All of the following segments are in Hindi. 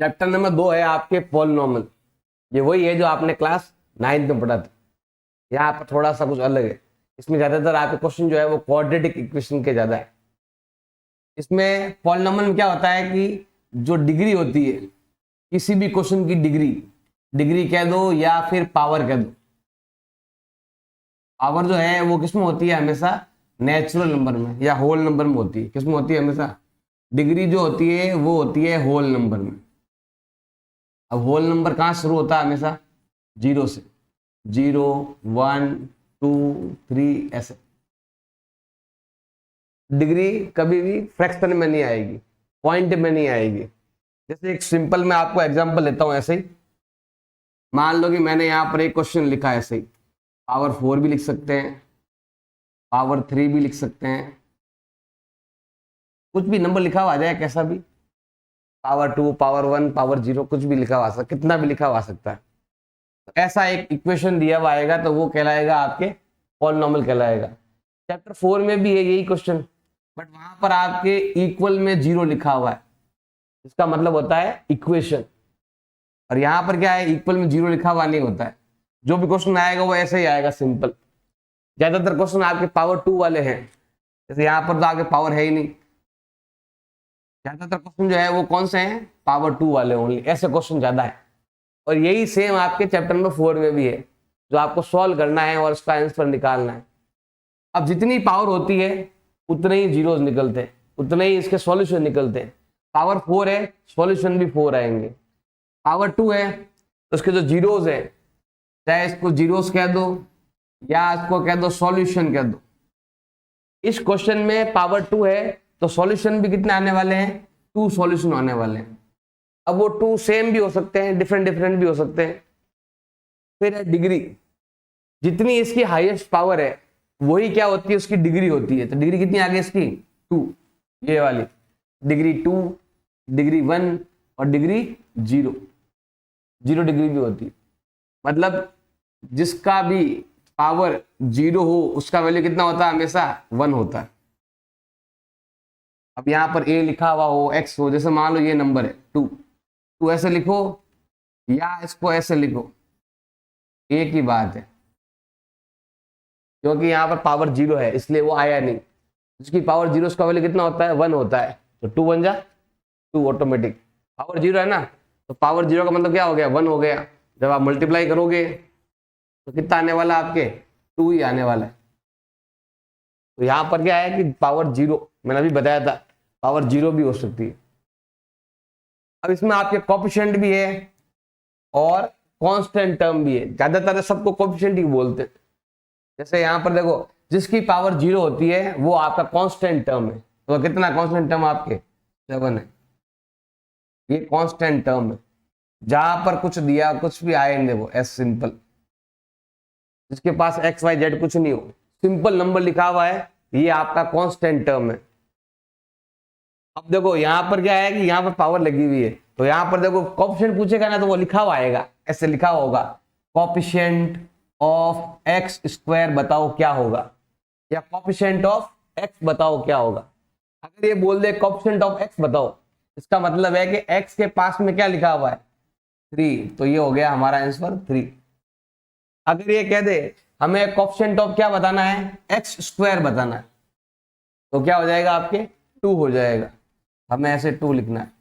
चैप्टर नंबर 2 है आपके पॉलिनॉमियल। ये वही है जो आपने क्लास 9th में पढ़ा था। यहाँ पर थोड़ा सा कुछ अलग है। इसमें ज्यादातर आपके क्वेश्चन जो है वो क्वाड्रेटिक इक्वेशन के ज्यादा है। इसमें पॉलिनॉमियल में क्या होता है कि जो डिग्री होती है किसी भी क्वेश्चन की डिग्री कह दो या फिर पावर कह दो। पावर जो है वो किसमें होती है? हमेशा नेचुरल नंबर में या होल नंबर में होती है। किसमें होती है? हमेशा डिग्री जो होती है वो होती है होल नंबर में। अब होल नंबर कहाँ शुरू होता है? हमेशा 0 से। 0 1 2 3 ऐसे। डिग्री कभी भी फ्रैक्शन में नहीं आएगी, पॉइंट में नहीं आएगी। जैसे एक सिंपल मैं आपको एग्जांपल लेता हूं। ऐसे ही मान लो कि मैंने यहाँ पर एक क्वेश्चन लिखा है। ऐसे ही पावर 4 भी लिख सकते हैं, पावर 3 भी लिख सकते हैं, कुछ भी नंबर लिखा हुआ आ जाए, कैसा भी, पावर 2 पावर 1 पावर 0 कुछ भी लिखा हुआ आ सकता, कितना भी लिखा हुआ आ सकता है। तो ऐसा एक इक्वेशन दिया हुआ आएगा तो वो कहलाएगा आपके पॉलिनॉमियल कहलाएगा। चैप्टर 4 में भी है यही क्वेश्चन, बट वहां पर आपके इक्वल में 0 लिखा हुआ है। इसका मतलब होता है इक्वेशन। और यहाँ पर क्या है? इक्वल में 0 लिखा हुआ नहीं होता है। जो भी क्वेश्चन आएगा वो ऐसे ही आएगा, सिंपल। ज्यादातर क्वेश्चन आपके पावर 2 वाले हैं। जैसे यहाँ पर तो आपके पावर है ही नहीं। ज्यादातर क्वेश्चन जो है वो कौन से हैं? पावर 2 वाले ओनली। ऐसे क्वेश्चन ज्यादा है। और यही सेम आपके चैप्टर नंबर 4 में भी है, जो आपको सॉल्व करना है और उसका आंसर निकालना है। अब जितनी पावर होती है उतने ही जीरोस निकलते हैं, उतने ही इसके सॉल्यूशन निकलते हैं। पावर 4 है, सॉल्यूशन भी 4 आएंगे। पावर 2 है तो उसके जो जीरोस है, चाहे इसको जीरोस कह दो या इसको कह दो सॉल्यूशन कह दो। इस क्वेश्चन में पावर 2 है तो सॉल्यूशन भी कितने आने वाले हैं? 2 सॉल्यूशन आने वाले हैं। अब वो 2 सेम भी हो सकते हैं, डिफरेंट भी हो सकते हैं। फिर है डिग्री। जितनी इसकी हाईएस्ट पावर है वही क्या होती है? उसकी डिग्री होती है। तो डिग्री कितनी आ गई इसकी? 2। ये वाली डिग्री 2, डिग्री 1 और डिग्री 0 डिग्री भी होती है। मतलब जिसका भी पावर 0 हो उसका वैल्यू कितना होता है? हमेशा 1 होता है। अब यहाँ पर a लिखा हुआ हो, x हो, जैसे मान लो ये नंबर है 2, तो ऐसे लिखो या इसको ऐसे लिखो, एक ही बात है। क्योंकि यहाँ पर पावर 0 है इसलिए वो आया नहीं। जिसकी पावर 0 उसका वैल्यू कितना होता है? 1 होता है। तो 2 बन जा 2 ऑटोमेटिक। पावर 0 है ना, तो पावर 0 का मतलब क्या हो गया? 1 हो गया। जब आप मल्टीप्लाई करोगे तो कितना आने वाला? आपके 2 ही आने वाला है। तो यहाँ पर क्या है कि पावर 0, मैंने अभी बताया था, पावर 0 भी हो सकती है। अब इसमें आपके कोएफिशिएंट भी है और कांस्टेंट टर्म भी है। ज्यादातर सबको कोएफिशिएंट ही बोलते हैं। जैसे यहाँ पर देखो, जिसकी पावर 0 होती है वो आपका कांस्टेंट टर्म है। तो कितना कांस्टेंट टर्म? आपके 7 है। ये कांस्टेंट टर्म है। जहां पर कुछ दिया, कुछ भी आए नहीं, देखो एस सिंपल। जिसके पास एक्स वाई जेड कुछ नहीं हो, सिंपल नंबर लिखा हुआ है, ये आपका कांस्टेंट टर्म है। अब देखो यहाँ पर क्या है कि यहाँ पर पावर लगी हुई है, तो यहाँ पर देखो कोएफिशिएंट पूछेगा ना तो वो लिखा हुआ आएगा, ऐसे लिखा हुआ होगा, कोएफिशिएंट ऑफ एक्स स्क्वायर बताओ क्या होगा, या कोएफिशिएंट ऑफ एक्स बताओ क्या होगा। अगर ये बोल दे कोएफिशिएंट ऑफ एक्स बताओ, इसका मतलब है कि एक्स के पास में क्या लिखा हुआ है? 3, तो ये हो गया हमारा आंसर 3। अगर ये कह दे हमें कोएफिशिएंट ऑफ क्या बताना है? एक्स स्क्वायर बताना है, तो क्या हो जाएगा? आपके 2 हो जाएगा। हमें ऐसे 2 लिखना है।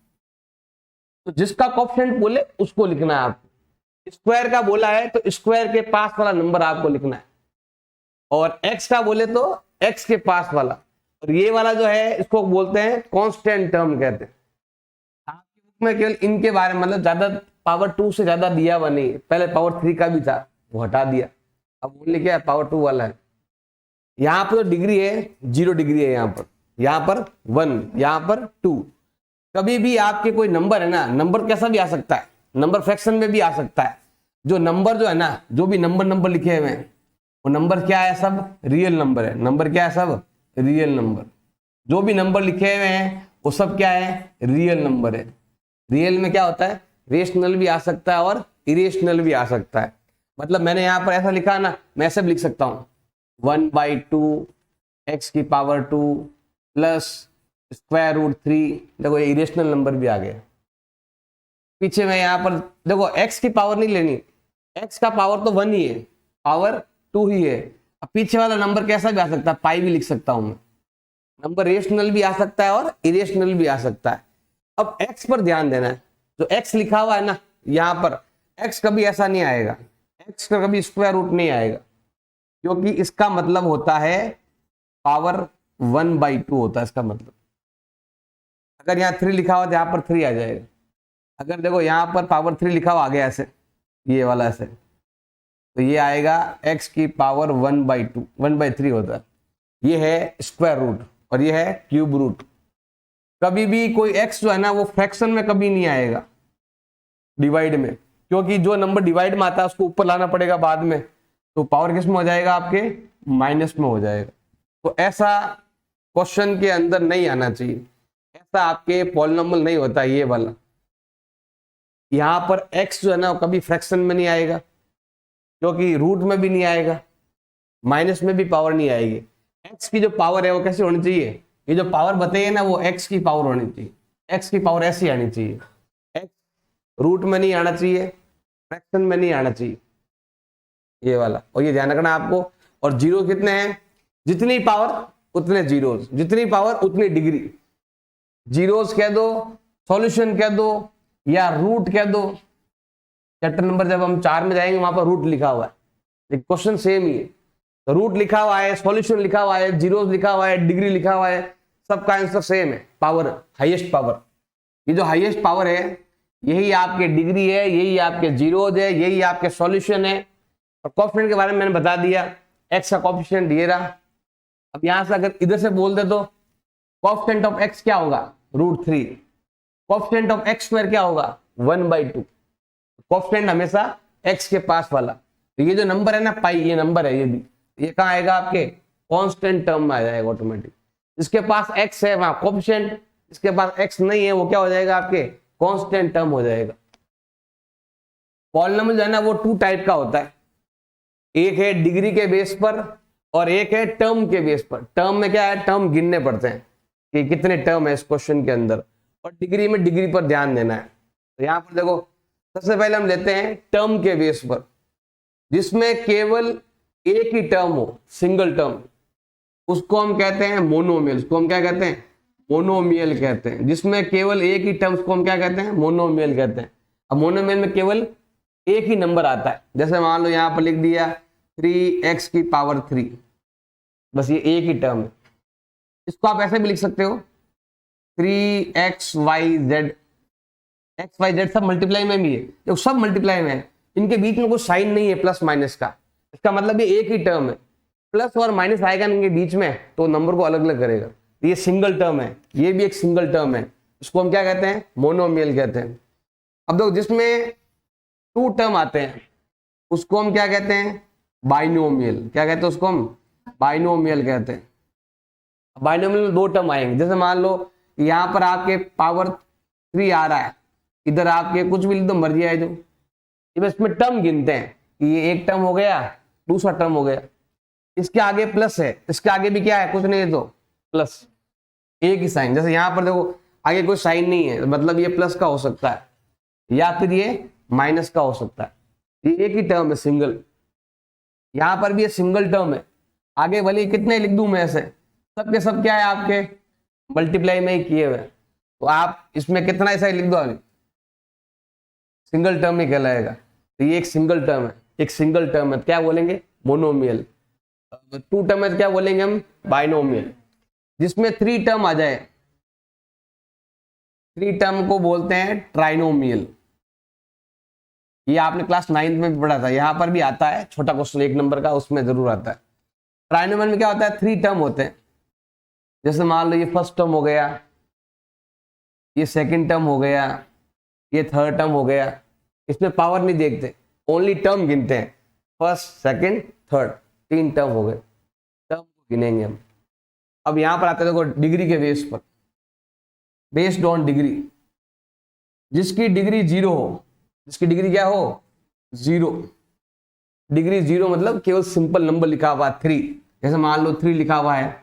तो जिसका कोएफिशिएंट बोले उसको लिखना है आपको। स्क्वायर का बोला है तो स्क्वायर के पास वाला नंबर आपको लिखना है, और एक्स का बोले तो एक्स के पास वाला। और ये वाला जो है इसको बोलते हैं कांस्टेंट टर्म कहते हैं। आपकी बुक में केवल इनके बारे में, मतलब ज्यादा पावर 2 से ज्यादा दिया हुआ नहीं। पहले पावर 3 का भी था, वो हटा दिया, अब बोलने क्या है? पावर 2 वाला है। यहाँ पर डिग्री है 0 डिग्री है, यहाँ पर 1, यहाँ पर 2। कभी भी आपके कोई नंबर है ना, नंबर कैसा भी आ सकता है, नंबर फ्रैक्शन में भी आ सकता है। जो नंबर जो है ना, जो भी नंबर लिखे हुए हैं वो नंबर क्या है? सब रियल नंबर है। नंबर क्या है? सब रियल नंबर। जो भी नंबर लिखे हुए हैं वो सब क्या है? रियल नंबर है। रियल में क्या होता है? रेशनल भी आ सकता है और इरेशनल भी आ सकता है। मतलब मैंने यहाँ पर ऐसा लिखा ना, मैं ऐसे भी लिख सकता हूँ 1/2 एक्स की पावर 2 प्लस स्क्वायर रूट 3। देखो ये इरेशनल नंबर भी आ गया। पीछे में यहाँ पर देखो x की पावर नहीं लेनी, x का पावर तो 1 ही है, पावर 2 ही है। अब पीछे वाला नंबर कैसा भी आ सकता है, पाई भी लिख सकता हूं मैं। नंबर रेशनल भी आ सकता है और इरेशनल भी आ सकता है। अब x पर ध्यान देना है, जो x लिखा हुआ है ना यहाँ पर, x कभी ऐसा नहीं आएगा, x का कभी स्क्वायर रूट नहीं आएगा, क्योंकि इसका मतलब होता है पावर 1/2 होता है इसका मतलब। अगर यहाँ 3 लिखा हुआ तो यहाँ पर 3 आ जाएगा। अगर देखो यहाँ पर पावर 3 लिखा हुआ आ गया ऐसे, ये वाला ऐसे, तो ये आएगा x की पावर 1/2, 1/3 होता है। ये है स्क्वायर रूट और ये है क्यूब रूट। कभी भी कोई x जो है ना वो फ्रैक्शन में कभी नहीं आएगा, डिवाइड में, क्योंकि जो नंबर डिवाइड में आता है उसको ऊपर लाना पड़ेगा बाद में, तो पावर किस में हो जाएगा, आपके माइनस में हो जाएगा। तो ऐसा क्वेश्चन के अंदर नहीं आना चाहिए, ऐसा आपके पॉलिनोमियल नहीं होता ये वाला। यहाँ पर x जो है ना कभी फ्रैक्शन में नहीं आएगा, क्योंकि रूट में भी नहीं आएगा, माइनस में भी पावर नहीं आएगी। x की जो पावर है वो कैसे होनी चाहिए, ये जो पावर बताइए ना वो x की पावर होनी चाहिए, x की पावर ऐसी आनी चाहिए, x रूट में नहीं आना चाहिए, फ्रैक्शन में नहीं आना चाहिए, ये वाला। और ये ध्यान रखना आपको। और जीरो कितने हैं, जितनी पावर उतने जीरोस, जितनी पावर उतनी डिग्री। जीरोस कह दो, सॉल्यूशन कह दो, या रूट कह दो। चैप्टर नंबर जब हम 4 में जाएंगे वहां पर रूट लिखा हुआ है, क्वेश्चन सेम ही है। तो रूट लिखा हुआ है, सॉल्यूशन लिखा हुआ है, जीरोस लिखा हुआ है, डिग्री लिखा हुआ है, सबका आंसर सेम है, पावर, हाईएस्ट पावर। ये जो हाईएस्ट पावर है यही आपके डिग्री है, यही आपके जीरोज है, यही आपके सॉल्यूशन है। और कोएफिशिएंट के बारे में मैंने बता दिया, x का कोएफिशिएंट ये रहा। अब यहां से अगर इधर से बोल दे तो कोएफिशिएंट ऑफ x क्या होगा, √3। कोएफिशिएंट ऑफ x स्क्वायर क्या होगा, 1/2। कोएफिशिएंट हमेशा x के पास वाला। तो ये जो नंबर है ना पाई, ये नंबर है, ये भी, ये कहाँ आएगा, आपके कांस्टेंट टर्म में आ जाएगा ऑटोमेटिक। जिसके पास x है वहां कोएफिशिएंट, जिसके पास x नहीं है वो क्या हो जाएगा, आपके कांस्टेंट टर्म हो जाएगा। पॉलिनोमियल जो है ना वो 2 टाइप का होता है, एक है डिग्री के बेस पर और एक है टर्म के बेस पर। टर्म में क्या है, टर्म गिनने पड़ते हैं कि कितने टर्म है इस क्वेश्चन के अंदर, और डिग्री में डिग्री पर ध्यान देना है। तो यहाँ पर देखो सबसे पहले हम लेते हैं टर्म के बेस पर, जिसमें केवल एक ही टर्म हो, सिंगल टर्म, उसको हम कहते हैं मोनोमियल। उसको हम क्या कहते हैं, मोनोमियल कहते हैं। जिसमें केवल एक ही टर्म, उसको हम क्या कहते हैं, मोनोमियल कहते हैं। अब मोनोमियल में केवल एक ही नंबर आता है, जैसे मान लो यहाँ पर लिख दिया 3x की पावर 3, बस ये एक ही टर्म है। इसको आप ऐसे भी लिख सकते हो 3xyz, xyz सब मल्टीप्लाई में भी है, जो सब मल्टीप्लाई में है, इनके बीच में कोई साइन नहीं है प्लस माइनस का। इसका मतलब ये एक ही टर्म है, प्लस और माइनस आएगा इनके बीच में तो नंबर को अलग अलग करेगा। ये सिंगल टर्म है, ये भी एक सिंगल टर्म है, इसको हम क्या कहते हैं, मोनोमियल कहते हैं। अब देखो जिसमें 2 टर्म आते हैं उसको हम क्या कहते हैं, बाइनोमियल। क्या कहते हैं उसको हम, बाइनोमियल कहते हैं। बाइनोमियल में 2 टर्म आएंगे, जैसे मान लो यहाँ पर आपके पावर 3 आ रहा है, इधर आपके कुछ भी एकदम मर्जी आए जो, इसमें टर्म गिनते हैं कि ये एक टर्म हो गया, दूसरा टर्म हो गया, इसके आगे प्लस है, इसके आगे भी क्या है, कुछ नहीं है तो प्लस, एक ही साइन। जैसे यहाँ पर देखो आगे कोई साइन नहीं है, मतलब ये प्लस का हो सकता है या फिर ये माइनस का हो सकता है, ये एक ही टर्म है, सिंगल। यहां पर भी ये सिंगल टर्म है, आगे भले कितने लिख दूं मैं ऐसे, सब के सब क्या है, आपके मल्टीप्लाई में ही किए हुए। तो आप इसमें कितना ऐसा ही लिख दो, अभी सिंगल टर्म ही कहलाएगा। तो ये एक सिंगल टर्म है, एक सिंगल टर्म है, क्या बोलेंगे, मोनोमियल। 2 टर्म है क्या बोलेंगे हम, बाइनोमियल। जिसमें 3 टर्म आ जाए, 3 टर्म को बोलते हैं ट्राइनोमियल। ये आपने क्लास 9th में भी पढ़ा था, यहां पर भी आता है, छोटा क्वेश्चन 1 नंबर का, उसमें जरूर आता है। ट्राइनोमियल में क्या होता है, 3 टर्म होते हैं। जैसे मान लो ये फर्स्ट टर्म हो गया, ये सेकंड टर्म हो गया, ये थर्ड टर्म हो गया। इसमें पावर नहीं देखते, ओनली टर्म गिनते हैं, फर्स्ट सेकंड थर्ड, 3 टर्म हो गए, टर्म को गिनेंगे हम। अब यहां पर आते हैं देखो डिग्री के बेस पर, बेस्ड ऑन डिग्री। जिसकी डिग्री 0 हो, जिसकी डिग्री क्या हो, 0, डिग्री 0 मतलब केवल सिंपल नंबर लिखा हुआ 3। जैसे मान लो 3 लिखा हुआ है,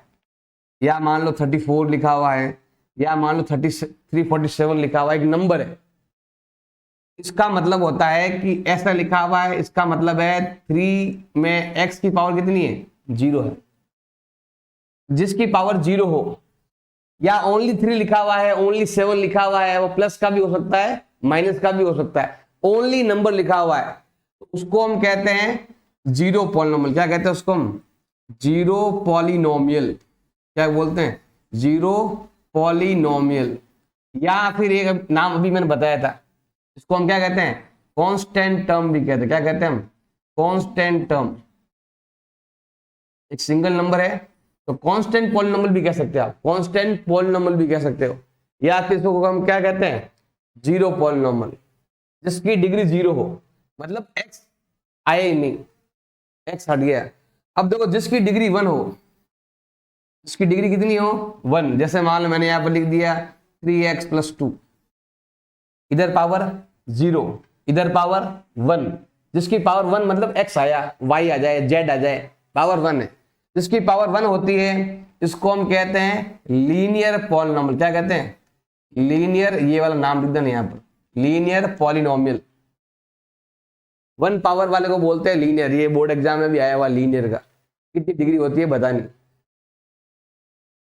या मान लो 34 लिखा हुआ है, या मान लो 347 लिखा हुआ है, एक नंबर है, इसका मतलब होता है कि ऐसा लिखा हुआ है, इसका मतलब है 3 में x की पावर कितनी है, 0 है। जिसकी पावर 0 हो, या ओनली 3 लिखा हुआ है, ओनली 7 लिखा हुआ है, वो प्लस का भी हो सकता है, माइनस का भी हो सकता है, ओनली नंबर लिखा हुआ है, तो उसको हम कहते हैं जीरो पॉलिनोमियल। क्या कहते हैं उसको हम, जीरो पॉलिनोमियल। क्या बोलते हैं, जीरो पॉलिनोमियल। या फिर एक नाम अभी मैंने बताया था, इसको हम क्या कहते हैं, कांस्टेंट टर्म भी कहते हैं। क्या कहते हैं हम, कांस्टेंट टर्म। एक सिंगल नंबर है तो कांस्टेंट पॉलिनोमियल भी कह सकते हो आप, कांस्टेंट पॉलिनोमियल भी कह सकते हो। या फिर इसको हम क्या कहते हैं, जीरो पॉलिनोमियल, जिसकी डिग्री 0 हो, मतलब x आया ही नहीं, x हट गया। अब देखो जिसकी डिग्री 1 हो, जिसकी डिग्री कितनी हो, 1, जैसे मान लो मैंने यहाँ पर लिख दिया 3x + 2, इधर पावर 0, इधर पावर 1, जिसकी पावर 1 मतलब x आया, y आ जाए, z आ जाए, पावर 1 है। जिसकी पावर 1 होती है इसको हम कहते हैं लीनियर पॉलिनोमियल। क्या कहते हैं, लीनियर, ये वाला नाम लिख देना यहाँ पर, लीनियर पॉलिनोमियल। 1 पावर वाले को बोलते हैं लीनियर। ये बोर्ड एग्जाम में भी आया हुआ लीनियर का, कितनी डिग्री होती है बतानी।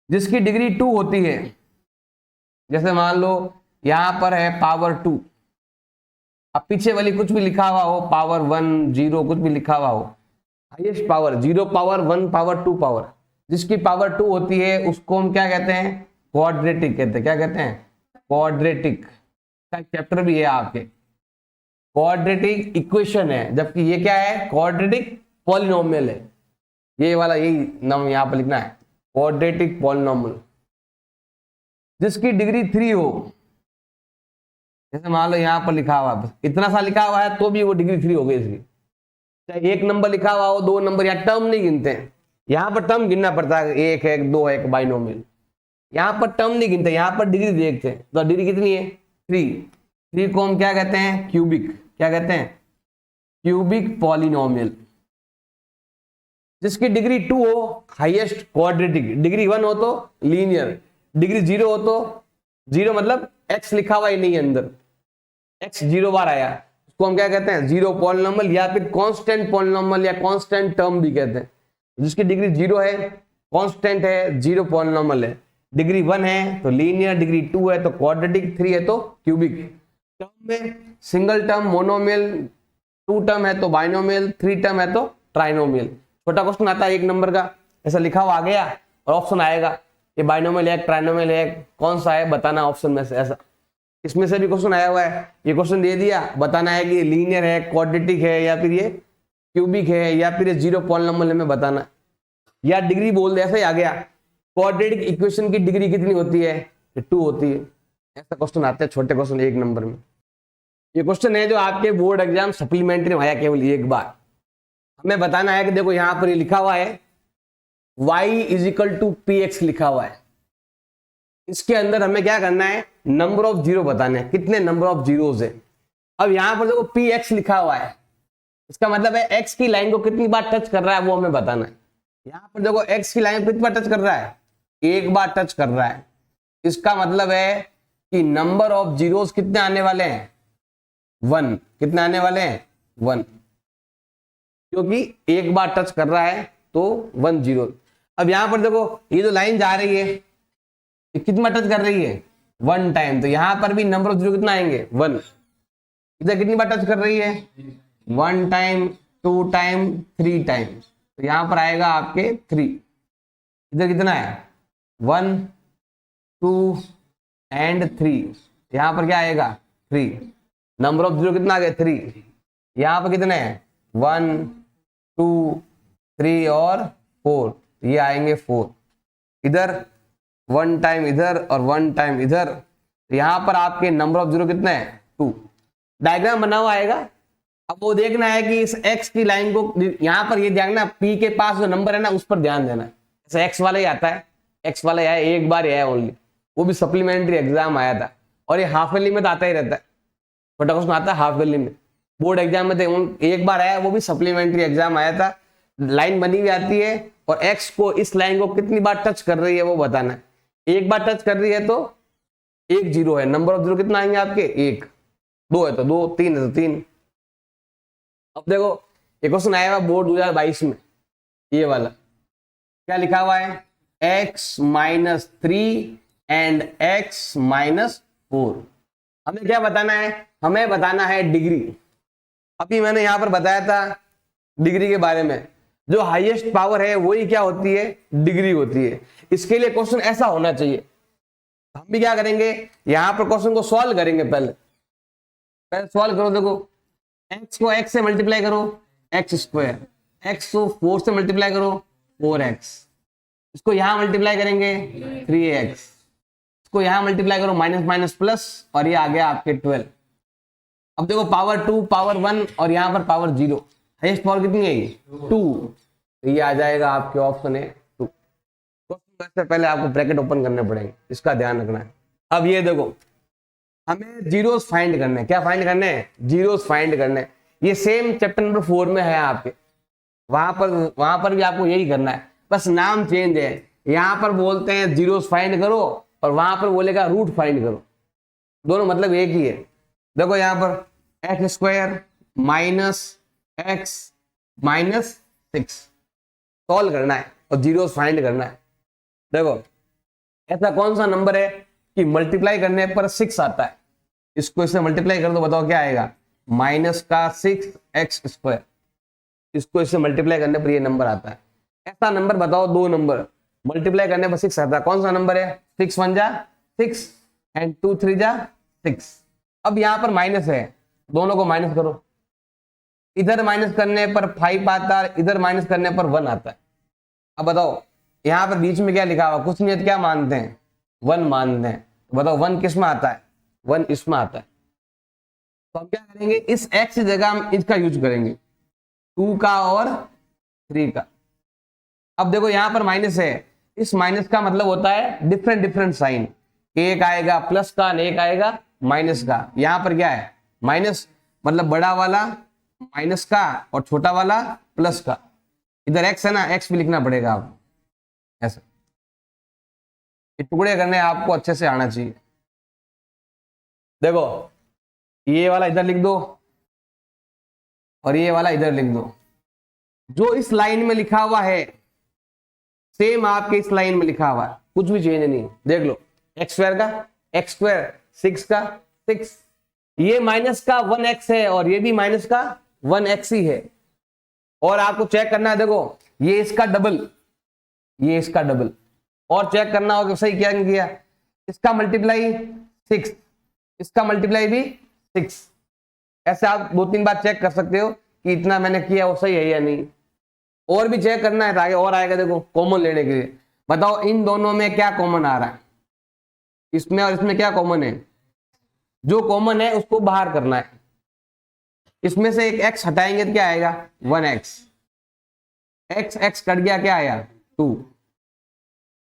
जिसकी डिग्री 2 होती है, जैसे मान लो यहां पर है पावर 2, अब पीछे वाली कुछ भी लिखा हुआ हो, पावर 1 0 कुछ भी लिखा हुआ हो, highest power 0 power 1 power 2 power, जिसकी पावर 2 होती है उसको हम क्या कहते हैं, क्वाड्रेटिक कहते हैं। क्या कहते हैं, क्वाड्रेटिक। का चैप्टर भी है आपके, क्वाड्रेटिक इक्वेशन है, जबकि ये क्या है, क्वाड्रेटिक पॉलिनोमियल है। ये वाला यही नाम यहां पर लिखना है, क्वाड्रेटिक पॉलिनोमियल। जिसकी डिग्री 3 हो, जैसे मान लो यहां पर लिखा हुआ, इतना सा लिखा हुआ है तो भी वो डिग्री 3 हो गई इसकी। चाहे एक नंबर लिखा हुआ हो, 2 नंबर, या टर्म नहीं गिनते हैं, यहां पर टर्म गिनना पड़ता है, 1 है 2 है, एक बाइनोमियल। यहां पर टर्म नहीं गिनते, यहां पर डिग्री देखते हैं। तो डिग्री कितनी है, 3 को हम क्या कहते हैं, क्यूबिक। क्या कहते हैं, क्यूबिक पॉलिनोमियल। जिसकी डिग्री 2 हो, हाईएस्ट क्वाड्रेटिक। डिग्री 1 हो तो लीनियर, डिग्री 0 हो तो 0 मतलब x लिखा हुआ ही नहीं है अंदर, x 0 बार आया, उसको हम क्या कहते हैं, जीरो पॉलिनोमियल, या फिर कांस्टेंट पॉलिनोमियल, या कांस्टेंट टर्म भी कहते हैं। जिसकी डिग्री 0 है, कांस्टेंट है, जीरो पॉलिनोमियल है। डिग्री 1 है तो लीनियर, डिग्री 2 है तो क्वाड्रेटिक, 3 है तो क्यूबिक। टर्म में सिंगल टर्म मोनोमियल, 2 टर्म है तो बाइनोमियल, 3 टर्म है तो ट्राइनोमियल। छोटा क्वेश्चन आता है 1 नंबर का, ऐसा लिखा हुआ आ गया और ऑप्शन आएगा, ये बाइनोमियल है, ट्राइनोमियल है, कौन सा है बताना ऑप्शन में से। ऐसा इसमें से भी क्वेश्चन आया हुआ है, ये क्वेश्चन दे दिया, बताना है कि ये लीनियर है, क्वाड्रेटिक है, या फिर ये क्यूबिक है, या फिर ये जीरो पॉलिनोमियल में बताना। या डिग्री बोल दे, ऐसा ही आ गया, क्वाड्रेटिक इक्वेशन की डिग्री कितनी होती है, 2 होती है। ऐसा क्वेश्चन आता है छोटे क्वेश्चन 1 नंबर में। ये क्वेश्चन है जो आपके बोर्ड एग्जाम सप्लीमेंट्री में आया केवल एक बार। हमें बताना है कि देखो यहां पर ये लिखा हुआ है y = px लिखा हुआ है, इसके अंदर हमें क्या करना है, नंबर ऑफ जीरो बताने हैं, कितने नंबर ऑफ जीरोस है। अब यहां पर देखो px लिखा हुआ है, इसका मतलब है x की लाइन को कितनी बार टच कर रहा है वो हमें बताना है। यहां पर देखो x की लाइन कितनी बार टच कर रहा है, 1 बार टच कर रहा है। इसका मतलब है कि नंबर ऑफ जीरोस कितने आने वाले हैं, 1। कितने आने वाले हैं, 1, क्योंकि 1 बार टच कर रहा है तो 1 0। अब यहां पर देखो ये जो लाइन जा रही है ये कितना टच कर रही है, 1 टाइम, तो यहां पर भी नंबर ऑफ जीरो कितना आएंगे, 1। इधर कितनी बार टच कर रही है, 1 टाइम, 2 टाइम, 3 टाइम, तो यहां पर आएगा आपके 3। इधर कितना है, 1 2 एंड 3, यहां पर क्या आएगा, 3। नंबर ऑफ जीरो कितना आ गया, 3। यहां पर कितने हैं, 1 2 3 और 4, ये आएंगे 4। इधर 1 टाइम इधर और 1 टाइम इधर, तो यहां पर आपके नंबर ऑफ जीरो कितने हैं, 2। डायग्राम बना हुआ आएगा। अब वो देखना है कि इस x की लाइन को, यहां पर ये देखना p के पास जो नंबर है ना उस पर ध्यान देना। जैसे x वाला ही आता है, x वाला है, एक बार है ओनली, वो भी सप्लीमेंट्री एग्जाम आया था, और ये हाफ ईयरली में तो आता ही रहता है, छोटा क्वेश्चन आता है हाफ ईयरली में, बोर्ड एग्जाम में तो एक बार आया, वो भी सप्लीमेंट्री एग्जाम आया था। लाइन बनी हुई आती है और x को, इस लाइन को कितनी बार टच कर रही है वो बताना है। 1 बार टच कर रही है तो 1 0 है, नंबर ऑफ जीरो कितना आएंगे आपके, 1। 2 है तो 2, 3 है तो 3। अब देखो ये क्वेश्चन आया हुआ बोर्ड 2022 में, ये वाला क्या लिखा हुआ है, x-3 एंड x-4। हमें क्या बताना है, हमें बताना है डिग्री। अभी मैंने यहां पर बताया था डिग्री के बारे में, जो हाईएस्ट पावर है वही क्या होती है, डिग्री होती है। इसके लिए क्वेश्चन ऐसा होना चाहिए। हम भी क्या करेंगे, यहां पर क्वेश्चन को सॉल्व करेंगे। पहले सॉल्व करो, देखो x को x से मल्टीप्लाई करो x², x को 4 से मल्टीप्लाई करो 4x, इसको यहां मल्टीप्लाई करेंगे 3x, इसको यहां मल्टीप्लाई करो माइनस माइनस प्लस, और ये आ गया आपके 12। अब देखो पावर 2, पावर 1 और यहां पर पावर 0, हाईएस्ट पावर कितनी है, 2। तो ये आ जाएगा आपके ऑप्शन है 2। तो पहले आपको ब्रैकेट ओपन करने पड़ेंगे, इसका ध्यान रखना है। अब ये देखो हमें जीरोस फाइंड करने, क्या फाइंड करने, जीरोस फाइंड करने। ये सेम चैप्टर नंबर 4 में है आपके, वहां पर भी आपको यही करना है, बस नाम चेंज है। यहां पर बोलते हैं जीरोस फाइंड करो और वहां पर बोलेगा रूट फाइंड करो, दोनों मतलब एक ही है। देखो यहां पर x² minus x minus 6 solve करना है और जीरोस फाइंड करना है। देखो ऐसा कौन सा नंबर है कि मल्टीप्लाई करने पर 6 आता है, इसको इससे मल्टीप्लाई कर दो, बताओ क्या आएगा, -6x²। इसको इससे मल्टीप्लाई करने पर ये नंबर आता है। ऐसा नंबर बताओ, 2 नंबर मल्टीप्लाई करने पर 6 आता है, कौन सा नंबर है, 6 1 जा 6 एंड 2 3 जा 6। अब यहां पर माइनस है, दोनों को माइनस करो, इधर माइनस करने पर 5 आता है, इधर माइनस करने पर 1 आता है। अब बताओ यहां पर बीच में क्या लिखा हुआ, कुछ नहीं है तो क्या मानते हैं, 1 मानते हैं। तो बताओ 1 किस में आता है, 1 इसमें आता है। तो हम क्या करेंगे, इस x की जगह हम इसका यूज करेंगे, 2 का और 3 का। अब देखो यहां पर माइनस है, इस माइनस का मतलब होता है डिफरेंट डिफरेंट साइन, एक आएगा प्लस का, एक आएगा माइनस का। यहां पर क्या है, माइनस मतलब बड़ा वाला माइनस का और छोटा वाला प्लस का। इधर x है ना, x भी लिखना पड़ेगा आपको ऐसा। टुकड़े करने आपको अच्छे से आना चाहिए। देखो ये वाला इधर लिख दो और ये वाला इधर लिख दो। जो इस लाइन में लिखा हुआ है सेम आपके इस लाइन में लिखा हुआ है, कुछ भी चेंज नहीं। देख लो x² का x², 6 का 6, ये माइनस का 1x है और ये भी माइनस का 1x ही है। और आपको चेक करना है, देखो ये इसका डबल, ये इसका डबल, और चेक करना होगा सही क्या किया, इसका मल्टीप्लाई 6, इसका मल्टीप्लाई भी 6। ऐसे आप 2-3 बार चेक कर सकते हो कि इतना मैंने किया वो सही है या नहीं। और भी चेक करना है तो आगे और आएगा, देखो कॉमन लेने के लिए। बताओ इन दोनों में क्या कॉमन आ रहा है, इसमें और इसमें क्या कॉमन है, जो कॉमन है उसको बाहर करना है। इसमें से एक x हटाएंगे तो क्या आएगा, 1x, x कट गया, क्या आया 2।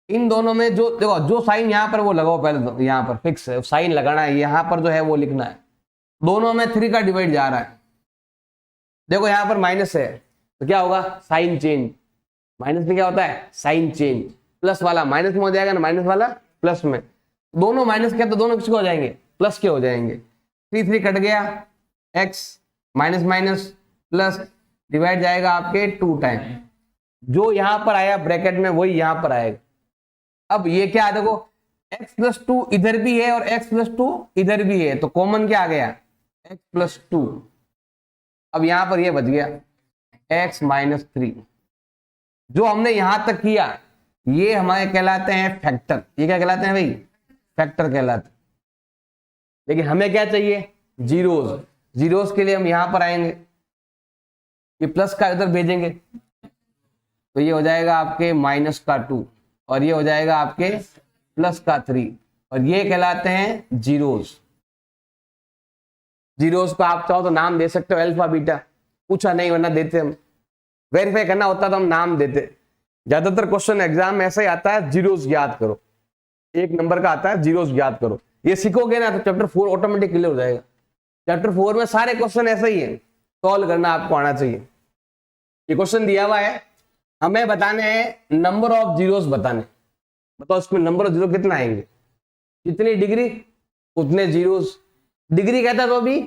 इन दोनों में जो देखो जो साइन यहां पर वो लगाओ, पहले तो यहां पर फिक्स है साइन लगाना है, यहां पर जो है वो लिखना है। दोनों में 3 का डिवाइड जा रहा है। देखो यहां पर माइनस है तो क्या होगा, साइन चेंज, माइनस में क्या होता है, साइन चेंज। प्लस वाला माइनस में हो जाएगा ना, माइनस वाला प्लस में, दोनों माइनस के तो दोनों किसके हो जाएंगे, प्लस के हो जाएंगे। 3 कट गया, x minus minus plus divide जाएगा आपके 2 टाइम, जो यहां पर आया ब्रैकेट में वही यहां पर आएगा। अब ये क्या है, देखो x+2 इधर भी है और x+2 इधर भी है, तो कॉमन क्या आ गया, x+2। अब यहां पर ये बच गया x-3। जो हमने यहां तक किया ये हमारे कहलाते हैं फैक्टर। ये क्या कहलाते हैं भाई, फैक्टर कहलाते हैं। लेकिन हमें क्या चाहिए, जीरोस। जीरोस के लिए हम यहां पर आएंगे, ये प्लस का इधर भेजेंगे तो ये हो जाएगा आपके -2 और ये हो जाएगा आपके +3, और ये कहलाते हैं जीरोस। जीरोस को आप चाहो तो नाम दे सकते हो अल्फा बीटा, पूछा नहीं वरना देते, हम वेरीफाई करना होता तो हम नाम देते। ज्यादातर क्वेश्चन एग्जाम में ऐसा ही आता है, जीरोस याद करो, 1 नंबर का आता है जीरोस याद करो। ये सीखोगे ना तो चैप्टर 4 ऑटोमेटिक क्लियर हो जाएगा। चैप्टर 4 में सारे क्वेश्चन ऐसे ही है, सॉल्व करना आपको आना चाहिए। ये क्वेश्चन दिया हुआ है, हमें बताने हैं नंबर ऑफ जीरोस बताने। बताओ इसमें नंबर ऑफ जीरो कितना आएंगे, जितनी डिग्री उतने जीरोस। डिग्री कहता तो भी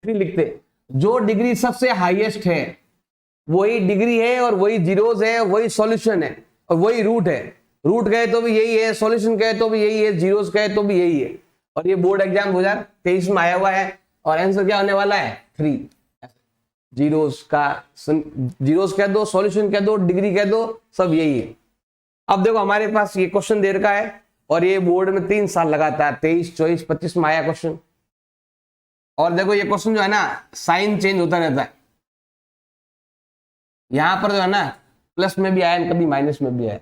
3 लिखते। जो डिग्री सबसे हाईएस्ट है वही डिग्री है, और वही जीरोस है, वही सॉल्यूशन है, और वही रूट है। रूट कहे तो भी यही है, सॉल्यूशन कहे तो भी यही है, जीरोस कहे तो भी यही है। और ये बोर्ड एग्जाम 2023 में आया हुआ है, और आंसर क्या होने वाला है 3। जीरोस कह दो, सॉल्यूशन कह दो, डिग्री कह दो, सब यही है। अब देखो हमारे पास ये क्वेश्चन दे रखा है, और ये बोर्ड में 3 साल लगातार 23, 24, 25 में आया क्वेश्चन। और देखो ये क्वेश्चन जो है ना, साइन चेंज होता रहता है। यहां पर जो है ना, प्लस में भी आया, कभी माइनस में भी आया।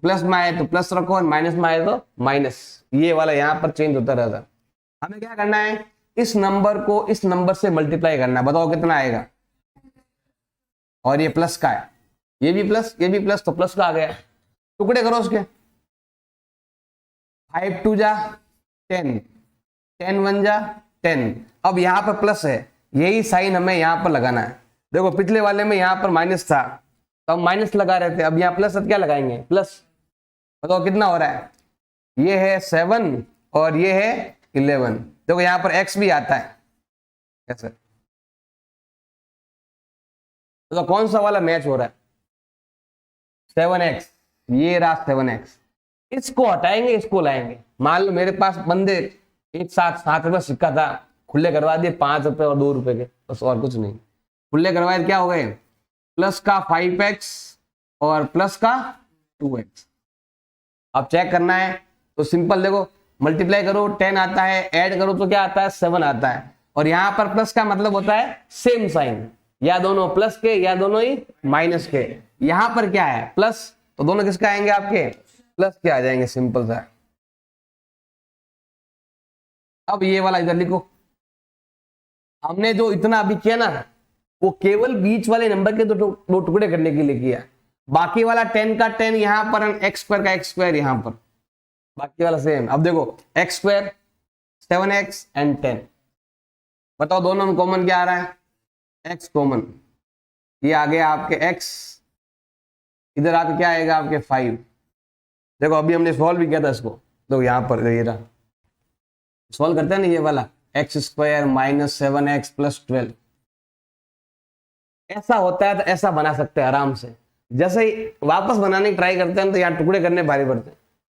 प्लस में आए तो प्लस रखो, और माइनस में आए तो माइनस। ये वाला यहाँ पर चेंज होता रहता है। हमें क्या करना है, इस नंबर को इस नंबर से मल्टीप्लाई करना है। बताओ कितना आएगा। और ये प्लस का है, ये भी प्लस, ये भी प्लस, तो प्लस का आ गया। टुकड़े करो उसके। 5 2 जा 10, 10 1 जा 10। अब यहाँ पर प्लस है, यही साइन हमें यहाँ पर लगाना है। देखो पिछले वाले में यहाँ पर माइनस था, तो हम माइनस लगा रहे थे। अब यहाँ प्लस, अब क्या लगाएंगे, प्लस। बताओ कितना हो रहा है। ये है 7 और ये है 11। देखो यहाँ पर x भी आता है कैसे, तो कौन सा वाला मैच हो रहा है, 7x। ये रहा 7x। इसको हटाएंगे, इसको लाएंगे। मान लो मेरे पास बंदे एक साथ 7 रुपये सिक्का था, खुले करवा दिए 5 रुपए और 2 रुपए के, बस और कुछ नहीं। खुले करवाए क्या हो गए, प्लस का 5x और प्लस का 2x। अब चेक करना है तो सिंपल देखो, मल्टीप्लाई करो 10 आता है, ऐड करो तो क्या आता है 7 आता है। और यहाँ पर प्लस का मतलब होता है सेम साइन, या दोनों प्लस के या दोनों ही माइनस के। यहाँ पर क्या है प्लस, तो दोनों किसका आएंगे आपके प्लस के आ जाएंगे, सिंपल सा। अब ये वाला इधर लिखो। हमने जो इतना अभी किया ना, वो केवल बीच वाले नंबर के दो टुकड़े करने के लिए किया। बाकी वाला 10 का 10 यहां पर, एक्स स्क्वायर का एक्स स्क्वायर यहां पर, बाकी वाला सेम। अब देखो एक्स स्क्वायर 7x एंड 10। बताओ दोनों में कॉमन क्या आ रहा है, x कॉमन। ये आ गया आपके x, इधर आके क्या आएगा आपके 5। देखो अभी हमने सॉल्व भी किया था इसको, देखो यहां पर ये रहा, सॉल्व करते हैं ना ये वाला, x square minus 7x plus 12। ऐसा होता है तो ऐसा बना सकते हैं आराम से। जैसे ही वापस बनाने की ट्राई करते हैं तो यहाँ टुकड़े करने भारी पड़ते हैं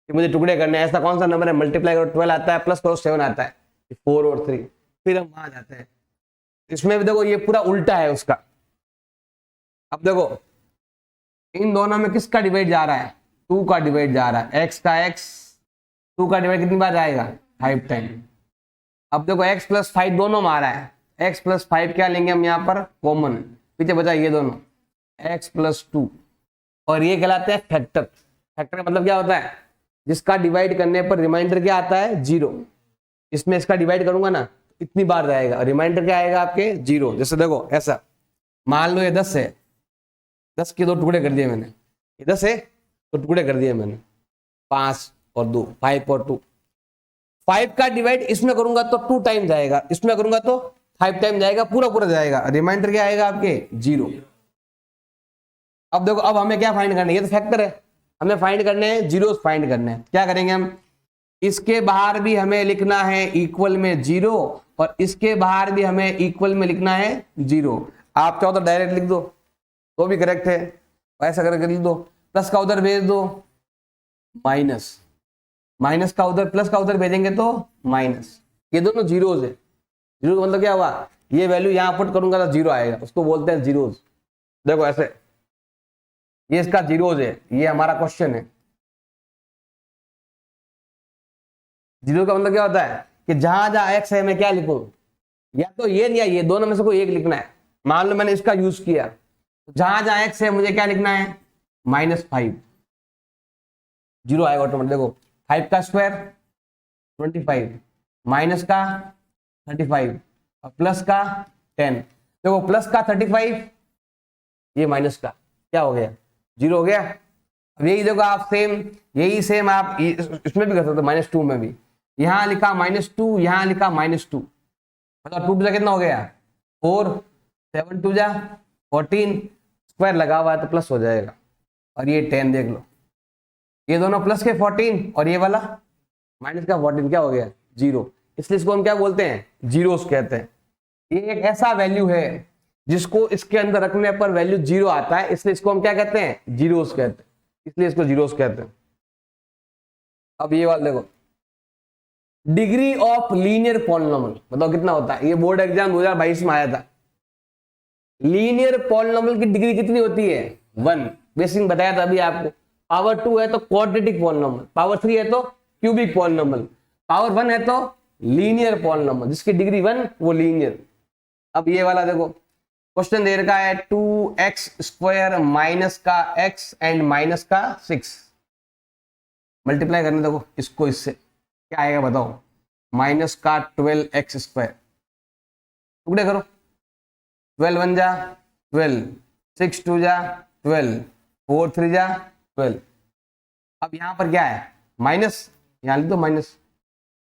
कि मुझे टुकड़े करने। ऐसा कौन सा नंबर है, मल्टीप्लाई करो 12 आता है, प्लस करो 7 आता है, 4 और 3, फिर हम वहां जाते हैं। इसमें भी देखो ये पूरा उल्टा है उसका। अब देखो इन दोनों में किसका डिवाइड जा रहा है, 2 का डिवाइड जा रहा है। x का x, 2 का डिवाइड कितनी बार जाएगा 5 टाइम। अब देखो x प्लस 5 दोनों में आ रहा है, x प्लस 5 क्या लेंगे हम यहाँ पर कॉमन, पीछे बचा ये दोनों x प्लस 2, और ये कहलाते हैं फैक्टर। फैक्टर का मतलब क्या होता है, जिसका डिवाइड करने पर रिमाइंडर क्या आता है 0। इसमें इसका डिवाइड करूंगा ना इतनी बार जाएगा, रिमाइंडर क्या आएगा आपके 0। जैसे देखो ऐसा मान लो ये 10 है, 10 के 2 टुकड़े कर दिए मैंने, ये 10 है तो टुकड़े कर दिए मैंने, 5 और 2, 5 और 2। 5 का डिवाइड इसमें करूंगा तो 2 टाइम जाएगा, इसमें करूंगा तो 5 टाइम जाएगा, पूरा पूरा जाएगा, रिमाइंडर क्या आएगा आपके 0। अब देखो अब हमें क्या फाइंड करना है, ये तो फैक्टर है, हमें फाइंड करने हैं जीरोस फाइंड करने हैं। क्या करेंगे हम, इसके बाहर भी हमें लिखना है इक्वल में 0, और इसके बाहर भी हमें इक्वल में लिखना है 0। आप चाहो तो डायरेक्ट लिख दो तो भी करेक्ट है, ऐसा करके लिख दो। प्लस का उधर भेज दो माइनस, माइनस का उधर, प्लस का उधर भेजेंगे तो माइनस। ये दोनों जीरोज है। जीरो का मतलब क्या हुआ, ये वैल्यू यहां पुट करूंगा तो 0 आएगा, उसको बोलते हैं जीरोज। देखो ऐसे, ये इसका जीरोज है, ये हमारा क्वेश्चन है। जीरो का मतलब क्या होता है कि जहां जहां एक्स है मैं क्या लिखूं, या तो ये या ये, दोनों में से कोई एक लिखना है। मान लो मैंने इसका यूज किया, जहां जहां एक्स है मुझे क्या लिखना है -5, 0 आएगा ऑटोमेटिक। देखो 5 का स्क्वायर 25, माइनस का 35 और प्लस का 10। देखो प्लस का 35, ये माइनस का क्या हो गया 0 हो गया। अब यही देखो आप सेम, यही सेम आप इसमें भी कर सकते हो, -2 में भी। यहां लिखा -2, यहां लिखा -2, मतलब 2 कितना हो गया 4, 7 2 जा 14, स्क्वायर लगा हुआ है तो प्लस हो जाएगा। और ये 10 देख लो, ये दोनों प्लस के 14 और ये वाला माइनस का 14, क्या हो गया 0। इसलिए इसको हम क्या बोलते हैं, जीरोस कहते हैं। ये एक ऐसा वैल्यू है जिसको इसके अंदर रखने पर वैल्यू जीरो आता है, इसलिए इसको हम क्या कहते हैं, जीरोस कहते हैं, इसलिए इसको जीरोस कहते हैं। अब ये वाला देखो, डिग्री ऑफ लीनियर पॉलिनोमियल बताओ कितना होता है। ये बोर्ड एग्जाम 2022 में आया था। लीनियर पॉलिनोमियल की डिग्री कितनी होती है, 1। बेसिक बताया था अभी आपको। पावर 2 है तो क्वाड्रेटिक पॉलिनोमियल, पावर 3 है तो क्यूबिक पॉलिनोमियल, पावर 1 है तो लीनियर पॉलिनोमियल, जिसकी डिग्री 1 वो लीनियर। अब ये वाला देखो, क्वेश्चन दे रखा है 2x² माइनस का x एंड माइनस का 6, मल्टीप्लाई करने देखो इसको इससे, क्या आएगा बताओ, माइनस का 12x², टुकड़े करो, 12 1 जा 12, 6 2 जा 12, 4 3 जा 12। अब यहां पर क्या है, माइनस, यहां लिख दो माइनस।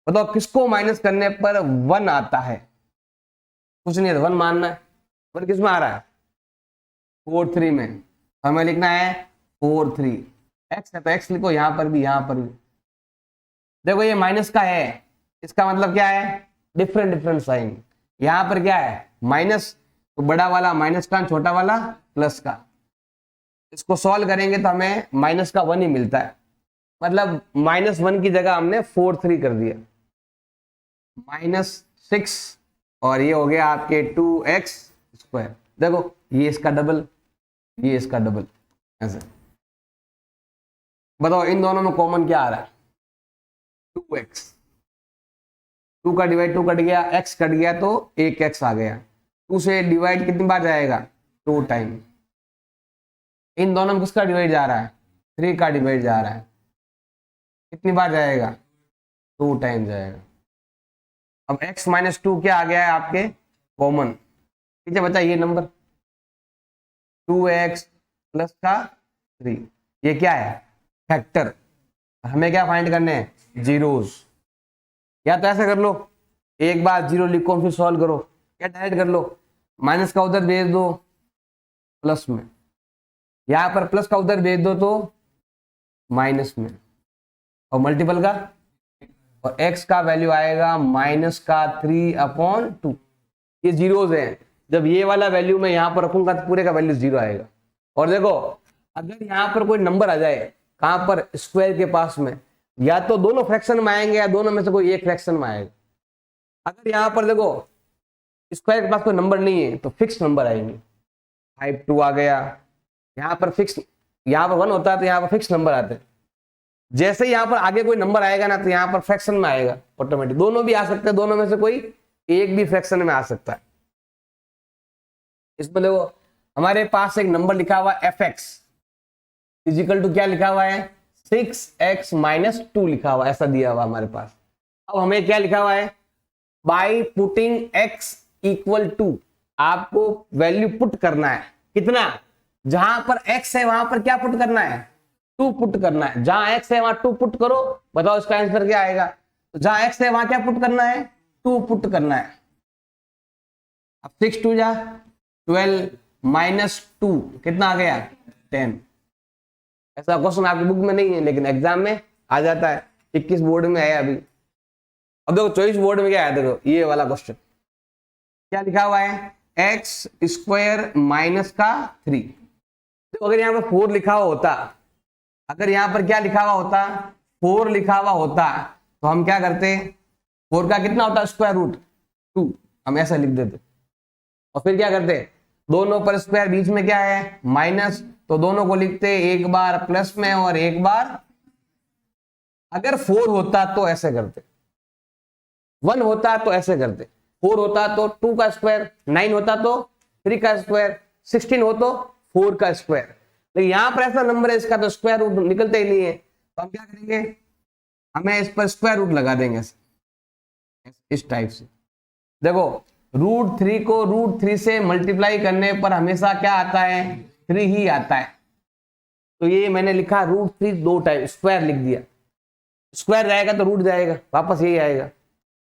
बताओ किसको माइनस करने पर 1 आता है, कुछ नहीं है, 1 मानना है। 1 किस में आ रहा है, 4 3 में, हमें लिखना है 4 3। x है तो x लिखो, यहां पर भी यहां पर भी। देखो ये माइनस का है, इसका मतलब क्या है, डिफरेंट साइन। यहां पर क्या है, माइनस, तो बड़ा वाला माइनस का, छोटा वाला प्लस का। इसको सॉल्व करेंगे तो हमें माइनस का 1 ही मिलता है, मतलब -1 की जगह हमने 4 3 कर दिया, -6, और ये हो गया आपके 2x²। देखो ये इसका डबल, ये इसका डबल, ऐसे। बताओ इन दोनों में कॉमन क्या आ रहा है, 2x। 2 का डिवाइड 2 कट गया, x कट गया तो 1x आ गया। 2 से डिवाइड कितनी बार जाएगा, 2 टाइम। इन दोनों में किसका डिवाइड जा रहा है, 3 का डिवाइड जा रहा है, कितनी बार जाएगा, 2 टाइम जाएगा। अब x - 2 क्या आ गया है आपके, कॉमन। ठीक है बच्चा, ये नंबर 2x प्लस का 3, ये क्या है, फैक्टर। हमें क्या फाइंड करने हैं, जीरोस। या तो ऐसा कर लो, एक बार जीरो लिखो फिर सॉल्व करो, या डायरेक्ट कर लो, माइनस का उधर भेज दो प्लस में, यहां पर प्लस का उधर भेज दो तो माइनस में, और मल्टीपल का, और x का वैल्यू आएगा -3/2। ये जीरोस हैं, जब ये वाला वैल्यू मैं यहां पर रखूंगा तो पूरे का वैल्यू 0 आएगा। और देखो अगर यहां पर कोई नंबर आ जाए, कहां पर, स्क्वायर के पास में, या तो दोनों फ्रैक्शन में आएंगे या दोनों में से कोई एक फ्रैक्शन में आएगा। अगर यहां पर देखो स्क्वायर के पास कोई नंबर नहीं है तो फिक्स नंबर आएंगे, 5 2 आ गया, यहाँ पर फिक्स, यहाँ पर 1 होता है तो यहाँ पर फिक्स नंबर आते हैं। जैसे यहाँ पर आगे कोई नंबर आएगा ना तो यहाँ पर फ्रैक्शन में आएगा ऑटोमेटिक। दोनों भी आ सकते हैं, दोनों में से कोई एक भी फ्रैक्शन में आ सकता है। इसमें देखो हमारे पास एक नंबर लिखा हुआ fx इजिकल टू क्या लिखा हुआ है, 6x - 2 लिखा हुआ, ऐसा दिया हुआ हमारे पास। अब हमें क्या लिखा हुआ है, by putting x equal to, आपको वैल्यू पुट करना है, कितना, जहां पर x है वहां पर क्या पुट करना है, 2 पुट करना है। जहां x है वहां 2 पुट करो, बताओ इसका आंसर क्या आएगा। तो जहां x है वहां क्या पुट करना है, 2 पुट करना है। अब 6 2 जा 12 -2 कितना आ गया, 10। ऐसा क्वेश्चन आपकी बुक में नहीं है लेकिन एग्जाम में आ जाता है, 21 बोर्ड में आया अभी। अब देखो 24 बोर्ड में क्या है, देखो ये वाला क्वेश्चन क्या लिखा हुआ है, x² माइनस का 3। तो अगर यहाँ पर 4 लिखा हुआ होता, अगर यहाँ पर क्या लिखा हुआ होता, 4 लिखा हुआ होता, तो हम क्या करते, 4 का कितना होता, स्क्वायर रूट 2, हम ऐसा लिख देते। और फिर क्या करते, दोनों पर स्क्वायर, बीच में क्या है माइनस, तो दोनों को लिखते एक बार प्लस में और एक बार, अगर 4 होता तो ऐसे करते, 1 होता तो ऐसे करते, 4 होता तो 2 का स्क्वायर, 9 होता तो 3 का स्क्वायर, 16 हो तो 4 का स्क्वायर। लेकिन यहां पर ऐसा नंबर है इसका तो स्क्वायर रूट निकलते ही नहीं है, तो हम क्या करेंगे, हमें इस पर स्क्वायर रूट लगा देंगे इस टाइप से। देखो √3 को √3 से मल्टीप्लाई करने पर हमेशा क्या आता है, 3 ही आता है। तो ये मैंने लिखा √3 2 टाइम, स्क्वायर लिख दिया, स्क्वायर रहेगा तो रूट जाएगा, वापस यही आएगा,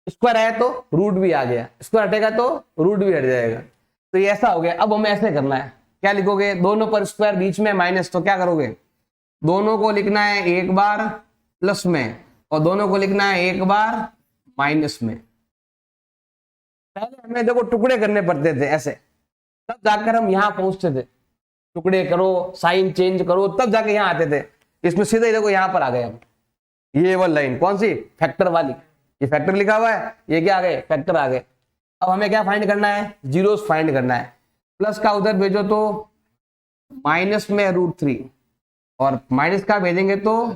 स्क्वायर आया तो रूट भी आ गया, स्क्वायर हटेगा तो रूट भी हट जाएगा। तो ये ऐसा हो गया। अब हमें ऐसे करना है, क्या लिखोगे, दोनों पर स्क्वायर बीच में माइनस, तो क्या करोगे, दोनों को लिखना है एक बार प्लस में और दोनों को लिखना है एक बार माइनस में। पहले हमें देखो टुकड़े करने पड़ते थे ऐसे, तब जाकर हम यहाँ पहुंचते थे। टुकड़े करो, साइन चेंज करो, तब जाके यहाँ आते थे। इसमें सीधे देखो यहाँ पर आ गए हम। ये वाली लाइन कौन सी, फैक्टर वाली, ये फैक्टर लिखा हुआ है, ये क्या आ गए, फैक्टर आ गए। अब हमें क्या फाइंड करना है, जीरोस फाइंड करना है। प्लस का उधर भेजो तो माइनस में √3, और माइनस का भेजेंगे तो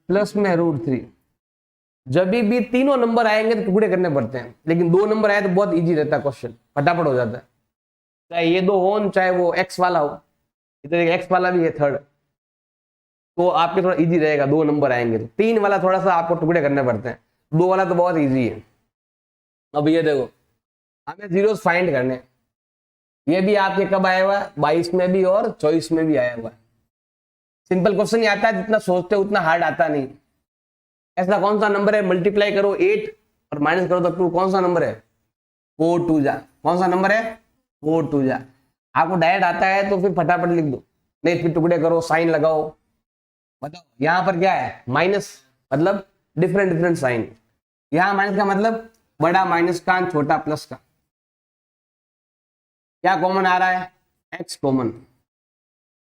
प्लस में √3। जब भी तीनों नंबर आएंगे तो टुकड़े करने पड़ते हैं, लेकिन 2 नंबर आए तो बहुत इजी रहता है क्वेश्चन, फटाफट हो जाता है। चाहे ये 2 हो, चाहे वो एक्स वाला हो, इधर एक एक्स वाला भी है थर्ड, तो आपके थोड़ा इजी रहेगा। 2 नंबर आएंगे तो 3 वाला थोड़ा सा आपको टुकड़े करने पड़ते हैं, 2 वाला तो बहुत इजी है। अब ये देखो हमें जीरोस फाइंड करने, ये भी आपके कब आया हुआ है, 22 में भी और 24 में भी आया हुआ है। सिंपल क्वेश्चन ही आता है, जितना सोचते हो उतना हार्ड आता नहीं। ऐसा कौन सा नंबर है, मल्टीप्लाई करो 8 और माइनस करो तो 2, कौन सा नंबर है, 4 2 जा, कौन सा नंबर है, 4 2 जा। आपको डायरेक्ट आता है तो फिर फटाफट लिख दो, नहीं फिर टुकड़े करो, साइन लगाओ। बताओ यहाँ पर क्या है, माइनस, मतलब डिफरेंट डिफरेंट साइन। यहाँ माइनस का मतलब बड़ा माइनस का, छोटा प्लस का। क्या कॉमन आ रहा है, x कॉमन,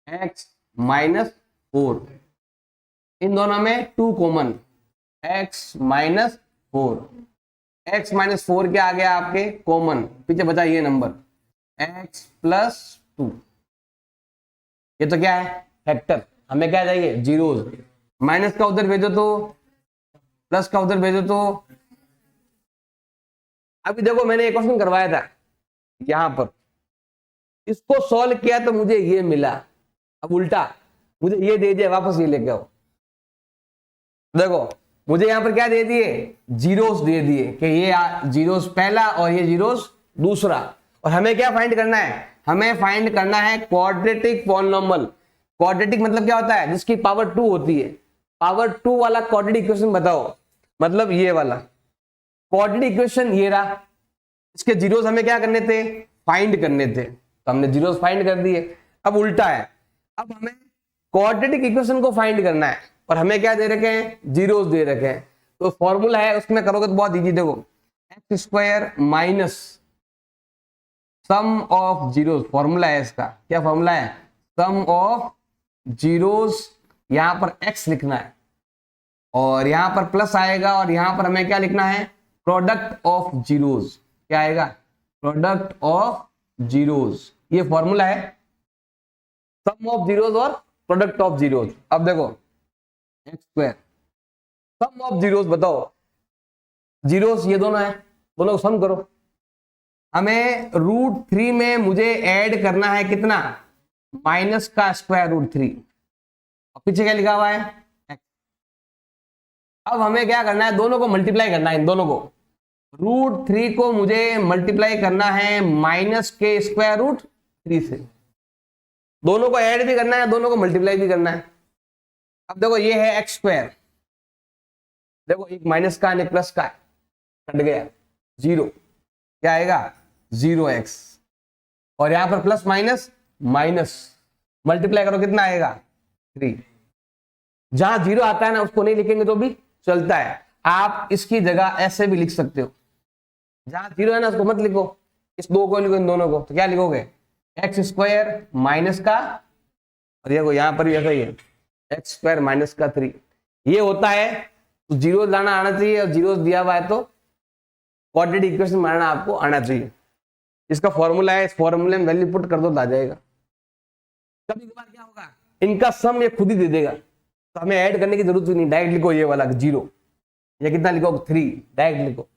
x -4। इन दोनों में 2 कॉमन, x -4। x -4 क्या आ गया आपके कॉमन, पीछे बचा ये नंबर x +2। ये तो क्या है, फैक्टर। हमें क्या चाहिए, जीरोस। माइनस का उधर भेजो तो, प्लस का उधर भेजो तो। अभी देखो मैंने एक क्वेश्चन करवाया था यहां पर, इसको सॉल्व किया तो मुझे ये मिला। अब उल्टा मुझे ये दे दिया, वापस ये लेके आओ। देखो मुझे यहां पर क्या दे दिए, जीरोस दे दिए, कि ये जीरोस पहला और ये जीरोस दूसरा। और हमें क्या फाइंड करना है, हमें फाइंड करना है क्वाड्रेटिक पॉलिनॉमियल। क्वाड्रेटिक मतलब क्या होता है, जिसकी पावर 2 होती है। पावर 2 वाला क्वाड्रेटिक इक्वेशन बताओ, मतलब ये वाला क्वाड्रेटिक इक्वेशन ये रहा। इसके जीरोस हमें क्या करने थे, फाइंड करने थे, तो हमने जीरोस फाइंड कर दिए। अब उल्टा है, अब हमें क्वाड्रेटिक इक्वेशन को फाइंड करना है, और हमें क्या दे रखे हैं, जीरोस दे रखे हैं। तो फॉर्मूला है, उसमें करोगे तो बहुत इजी। देखो x² minus sum of zeros, formula है इसका। क्या फॉर्मूला है, सम ऑफ जीरोस। यहां पर x लिखना है, और यहां पर प्लस आएगा, और यहां पर हमें क्या लिखना है, प्रोडक्ट ऑफ जीरोस। क्या आएगा, प्रोडक्ट ऑफ जीरोस। ये फॉर्मूला है, सम ऑफ जीरोस और प्रोडक्ट ऑफ जीरोस। अब देखो x², सम ऑफ जीरोस बताओ, जीरोस ये दोनों है, दोनों को सम करो। हमें √3 में मुझे ऐड करना है कितना, माइनस का √3। पीछे क्या लिखा हुआ है, x। अब हमें क्या करना है, दोनों को मल्टीप्लाई करना है, इन दोनों को। √3 को मुझे मल्टीप्लाई करना है माइनस के √3 से। दोनों को ऐड भी करना है, दोनों को मल्टीप्लाई भी करना है। अब देखो ये है x², देखो एक माइनस का एक प्लस का, कट गया 0, क्या आएगा 0x। और यहां पर प्लस माइनस माइनस, मल्टीप्लाई करो कितना आएगा 3। जहां 0 आता है ना, उसको नहीं लिखेंगे तो भी चलता है। आप इसकी जगह ऐसे भी लिख सकते हो, जहां 0 है ना उसको मत लिखो, इस 2 को लिखो, इन दोनों को। तो क्या लिखोगे, x² माइनस का, और ये यहां पर भी ऐसा ही है, x² माइनस का 3। ये होता है तो जीरो लाना आना चाहिए, और जीरो दिया हुआ है तो क्वाड्रेटिक इक्वेशन बनाना आपको आना चाहिए। इसका फॉर्मूला है, इस फॉर्मूले में वैल्यू पुट कर दो तो आ जाएगा। कभी कभार क्या होगा, इनका सम ये खुद ही दे देगा, तो हमें ऐड करने की जरूरत ही नहीं। डायरेक्ट लिखो ये वाला 0, ये कितना लिखो 3, डायरेक्ट लिखो।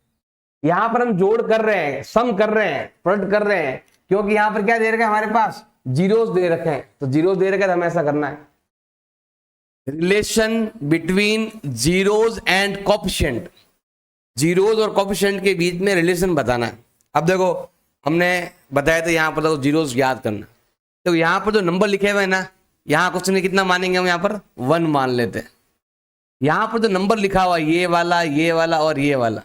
यहां पर हम जोड़ कर रहे हैं, सम कर रहे हैं, प्रोडक्ट कर रहे हैं, क्योंकि यहां पर क्या दे रखे हैं, हमारे पास जीरोस दे रखे हैं। तो जीरोस दे रखे हैं तो हमें ऐसा करना है। Relation between zeros and coefficient, zeros और कोफिशिएंट के बीच में रिलेशन बताना है। अब देखो हमने बताया था यहां पर तो जीरोस याद करना, तो यहां पर जो नंबर लिखे हुए हैं ना, यहां क्वेश्चन में कितना मानेंगे हम, यहां पर 1 मान लेते हैं। यहां पर जो नंबर लिखा हुआ ये वाला और ये वाला,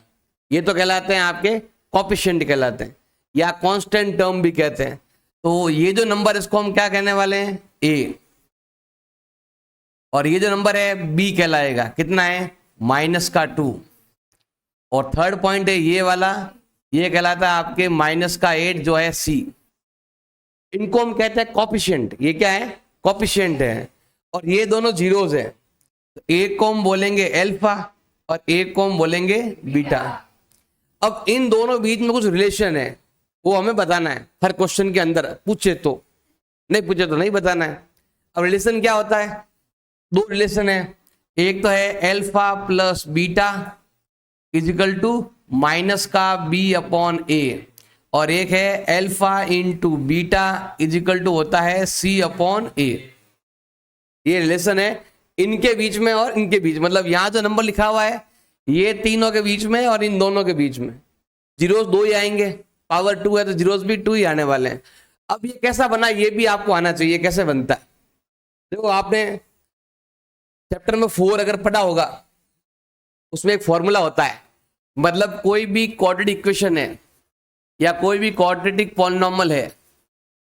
ये तो कहलाते हैं आपके कोफिशिएंट कहलाते हैं, या कांस्टेंट टर्म भी कहते हैं। तो ये जो नंबर इसको हम क्या कहने वाले हैं, a, और ये जो नंबर है b कहलाएगा, कितना है -2। और थर्ड पॉइंट है ये वाला, ये कहलाता है आपके -8 जो है सी। इनको हम कहते हैं कॉफिशिएंट। ये क्या है? कॉफिशिएंट है। और ये दोनों जीरोज है, तो एक को हम बोलेंगे अल्फा और एक को हम बोलेंगे बीटा। अब इन दोनों बीच में कुछ रिलेशन है, वो हमें बताना है हर क्वेश्चन के अंदर, पूछे तो, नहीं पूछे तो नहीं बताना है। अब रिलेशन क्या होता है? दो रिलेशन है, एक तो है alpha plus beta is equal to minus का बी अपॉन ए, और एक है alpha into beta is equal to होता है सी अपॉन ए। ये रिलेशन है इनके बीच में और इनके बीच, मतलब यहां जो नंबर लिखा हुआ है ये तीनों के बीच में और इन दोनों के बीच में। जीरोस 2 ही आएंगे, पावर 2 है तो जीरोस भी 2 ही आने वाले हैं। अब ये कैसा बना ये भी आपको आना चाहिए, कैसे बनता है। देखो आपने चैप्टर में 4 अगर पढ़ा होगा, उसमें एक फॉर्मूला होता है, मतलब कोई भी क्वाड्रेटिक इक्वेशन है या कोई भी क्वाड्रेटिक पॉलिनॉमियल है,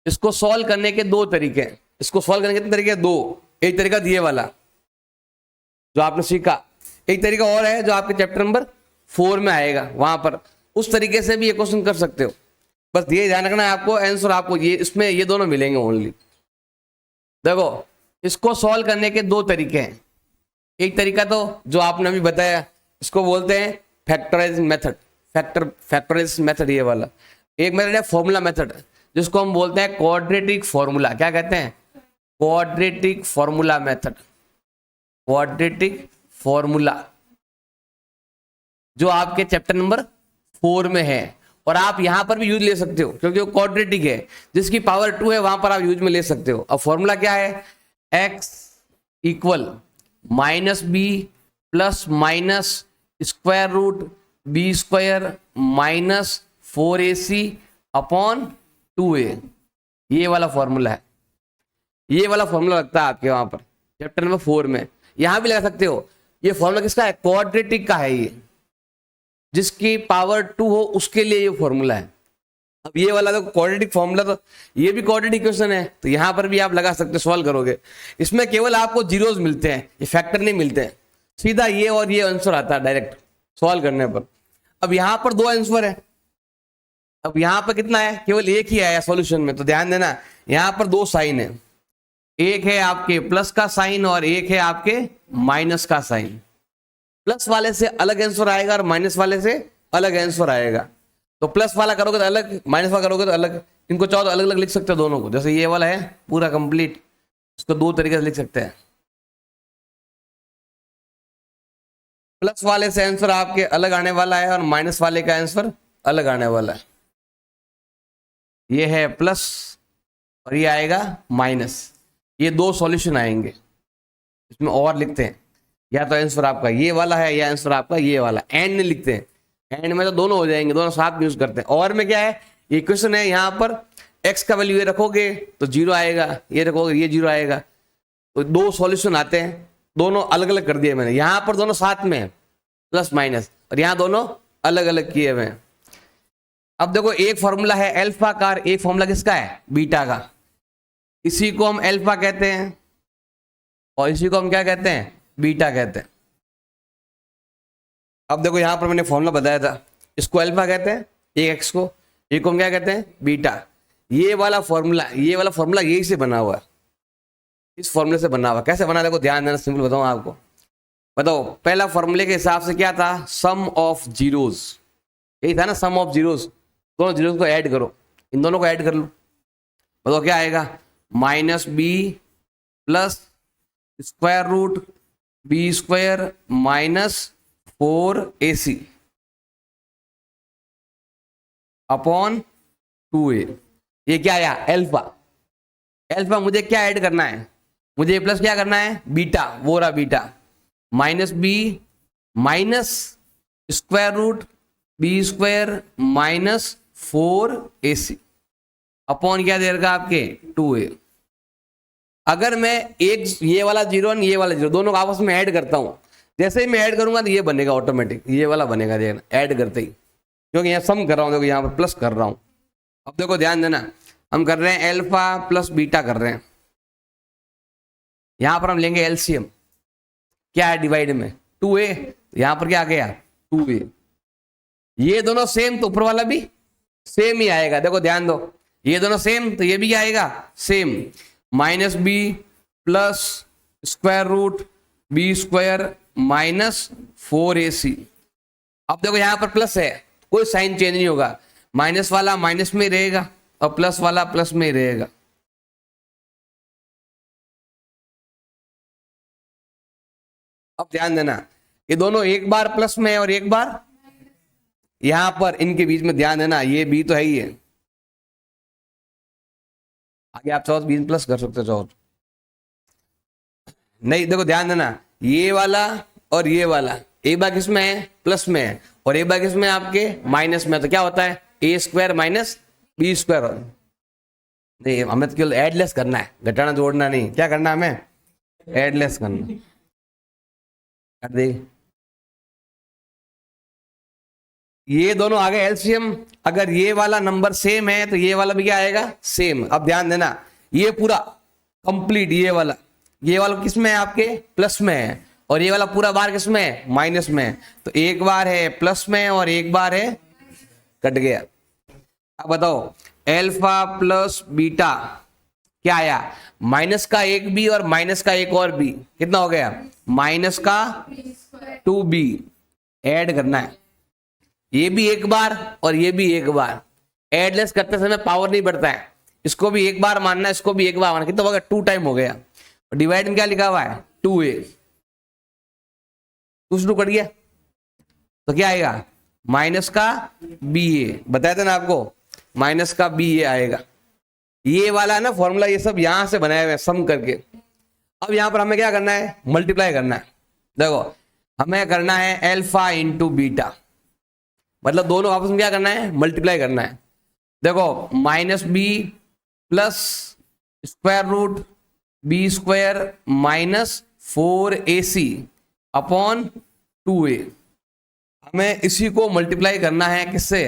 इसको सॉल्व करने के दो तरीके हैं। इसको सॉल्व करने के कितने तरीके? दो। एक तरीका दिए वाला जो आपने सीखा, एक तरीका और है जो आपके चैप्टर नंबर 4 में आएगा, वहां पर उस तरीके से भी ये क्वेश्चन कर सकते हो। बस ये ध्यान रखना है आपको, आंसर आपको ये इसमें ये दोनों मिलेंगे ओनली। देखो इसको सॉल्व करने के दो तरीके हैं। एक तरीका तो जो आपने अभी बताया, इसको बोलते हैं फैक्टराइज मेथड, फैक्टराइज मेथड ये वाला। एक मेथड है फॉर्मूला मेथड, जिसको हम बोलते हैं क्वाड्रेटिक फॉर्मूला। क्या कहते हैं? Quadratic formula method, quadratic formula, जो आपके चैप्टर नंबर 4 में है। और आप यहां पर भी यूज ले सकते हो, क्योंकि वो क्वाड्रेटिक है, जिसकी पावर 2 है, वहां पर आप यूज में ले सकते हो। अब फॉर्मूला क्या है? x equal minus b plus minus square root b square minus 4ac upon 2a। ये वाला फॉर्मूला है, ये वाला फॉर्मूला लगता है आपके वहां पर चैप्टर नंबर 4 में। यहां भी लगा सकते हो। ये फॉर्मूला किसका है? क्वाड्रेटिक का है। ये जिसकी पावर 2 हो उसके लिए ये फॉर्मूला है। अब ये वाला तो क्वाड्रेटिक फॉर्मूला, तो ये भी क्वाड्रेटिक इक्वेशन है, तो यहां पर भी आप लगा सकते हो, सॉल्व करोगे। इसमें केवल आपको जीरोस मिलते हैं, ये फैक्टर नहीं मिलते हैं। सीधा ये और ये आंसर आता है डायरेक्ट सॉल्व करने पर। अब यहां पर दो आंसर है, अब यहां पर कितना है? केवल एक ही आया सॉल्यूशन में, तो ध्यान देना यहां पर दो साइन है, एक है आपके प्लस का साइन और एक है आपके माइनस का साइन। प्लस वाले से अलग आंसर आएगा और माइनस वाले से अलग आंसर आएगा। तो प्लस वाला करोगे तो अलग, माइनस वाला करोगे तो अलग। इनको चाहो तो अलग अलग लिख सकते हो दोनों को। जैसे ये वाला है पूरा कंप्लीट, इसको दो तरीके से लिख सकते हैं। प्लस वाले से आंसर आपके अलग आने वाला है और माइनस वाले का आंसर अलग आने वाला है। ये है प्लस और ये आएगा माइनस। ये दो सॉल्यूशन आएंगे, इसमें और लिखते हैं, या तो आंसर आपका ये वाला है या आंसर आपका ये वाला। एंड में लिखते हैं, एंड में तो दोनों हो जाएंगे, दोनों साथ यूज करते हैं। और में क्या है? इक्वेशन है, यहाँ पर x का वैल्यू ये रखोगे तो 0 आएगा, ये रखोगे ये 0 आएगा। तो दो सॉल्यूशन आते हैं, दोनों अलग अलग कर दिए मैंने। यहाँ पर दोनों साथ में है प्लस माइनस, और यहाँ दोनों अलग अलग किए हुए हैं। अब देखो एक फॉर्मूला है अल्फा का, एक फॉर्मूला किसका है? बीटा का। इसी को हम अल्फा कहते हैं और इसी को हम क्या कहते हैं? बीटा कहते हैं। अब देखो यहां पर मैंने फॉर्मूला बताया था, इसको अल्फा कहते हैं, एक एक्स को, एक को हम क्या कहते हैं? बीटा। ये वाला फॉर्मूला यही से बना हुआ है, इस फॉर्मूले से बना हुआ। कैसे बना? देखो ध्यान देना, सिंपल बताऊं आपको। बताओ पहला फॉर्मूले के हिसाब से क्या था? सम ऑफ जीरोस, यही था ना, सम ऑफ जीरोस। दोनों जीरोस को ऐड करो, इन दोनों को ऐड कर लो, बताओ क्या आएगा? Minus b plus square root b square minus 4ac upon 2a। ये क्या आया? अल्फा। अल्फा मुझे क्या ऐड करना है? मुझे प्लस क्या करना है? बीटा, वो रहा beta. Minus b minus square root b square minus 4ac upon क्या दे रखा आपके? 2a। अगर मैं एक ये वाला 0 और ये वाला 0 दोनों को आपस में ऐड करता हूं, जैसे ही मैं ऐड करूंगा तो ये बनेगा ऑटोमेटिक, ये वाला बनेगा, देखना ऐड करते ही, क्योंकि यहाँ सम कर रहा हूं, देखो यहाँ पर प्लस कर रहा हूं। अब देखो ध्यान देना, हम कर रहे हैं अल्फा प्लस बीटा कर रहे हैं। यहां पर हम लेंगे एलसीएम, क्या है डिवाइड में? 2a, यहां पर क्या आ गया? 2a। ये दोनों सेम तो ऊपर वाला भी सेम ही आएगा। देखो ध्यान दो, ये दोनों सेम तो ये भी क्या आएगा same. Minus b plus square root b square minus 4ac। अब देखो यहां पर प्लस है, कोई साइन चेंज नहीं होगा, माइनस वाला माइनस में रहेगा और प्लस वाला प्लस में रहेगा। अब ध्यान देना, ये दोनों एक बार प्लस में है और एक बार यहां पर, इनके बीच में ध्यान देना, ये बी तो है ही है। आगे आप चाहो 20 प्लस कर सकते हो चाहो नहीं। देखो ध्यान देना, ये वाला और ये वाला एक बार किसमें है प्लस में है और एक बार किसमें आपके माइनस में, तो क्या होता है ए स्क्वायर माइनस बी स्क्वायर। नहीं, हमें तो केवल एडलेस करना है, घटाना जोड़ना नहीं। क्या करना है हमें एडलेस करना। कर दे, ये दोनों आ गए एलसीएम। अगर ये वाला नंबर सेम है तो ये वाला भी क्या आएगा सेम। अब ध्यान देना, ये पूरा कंप्लीट, ये वाला किसमें है आपके प्लस में है और ये वाला पूरा बार किसमें है माइनस में है। तो एक बार है प्लस में और एक बार है कट गया। अब बताओ एल्फा प्लस बीटा क्या आया, माइनस का एक बी और माइनस का एक और बी, कितना हो गया माइनस का 2b। ऐड करना है, ये भी एक बार और ये भी एक बार। एडलेस करते समय पावर नहीं बढ़ता है, इसको भी एक बार मानना है, इसको भी एक बार मानना। कितना हो गया 2 टाइम हो गया। और डिवाइड में क्या लिखा हुआ है 2a, कुछ कट गया तो क्या आएगा माइनस का ba। बताया था ना आपको माइनस का ba आएगा। ये वाला है ना फॉर्मूला, ये सब यहां से बनाए हुए सम करके। अब यहां पर हमें क्या करना है मल्टीप्लाई करना है। देखो हमें करना है एल्फा इंटू बीटा, मतलब दोनों आपस में क्या करना है मल्टीप्लाई करना है। देखो minus b plus square root b square minus 4ac upon 2a। हमें इसी को मल्टीप्लाई करना है किससे,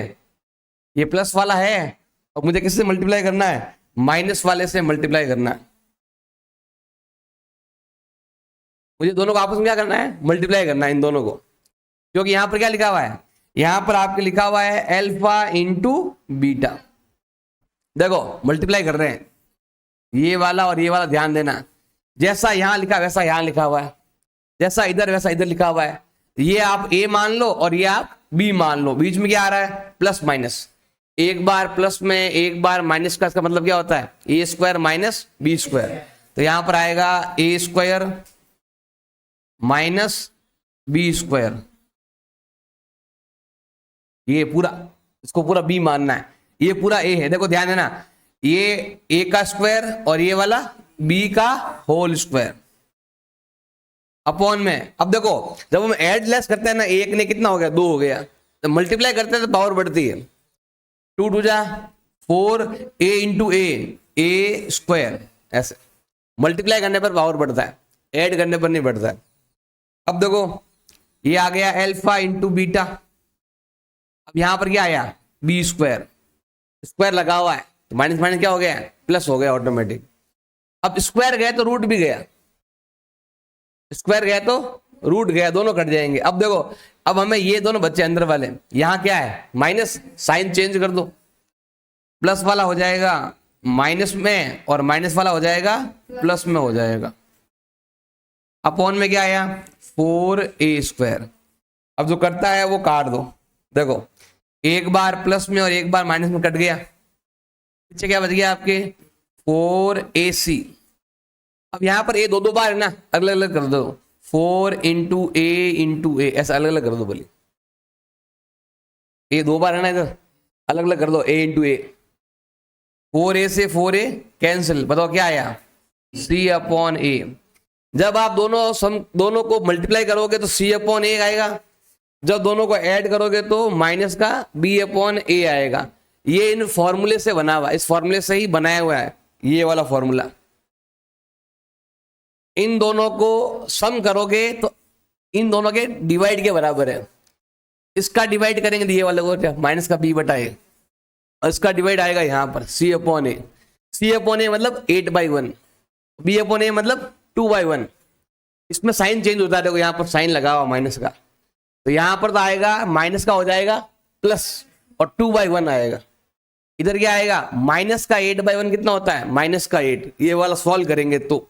ये प्लस वाला है और मुझे किससे मल्टीप्लाई करना है माइनस वाले से मल्टीप्लाई करना है। मुझे दोनों को आपस में क्या करना है मल्टीप्लाई करना है इन दोनों को, क्योंकि यहां पर क्या लिखा हुआ है, यहां पर आपके लिखा हुआ है एल्फा इंटू बीटा। देखो मल्टीप्लाई कर रहे हैं ये वाला और ये वाला, ध्यान देना जैसा यहां लिखा वैसा यहां लिखा हुआ है, जैसा इधर वैसा इधर लिखा हुआ है। ये आप ए मान लो और ये आप बी मान लो, बीच में क्या आ रहा है प्लस माइनस। एक बार प्लस में एक बार माइनस का, इसका मतलब क्या होता है ए स्क्वायर माइनस बी स्क्वायर। तो यहां पर आएगा ए स्क्वायर माइनस बी स्क्वायर, ये पूरा, इसको पूरा बी मानना है, ये पूरा ए है। देखो ध्यान देना, ये ए का स्क्वायर और ये वाला बी का होल स्क्वायर अपॉन में। अब देखो जब हम ऐड लेस करते हैं ना, एक ने कितना हो गया 2 हो गया, तो मल्टीप्लाई करते हैं तो पावर बढ़ती है। 2 2 जा 4 a इंटू ए स्क्वायर, ऐसे मल्टीप्लाई करने पर पावर बढ़ता है, ऐड करने पर नहीं बढ़ता है। अब देखो ये आ गया एल्फा इंटू बीटा। अब यहां पर क्या आया बी स्क्वायर, स्क्वायर लगा हुआ है तो माइनस माइनस क्या हो गया प्लस हो गया ऑटोमेटिक। अब स्क्वायर गया तो रूट भी गया, स्क्वायर गया तो रूट गया, दोनों कट जाएंगे। अब देखो अब हमें ये दोनों बच्चे अंदर वाले, यहां क्या है माइनस, साइन चेंज कर दो, प्लस वाला हो जाएगा माइनस में और माइनस वाला हो जाएगा प्लस में हो जाएगा। अपॉन में क्या आया 4a स्क्वायर। अब जो करता है वो काट दो। देखो एक बार प्लस में और एक बार माइनस में कट गया, पीछे क्या बच गया आपके 4ac। अब यहां पर ए 2 बार है ना, अलग अलग कर दो, 4 इंटू ए ऐसा अलग अलग कर दो। बोलिए ए 2 बार है ना, इधर अलग अलग कर दो ए इंटू ए। 4a से 4a कैंसिल, बताओ क्या आया c अपॉन ए। जब आप दोनों को मल्टीप्लाई करोगे तो c अपॉन ए आएगा, जब दोनों को ऐड करोगे तो माइनस का b अपॉन ए आएगा। ये इन फॉर्मूले से बना हुआ, इस फॉर्मूले से ही बनाया हुआ है ये वाला फॉर्मूला। इन दोनों को सम करोगे तो इन दोनों के डिवाइड के बराबर है। इसका डिवाइड करेंगे तो ये वाले को माइनस का b बटा ए, और इसका डिवाइड आएगा यहां पर c अपॉन ए। c अपॉन ए मतलब 8/1, b अपॉन ए मतलब 2/1। इसमें साइन चेंज होता है, देखो यहाँ पर साइन लगा हुआ माइनस का, तो यहां पर तो आएगा माइनस का हो जाएगा प्लस और 2/1 आएगा। इधर क्या आएगा माइनस का 8/1 कितना होता है माइनस का 8। ये वाला सॉल्व करेंगे तो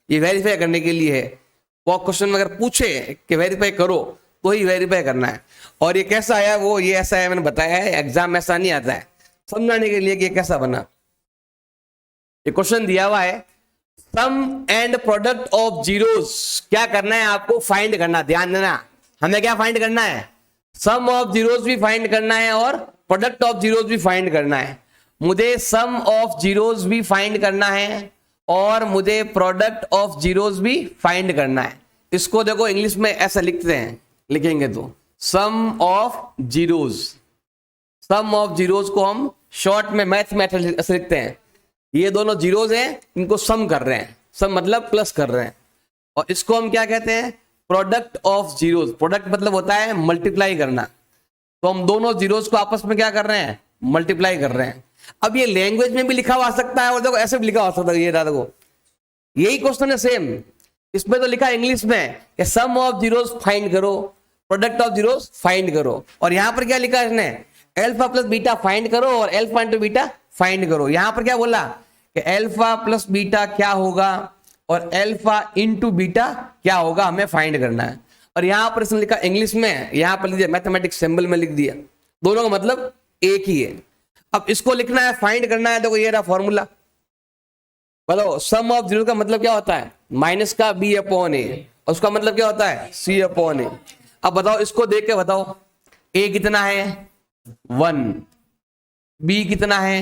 ये वेरीफाई करने के लिए है। वो क्वेश्चन में अगर पूछे कि वेरीफाई करो तो ही वेरीफाई करना है। और ये कैसा आया वो ये ऐसा है, मैंने बताया है एग्जाम में ऐसा नहीं आता है, समझाने के लिए कि ये कैसा बना। ये क्वेश्चन दिया हुआ है सम एंड प्रोडक्ट ऑफ जीरोस, क्या करना है आपको फाइंड करना, ध्यान देना। हमें क्या फाइंड करना है सम ऑफ जीरोस भी फाइंड करना है और प्रोडक्ट ऑफ जीरोस भी फाइंड करना है। मुझे सम ऑफ जीरोस भी फाइंड करना है और मुझे प्रोडक्ट ऑफ जीरोस भी फाइंड करना है। इसको देखो इंग्लिश में ऐसा लिखते हैं, लिखेंगे तो sum of zeros. Sum of zeros को हम शॉर्ट में मैथ मेथड ऐसे लिखते हैं। ये दोनों जीरोस हैं, इनको सम कर रहे हैं, सम मतलब प्लस कर रहे हैं। और इसको हम क्या कहते हैं प्रोडक्ट ऑफ जीरोस। प्रोडक्ट मतलब होता है मल्टीप्लाई करना। तो हम दोनों जीरोस को आपस में क्या कर रहे हैं मल्टीप्लाई कर रहे हैं। अब ये लैंग्वेज में भी लिखा हुआ सकता है और देखो ऐसे भी लिखा हुआ सकता है। ये देखो यही क्वेश्चन है सेम, इसमें तो लिखा है इंग्लिश में कि सम ऑफ जीरोस फाइंड करो, प्रोडक्ट ऑफ जीरोस फाइंड करो। और यहां पर क्या लिखा है इसने अल्फा प्लस बीटा फाइंड करो और अल्फा इंटू बीटा फाइंड करो। यहां पर क्या बोला कि अल्फा प्लस बीटा क्या होगा और अल्फा इंटू बीटा क्या होगा हमें फाइंड करना है। और यहां पर इसने लिखा इंग्लिश में, यहां पर लीजिए मैथमेटिक्स सिंबल में लिख दिया, दोनों का मतलब एक ही है। अब इसको लिखना है फाइंड करना है, देखो ये रहा फॉर्मूला। बताओ सम ऑफ जीरो का मतलब क्या होता है माइनस का b अपॉन ए, उसका मतलब क्या होता है c अपॉन ए। अब बताओ इसको देख के बताओ a कितना है 1, b कितना है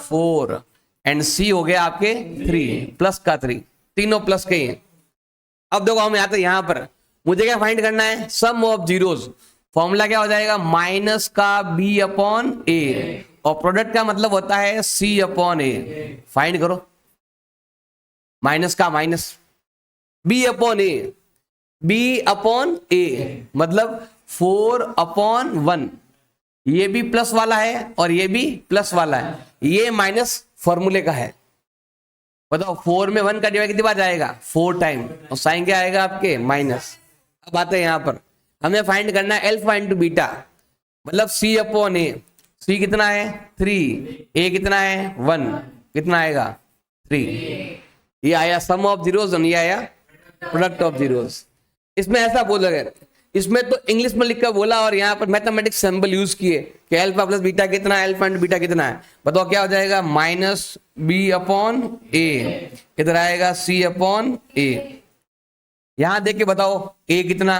4 एंड c हो गया आपके 3 प्लस का 3, तीनों प्लस के हैं। अब देखो हम आते यहां पर मुझे क्या फाइंड करना है सम ऑफ जीरोस। फॉर्मूला क्या हो जाएगा माइनस का b अपॉन ए और प्रोडक्ट का मतलब होता है c अपॉन ए। फाइंड करो माइनस का माइनस b अपॉन ए, b अपॉन ए मतलब 4 अपॉन 1। ये भी प्लस वाला है और ये भी प्लस वाला है, ये माइनस फॉर्मूले का है। बताओ 4 में 1 का डिवाइड कितनी बार जाएगा 4 टाइम और साइन क्या आएगा आपके माइनस। अब आते हैं यहां पर हमें फाइंड करना है अल्फा इंटू बीटा मतलब c अपॉन ए। c कितना है 3, a कितना है 1, कितना आएगा 3। ये आया सम ऑफ जीरोस और ये आया प्रोडक्ट ऑफ जीरोस। इसमें ऐसा बोला गया, इसमें तो इंग्लिश में लिखकर बोला और यहाँ पर मैथमेटिक्स सिंबल यूज किए कि अल्फा प्लस बीटा कितना है अल्फा इंटू बीटा कितना है। बताओ क्या हो जाएगा माइनस b अपॉन ए, इधर आएगा c अपॉन ए। यहां देख के बताओ a कितना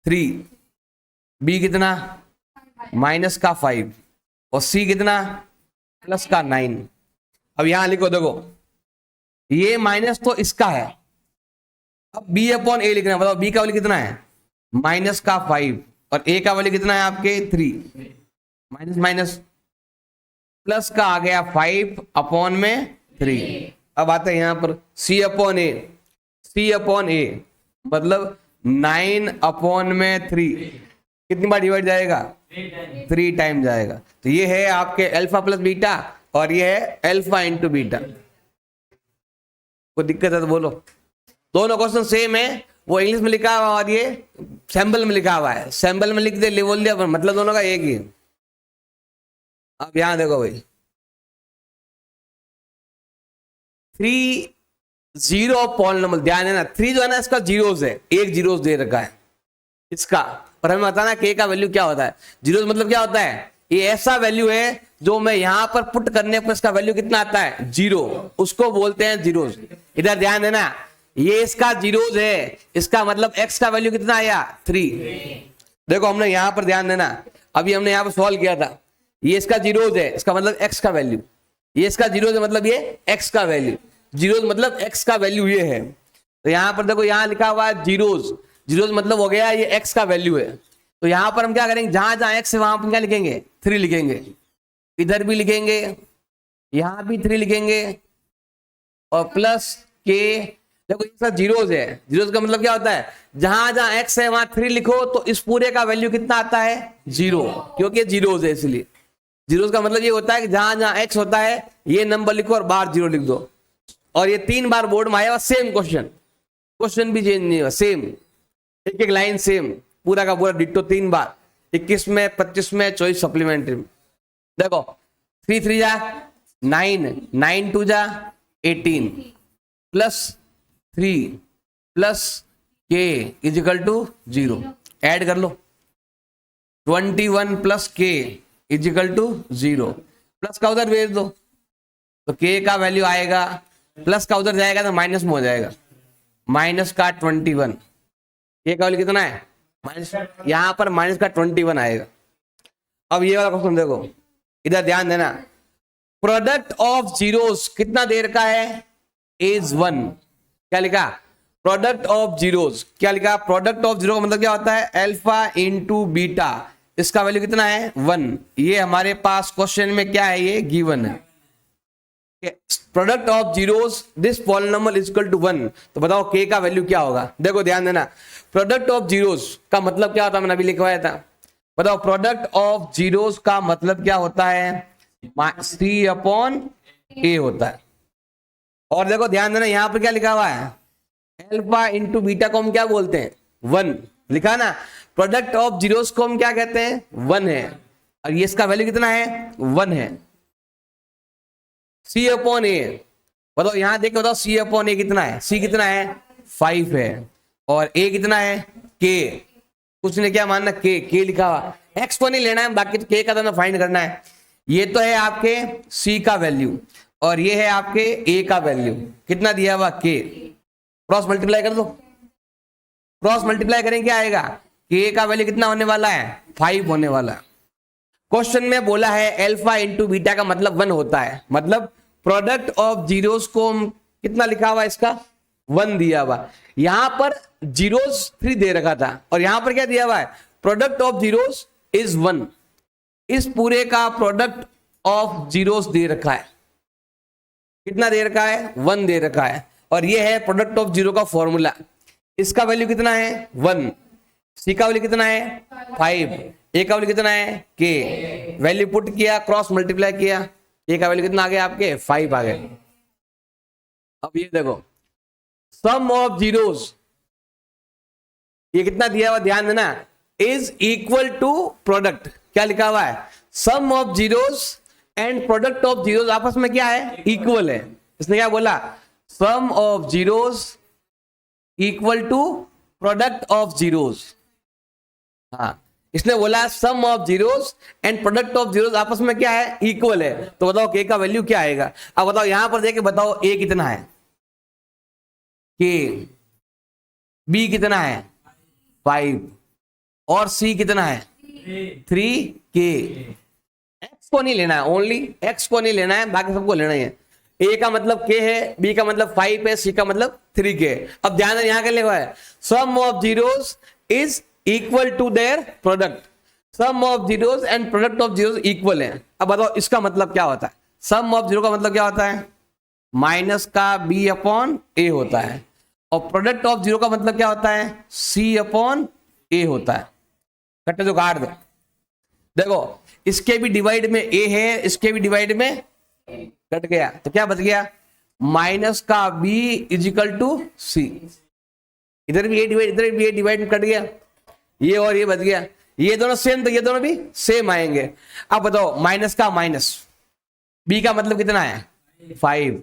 3, b कितना माइनस का 5 और c कितना प्लस का 9। अब यहां लिखो देखो ये माइनस तो इसका है, अब b अपॉन ए लिखना है। बताओ b का वैल्यू कितना है माइनस का 5 और a का वैल्यू कितना है आपके 3, माइनस माइनस प्लस का आ गया 5 अपॉन में 3। अब आते हैं यहां पर c अपॉन ए, c अपॉन ए मतलब 9 अपॉन में 3 कितनी बार डिवाइड जाएगा 3 टाइम जाएगा। तो ये है आपके अल्फा प्लस बीटा और ये है अल्फा इंटू बीटा। कोई दिक्कत है तो बोलो। दोनों क्वेश्चन सेम है, वो इंग्लिश में लिखा हुआ और ये सैम्बल में लिखा हुआ है। सैम्बल में लिख दे बोल दिया मतलब दोनों का एक ही। अब यहां देखो भाई 3 0 पॉलिनोमियल, ध्यान है ना 3 जो है ना इसका जीरोस है, एक जीरोस दे रखा है इसका। और हमें बताना के का वैल्यू क्या होता है। जीरोस मतलब क्या होता है ये ऐसा वैल्यू है जो मैं यहां पर पुट करने पर इसका वैल्यू कितना आता है 0, उसको बोलते हैं जीरोस। इधर ध्यान देना ये इसका जीरोस है, इसका मतलब x का वैल्यू कितना आया 3। देखो हमने यहां पर ध्यान देना, अभी हमने यहां पर सॉल्व किया था, ये इसका जीरोस है, इसका मतलब x का वैल्यू, ये इसका जीरोस है मतलब ये x का वैल्यू, जीरोस मतलब x का वैल्यू ये है। तो यहां पर देखो यहां लिखा हुआ है जीरोस, जीरोस मतलब हो गया ये x का वैल्यू है। तो यहां पर हम क्या करेंगे जहां जहां x है वहां पर क्या लिखेंगे 3 लिखेंगे, इधर भी लिखेंगे, यहां भी 3 लिखेंगे और प्लस के। देखो इसका जीरोस है, जीरोस का मतलब क्या होता है जहां जहां x है वहां 3 लिखो तो इस पूरे का वैल्यू कितना आता है 0, क्योंकि जीरोस है इसलिए। जीरोस का मतलब ये होता है कि जहां जहां x होता है ये नंबर लिखो और बाहर 0 लिख दो। और ये 3 बार बोर्ड में आया सेम क्वेश्चन, क्वेश्चन भी चेंज नहीं हुआ, सेम एक एक लाइन सेम, पूरा का पूरा डिट्टो 3 बार 21 में, 25 में, 24 सप्लीमेंट्री में। देखो 3 3 जा 9, 9 2 जा 18 plus 3 plus k equal to 0। Add कर लो 21 plus k equal to 0। Plus का उधर भेज दो तो k का वैल्यू आएगा, प्लस का उधर जाएगा तो माइनस में हो जाएगा, माइनस का 21। k का वैल्यू कितना है माइनस, यहां पर माइनस का 21 आएगा। अब ये वाला क्वेश्चन देखो, इधर ध्यान देना। प्रोडक्ट ऑफ जीरोस कितना देर का है, इज 1। क्या लिखा, प्रोडक्ट ऑफ जीरोस, क्या लिखा, प्रोडक्ट ऑफ जीरो का मतलब क्या होता है, अल्फा इंटू बीटा, इसका वैल्यू कितना है 1। ये हमारे पास क्वेश्चन में क्या है, ये गिवन है। Product of zeros this polynomial is equal to 1, तो बताओ k का वैल्यू क्या होगा। देखो ध्यान देना, प्रोडक्ट ऑफ जीरोस का मतलब क्या होता है, मैंने अभी लिखवाया था। बताओ प्रोडक्ट ऑफ जीरोस का मतलब क्या होता है, c अपॉन a होता है। और देखो ध्यान देना, यहां पर क्या लिखा हुआ है, अल्फा इंटू बीटा को हम क्या बोलते हैं 1, लिखा ना। प्रोडक्ट ऑफ जीरोस को हम क्या कहते हैं 1 है, और ये इसका वैल्यू कितना है 1 है। c अपॉन a, बताओ यहां देख के बताओ c अपॉन a कितना है, c कितना है 5 है, और a कितना है k, कुछ ने क्या मानना k लिखा हुआ, x को नहीं लेना है, बाकी तो k का तो फाइंड करना है। ये तो है आपके c का वैल्यू, और ये है आपके a का वैल्यू, कितना दिया हुआ k, क्रॉस मल्टीप्लाई कर दो, क्रॉस मल्टीप्लाई करें क्या आएगा, k का वैल्यू कितना होने वाला है 5 होने वाला है। क्वेश्चन में बोला है अल्फा इंटू बीटा का मतलब 1 होता है, मतलब प्रोडक्ट ऑफ जीरोस को कितना लिखा हुआ इसका 1 दिया हुआ। यहां पर जीरोस 3 दे रखा था, और यहां पर क्या दिया हुआ है, प्रोडक्ट ऑफ जीरोस इज 1। इस पूरे का प्रोडक्ट ऑफ जीरोस दे रखा है, कितना दे रखा है 1 दे रखा है, और ये है प्रोडक्ट ऑफ जीरो का फॉर्मूला। इसका वैल्यू कितना है 1, सी का वैल्यू कितना है 5, ए का वैल्यू कितना है के, वैल्यू पुट किया, क्रॉस मल्टीप्लाई किया, ए का वैल्यू कितना आ गया आपके 5 आ गए। अब ये देखो सम ऑफ जीरोस, ये कितना दिया हुआ ध्यान देना, इज इक्वल टू प्रोडक्ट, क्या लिखा हुआ है, sum of zeros and product of zeros आपस में क्या है इक्वल है। इसने क्या बोला, sum of zeros equal to product of zeros. हाँ, इसने बोला sum of zeros and product of zeros आपस में क्या है इक्वल है, तो बताओ k का वैल्यू क्या आएगा। अब बताओ यहां पर देखे बताओ a कितना है k, b कितना है 5, और c कितना है 3k। x को नहीं लेना है, ओनली x को नहीं लेना है, बाकी सबको लेना है। a का मतलब k है, b का मतलब 5 है, c का मतलब 3k। अब ध्यान यहां क्या लिखा है, sum of zeros is equal to their product, sum of zeros and product of zeros equal है। अब बताओ इसका मतलब क्या होता है, सम ऑफ जीरो का मतलब क्या होता है माइनस का b अपॉन a होता है, और प्रोडक्ट ऑफ जीरो का मतलब क्या होता है c अपॉन a होता है। कट्टे जो काट दो, देखो इसके भी डिवाइड में a है, इसके भी डिवाइड में कट गया, तो क्या बच गया माइनस का b इजिकल टू c। इधर भी a डिवाइड, इधर भी a डिवाइड कट गया, ये और ये बच गया, ये दोनों सेम, तो ये दोनों भी सेम आएंगे। अब बताओ माइनस का माइनस, b का मतलब कितना है 5,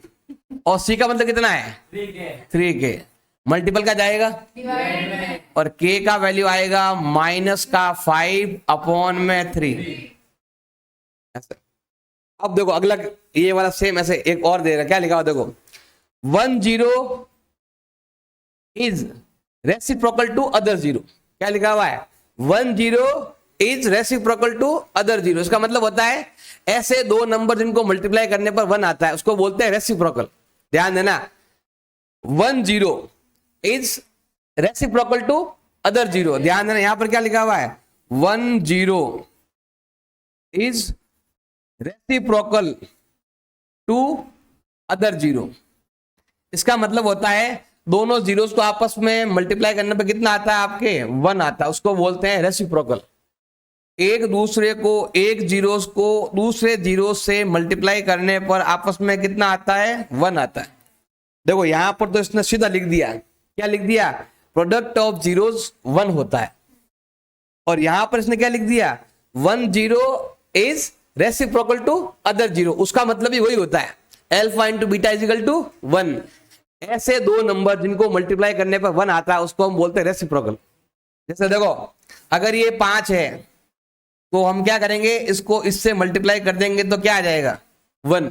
और c का मतलब कितना है 3k, मल्टीपल का जाएगा और k का वैल्यू आएगा माइनस का 5 अपॉन में 3। अब देखो अगला ये वाला सेम ऐसे एक और दे रहा, क्या लिखा हुआ देखो, 10 is reciprocal to other zero, क्या लिखा हुआ है 10 is reciprocal to other zero. इसका मतलब होता है ऐसे दो नंबर जिनको मल्टीप्लाई करने पर 1 आता है उसको बोलते हैं रेसिप्रोकल। ध्यान देना 10 is reciprocal to other zero, ध्यान देना यहां पर क्या लिखा हुआ है 10 is reciprocal to other zero. इसका मतलब होता है दोनों जीरोस को आपस में मल्टीप्लाई करने पर कितना आता है आपके 1 आता है, उसको बोलते हैं रेसिप्रोकल। एक दूसरे को, एक जीरोस को दूसरे जीरो से मल्टीप्लाई करने पर आपस में कितना आता है 1 आता है। देखो यहां पर तो इसने सीधा लिख दिया, क्या लिख दिया, प्रोडक्ट ऑफ जीरोस 1 होता है, और यहां पर इसने क्या लिख दिया, 1 0 is reciprocal to other zero, उसका मतलब भी वही होता है, alpha into beta is equal to 1। ऐसे दो नंबर जिनको मल्टीप्लाई करने पर 1 आता है उसको हम बोलते हैं रेसिप्रोकल। जैसे देखो अगर ये 5 है तो हम क्या करेंगे, इसको इससे मल्टीप्लाई कर देंगे तो क्या आ जाएगा 1,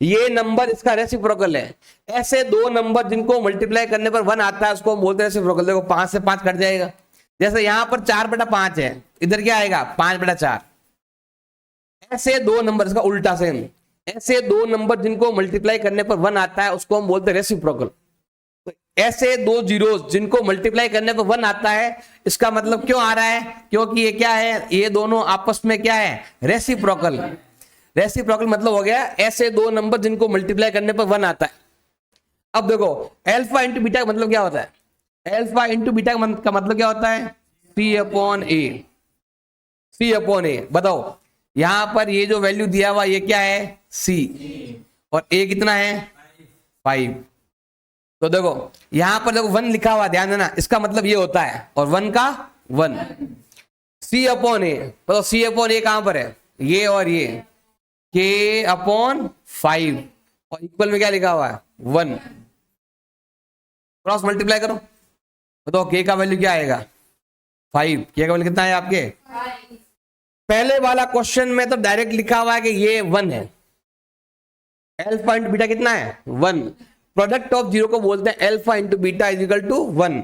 ये नंबर इसका रेसिप्रोकल है। ऐसे दो नंबर जिनको मल्टीप्लाई करने पर 1 आता है उसको हम बोलते हैं रेसिप्रोकल। देखो 5 से 5 कट जाएगा, जैसे यहां पर 4/5 है, इधर क्या आएगा 5/4। ऐसे दो नंबर, इसका उल्टा सेम, ऐसे दो नंबर जिनको मल्टीप्लाई करने पर 1 आता है उसको हम बोलते हैं रेसिप्रोकल। तो ऐसे दो जीरोस जिनको मल्टीप्लाई करने पर 1 आता है, इसका मतलब क्यों आ रहा है, क्योंकि ये क्या है, ये दोनों आपस में क्या है, रेसिप्रोकल। रेसिप्रोकल मतलब हो गया ऐसे दो नंबर जिनको मल्टीप्लाई करने पर 1 आता है। अब देखो अल्फा इंटू बीटा का मतलब क्या होता है, अल्फा इंटू बीटा का मतलब क्या होता है, C/A, C/A। बताओ यहां पर ये जो वैल्यू दिया हुआ ये क्या है, C, और A कितना है 5। तो देखो यहां पर देखो 1 लिखा हुआ, ध्यान देना, इसका मतलब ये होता है, और 1 का 1, C/A। तो C/A कहां पर है, ये और ये, K/5, और इक्वल में क्या लिखा हुआ है 1। क्रॉस मल्टीप्लाई करो तो K का वैल्यू क्या आएगा 5, K का वैल्यू कितना है आपके 5। पहले वाला क्वेश्चन में तो डायरेक्ट लिखा हुआ है कि ये 1 है, अल्फा इंटू बीटा कितना है 1, प्रोडक्ट ऑफ जीरो को बोलते हैं alpha into beta is equal to 1।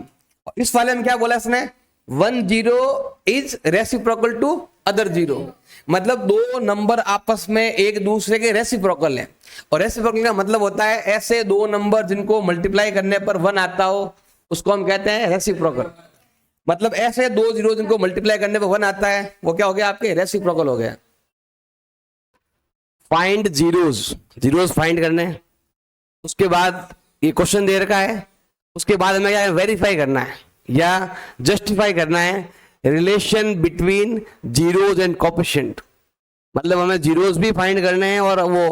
इस वाले में क्या बोला इसने, 1 0 is reciprocal to other zero, मतलब दो नंबर आपस में एक दूसरे के रेसिप्रोकल है। और रेसिप्रोकल का मतलब होता है ऐसे दो नंबर जिनको मल्टीप्लाई करने पर 1 आता हो उसको हम कहते हैं रेसिप्रोकल। मतलब ऐसे दो जीरो जिनको मल्टीप्लाई करने पर 1 आता है वो क्या हो गया आपके रेसिप्रोकल हो गया। फाइंड जीरोस, जीरोस फाइंड करने, उसके बाद ये क्वेश्चन दे रखा है, उसके बाद हमें क्या वेरीफाई करना है या जस्टिफाई करना है relation between zeros and coefficient. मतलब हमें जीरोस भी फाइंड करने हैं और वो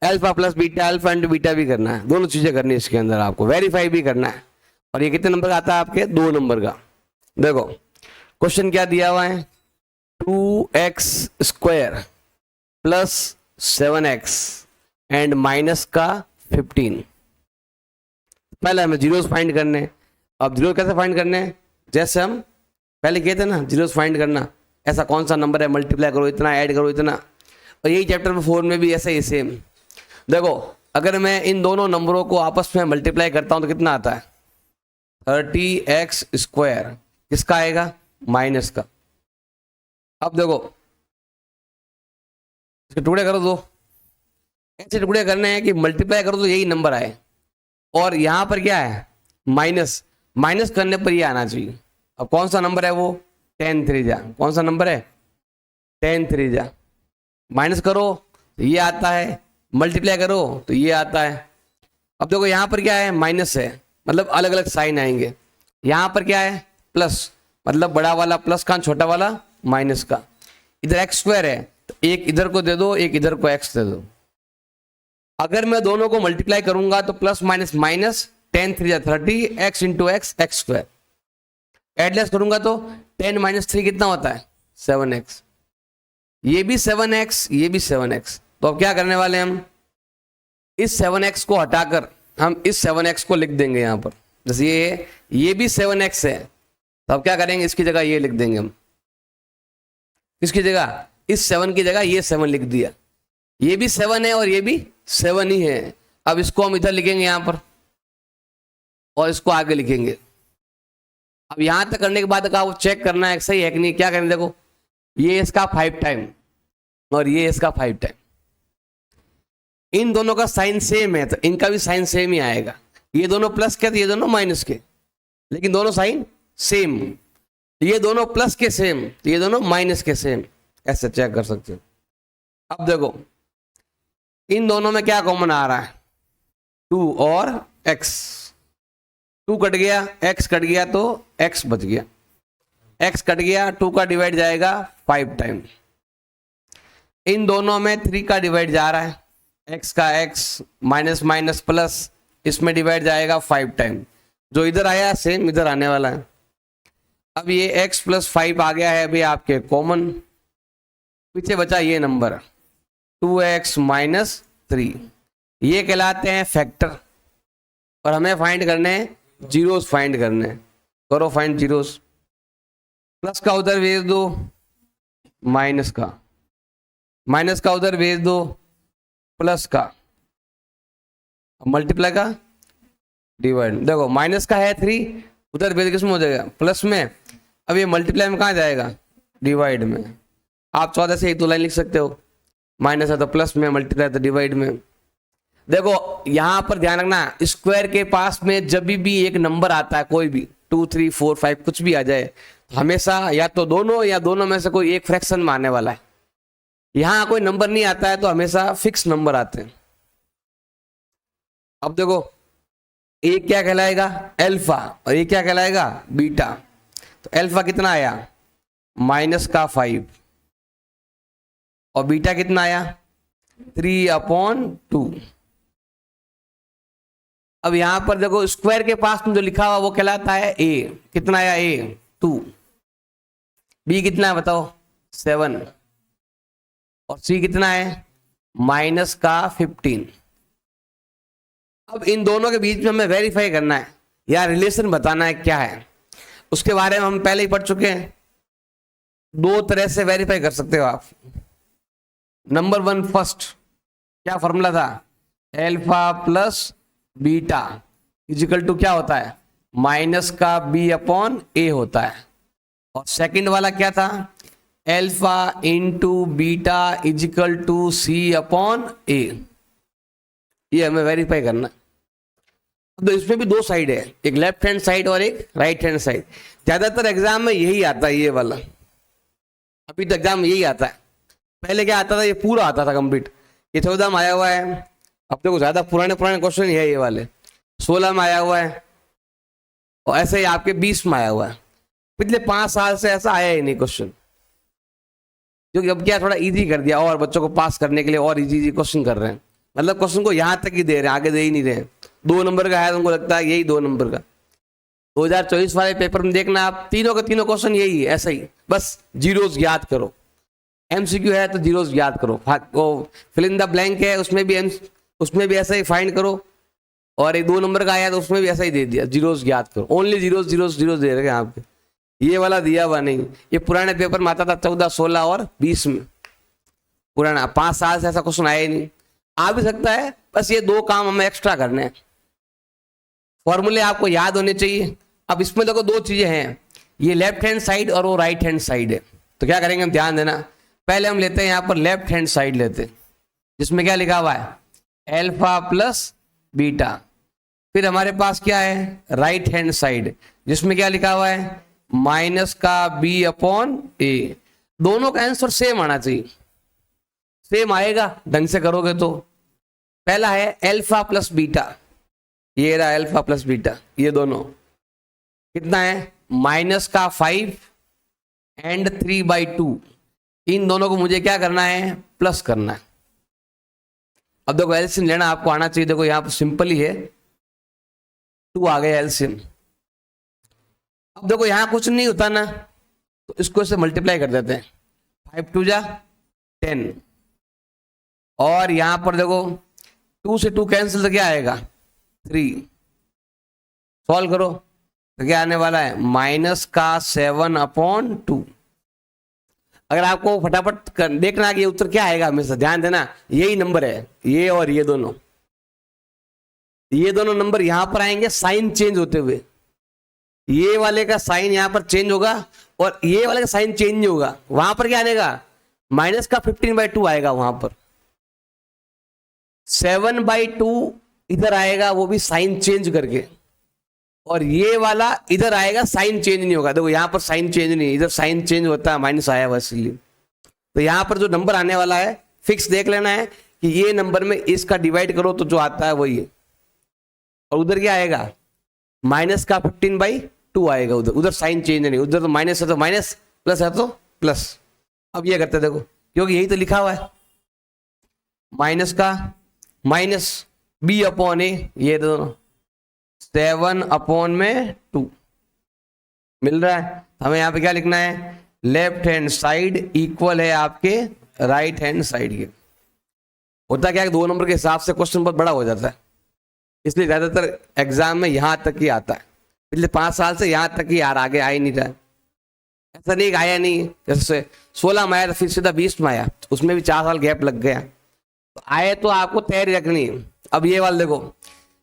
alpha plus beta, alpha into beta भी करना है, दोनों चीजें करनी है इसके अंदर, आपको वेरीफाई भी करना है। और ये कितने नंबर का आता है आपके 2 नंबर का। देखो क्वेश्चन क्या दिया हुआ है, 2x² plus 7x and minus का 15। पहले हमें जीरोस फाइंड करने। अब जीरो कैसे फाइंड करने, जैसे हम पहले कहते ना जीरोस फाइंड करना, ऐसा कौन सा नंबर है मल्टीप्लाई करो इतना, ऐड करो इतना, और यही चैप्टर 4 में भी ऐसे ही सेम। देखो अगर मैं इन दोनों नंबरों को आपस में मल्टीप्लाई करता हूं तो कितना आता है 30x², किसका आएगा माइनस का। अब देखो इसके टुकड़े करो, दो ऐसे टुकड़े करने हैं कि मल्टीप्लाई करो तो यही नंबर आए, और यहां पर क्या है माइनस, माइनस करने पर ये आना चाहिए। अब कौन सा नंबर है वो 10 3 कौन सा नंबर है 10 3 माइनस करो तो ये आता है, मल्टीप्लाई करो तो ये आता है। अब देखो यहां पर क्या है माइनस है, मतलब अलग अलग साइन आएंगे। यहां पर क्या है प्लस, मतलब बड़ा वाला प्लस का, छोटा वाला माइनस का। इधर x² है तो एक इधर को दे दो, एक इधर को x दे दो। अगर मैं दोनों को मल्टीप्लाई करूंगा तो plus minus minus, 10 3 30, x into x x²। एडलेस करूंगा तो 10 - 3 कितना होता है 7x, ये भी 7x, ये भी 7x। तो अब क्या करने वाले हम, इस 7x को हटाकर हम इस 7x को लिख देंगे यहां पर। जैसे ये भी 7x है तो अब क्या करेंगे, इसकी जगह ये लिख देंगे हम, इसकी जगह इस 7 की जगह ये 7 लिख दिया। ये भी 7 है और ये भी 7 ही है। अब इसको हम इधर लिखेंगे यहां पर और इसको आगे लिखेंगे। अब यहां तक करने के बाद का वो चेक करना है सही है कि नहीं। क्या करें, देखो ये इसका 5 टाइम और ये इसका 5 टाइम, इन दोनों का साइन सेम है तो इनका भी साइन सेम ही आएगा। ये दोनों प्लस के तो ये दोनों माइनस के, लेकिन दोनों साइन सेम। ये दोनों प्लस के सेम तो ये दोनों माइनस के सेम, ऐसे चेक कर सकते हो। अब देखो इन दोनों में क्या कॉमन आ रहा है 2 और x, 2 कट गया, x कट गया तो x बच गया, x कट गया, 2 का डिवाइड जाएगा 5 टाइम। इन दोनों में 3 का डिवाइड जा रहा है, x का x माइनस माइनस प्लस, इसमें डिवाइड जाएगा 5 टाइम। जो इधर आया सेम इधर आने वाला है। अब ये x + 5 आ गया है अभी आपके कॉमन, पीछे बचा ये नंबर 2x - 3, ये कहलाते हैं फैक्टर, और हमें फाइंड करने हैं जीरोस, फाइंड करने हैं। करो फाइंड जीरोस। प्लस का उधर भेज दो, माइनस का उधर भेज दो, प्लस का, मल्टीप्लाई का डिवाइड। देखो माइनस का है 3, उधर भेज किस में हो जाएगा, प्लस में। अब ये मल्टीप्लाई में कहाँ जाएगा, डिवाइड में। आप 14 से 1-2 लाइन लिख सकते हो, माइनस है तो प्लस में, मल्टीप्लाई तो डिवाइड में। देखो यहां पर ध्यान रखना, स्क्वायर के पास में जब भी एक नंबर आता है, कोई भी 2, 3, 4, 5 कुछ भी आ जाए, हमेशा या तो दोनों या दोनों में से कोई एक फ्रैक्शन में आने वाला है। यहां कोई नंबर नहीं आता है तो हमेशा फिक्स नंबर आते हैं। अब देखो एक क्या कहलाएगा, अल्फा, और ये क्या कहलाएगा, बीटा। तो अल्फा कितना आया, -5, और बीटा कितना आया, 3/2। अब यहां पर देखो स्क्वायर के पास में जो लिखा हुआ वो कहलाता है a, कितना आया a 2, b कितना है बताओ 7, और c कितना है -15। अब इन दोनों के बीच में हमें वेरीफाई करना है या रिलेशन बताना है क्या है, उसके बारे में हम पहले ही पढ़ चुके हैं। 2 तरह से वेरीफाई कर सकते हो आप। नंबर 1 फर्स्ट क्या फॉर्मूला था, अल्फा + बीटा इजिकल टू क्या होता है, -b/a होता है। और सेकंड वाला क्या था, alpha × beta is equal to c/a। ये हमें वेरीफाई करना। तो इसमें भी 2 साइड है, एक लेफ्ट हैंड साइड और एक राइट हैंड साइड। ज्यादातर एग्जाम में यही आता है, ये वाला अभी तो एग्जाम में यही आता है। पहले क्या आता था, ये पूरा आता था कंप्लीट, ये 14 में आया हुआ है। अब देखो ज्यादा पुराने क्वेश्चन है ये वाले, 16 में आया हुआ है, और ऐसे ही आपके 20 में आया हुआ है। पिछले 5 साल से ऐसा आया ही नहीं क्वेश्चन, क्योंकि अब क्या थोड़ा इजी कर दिया, और बच्चों को पास करने के लिए और इजी क्वेश्चन कर रहे हैं। मतलब क्वेश्चन को यहां तक ही दे रहे हैं, आगे दे ही नहीं रहे हैं। 2 नंबर का है, तुमको लगता है यही 2 नंबर का। 2024 वाले पेपर में देखना आप, तीनों के तीनों क्वेश्चन यही है, ऐसा ही, बस जीरोस याद करो। MCQ है तो जीरोस याद करो, फिल इन द ब्लैंक है उसमें भी ऐसा ही फाइंड करो, और एक 2 नंबर का आया तो उसमें भी ऐसा ही दे दिया, जीरोस याद करो। ओनली जीरोस जीरोस जीरोस दे रहे हैं यहाँ पे, ये वाला दिया हुआ नहीं। ये पुराने पेपर में आता था 14, 16 और 20 में, पुराना 5 साल से ऐसा क्वेश्चन आया ही नहीं। आ भी सकता है, बस ये 2 काम हमें एक्स्ट्रा करने हैं। फॉर्मूले आपको याद होने चाहिए। अब इसमें देखो 2 चीजें हैं, ये लेफ्ट हैंड साइड और वो राइट हैंड साइड है। तो क्या करेंगे हम, ध्यान देना, पहले हम लेते हैं यहाँ पर लेफ्ट हैंड साइड लेते हैं, जिसमें क्या लिखा हुआ है अल्फा + बीटा। फिर हमारे पास क्या है राइट हैंड साइड, जिसमें क्या लिखा हुआ है -b/a। दोनों का आंसर सेम आना चाहिए, सेम आएगा ढंग से करोगे तो। पहला है अल्फा + बीटा, ये रहा अल्फा + बीटा, ये दोनों कितना है -5 एंड 3/2। इन दोनों को मुझे क्या करना है, प्लस करना है। अब देखो एलसीएम लेना आपको आना चाहिए। देखो यहाँ पर सिंपल ही है, 2 आ गया एलसीएम। अब देखो यहाँ कुछ नहीं होता ना, तो इसको से मल्टीप्लाई कर देते हैं, 5 × 2 = 10, और यहां पर देखो 2 से 2 कैंसिल तो क्या आएगा 3। सॉल्व करो तो क्या आने वाला है -7/2। अगर आपको फटाफट देखना है कि उत्तर क्या आएगा, हमेशा ध्यान देना, यही नंबर है ये, और ये दोनों नंबर यहां पर आएंगे साइन चेंज होते हुए। ये वाले का साइन यहां पर चेंज होगा और ये वाले का साइन चेंज नहीं होगा। वहां पर क्या आएगा -15/2 आएगा, वहां पर 7/2 इधर आएगा, वो भी साइन चेंज करके, और ये वाला इधर आएगा साइन चेंज नहीं होगा। देखो यहाँ पर साइन चेंज नहीं, इधर साइन चेंज होता है, माइनस आया हुआ इसलिए। तो यहाँ पर जो नंबर आने वाला है फिक्स देख लेना है कि ये नंबर में इसका डिवाइड करो तो जो आता है वही है, और उधर क्या आएगा -15/2 आएगा। उधर साइन चेंज नहीं, उधर तो माइनस है तो माइनस, प्लस है तो प्लस। अब ये करते देखो, क्योंकि यही तो लिखा हुआ है, -b/a, ये दोनों 7/2 मिल रहा है। हमें यहाँ पे क्या लिखना है, लेफ्ट हैंड साइड इक्वल है आपके राइट हैंड साइड के। होता क्या है, 2 नंबर के हिसाब से क्वेश्चन बहुत बड़ा हो जाता है, इसलिए ज्यादातर एग्जाम में यहाँ तक ही आता है। पिछले 5 साल से यहाँ तक ही यार, आगे आ ही नहीं रहा है। ऐसा नहीं आया नहीं, जैसे 16 में आया तो फिर सीधा 20 में आया, उसमें भी 4 साल गैप लग गया। तो आए तो आपको तैयारी रखनी है। अब ये वाला देखो,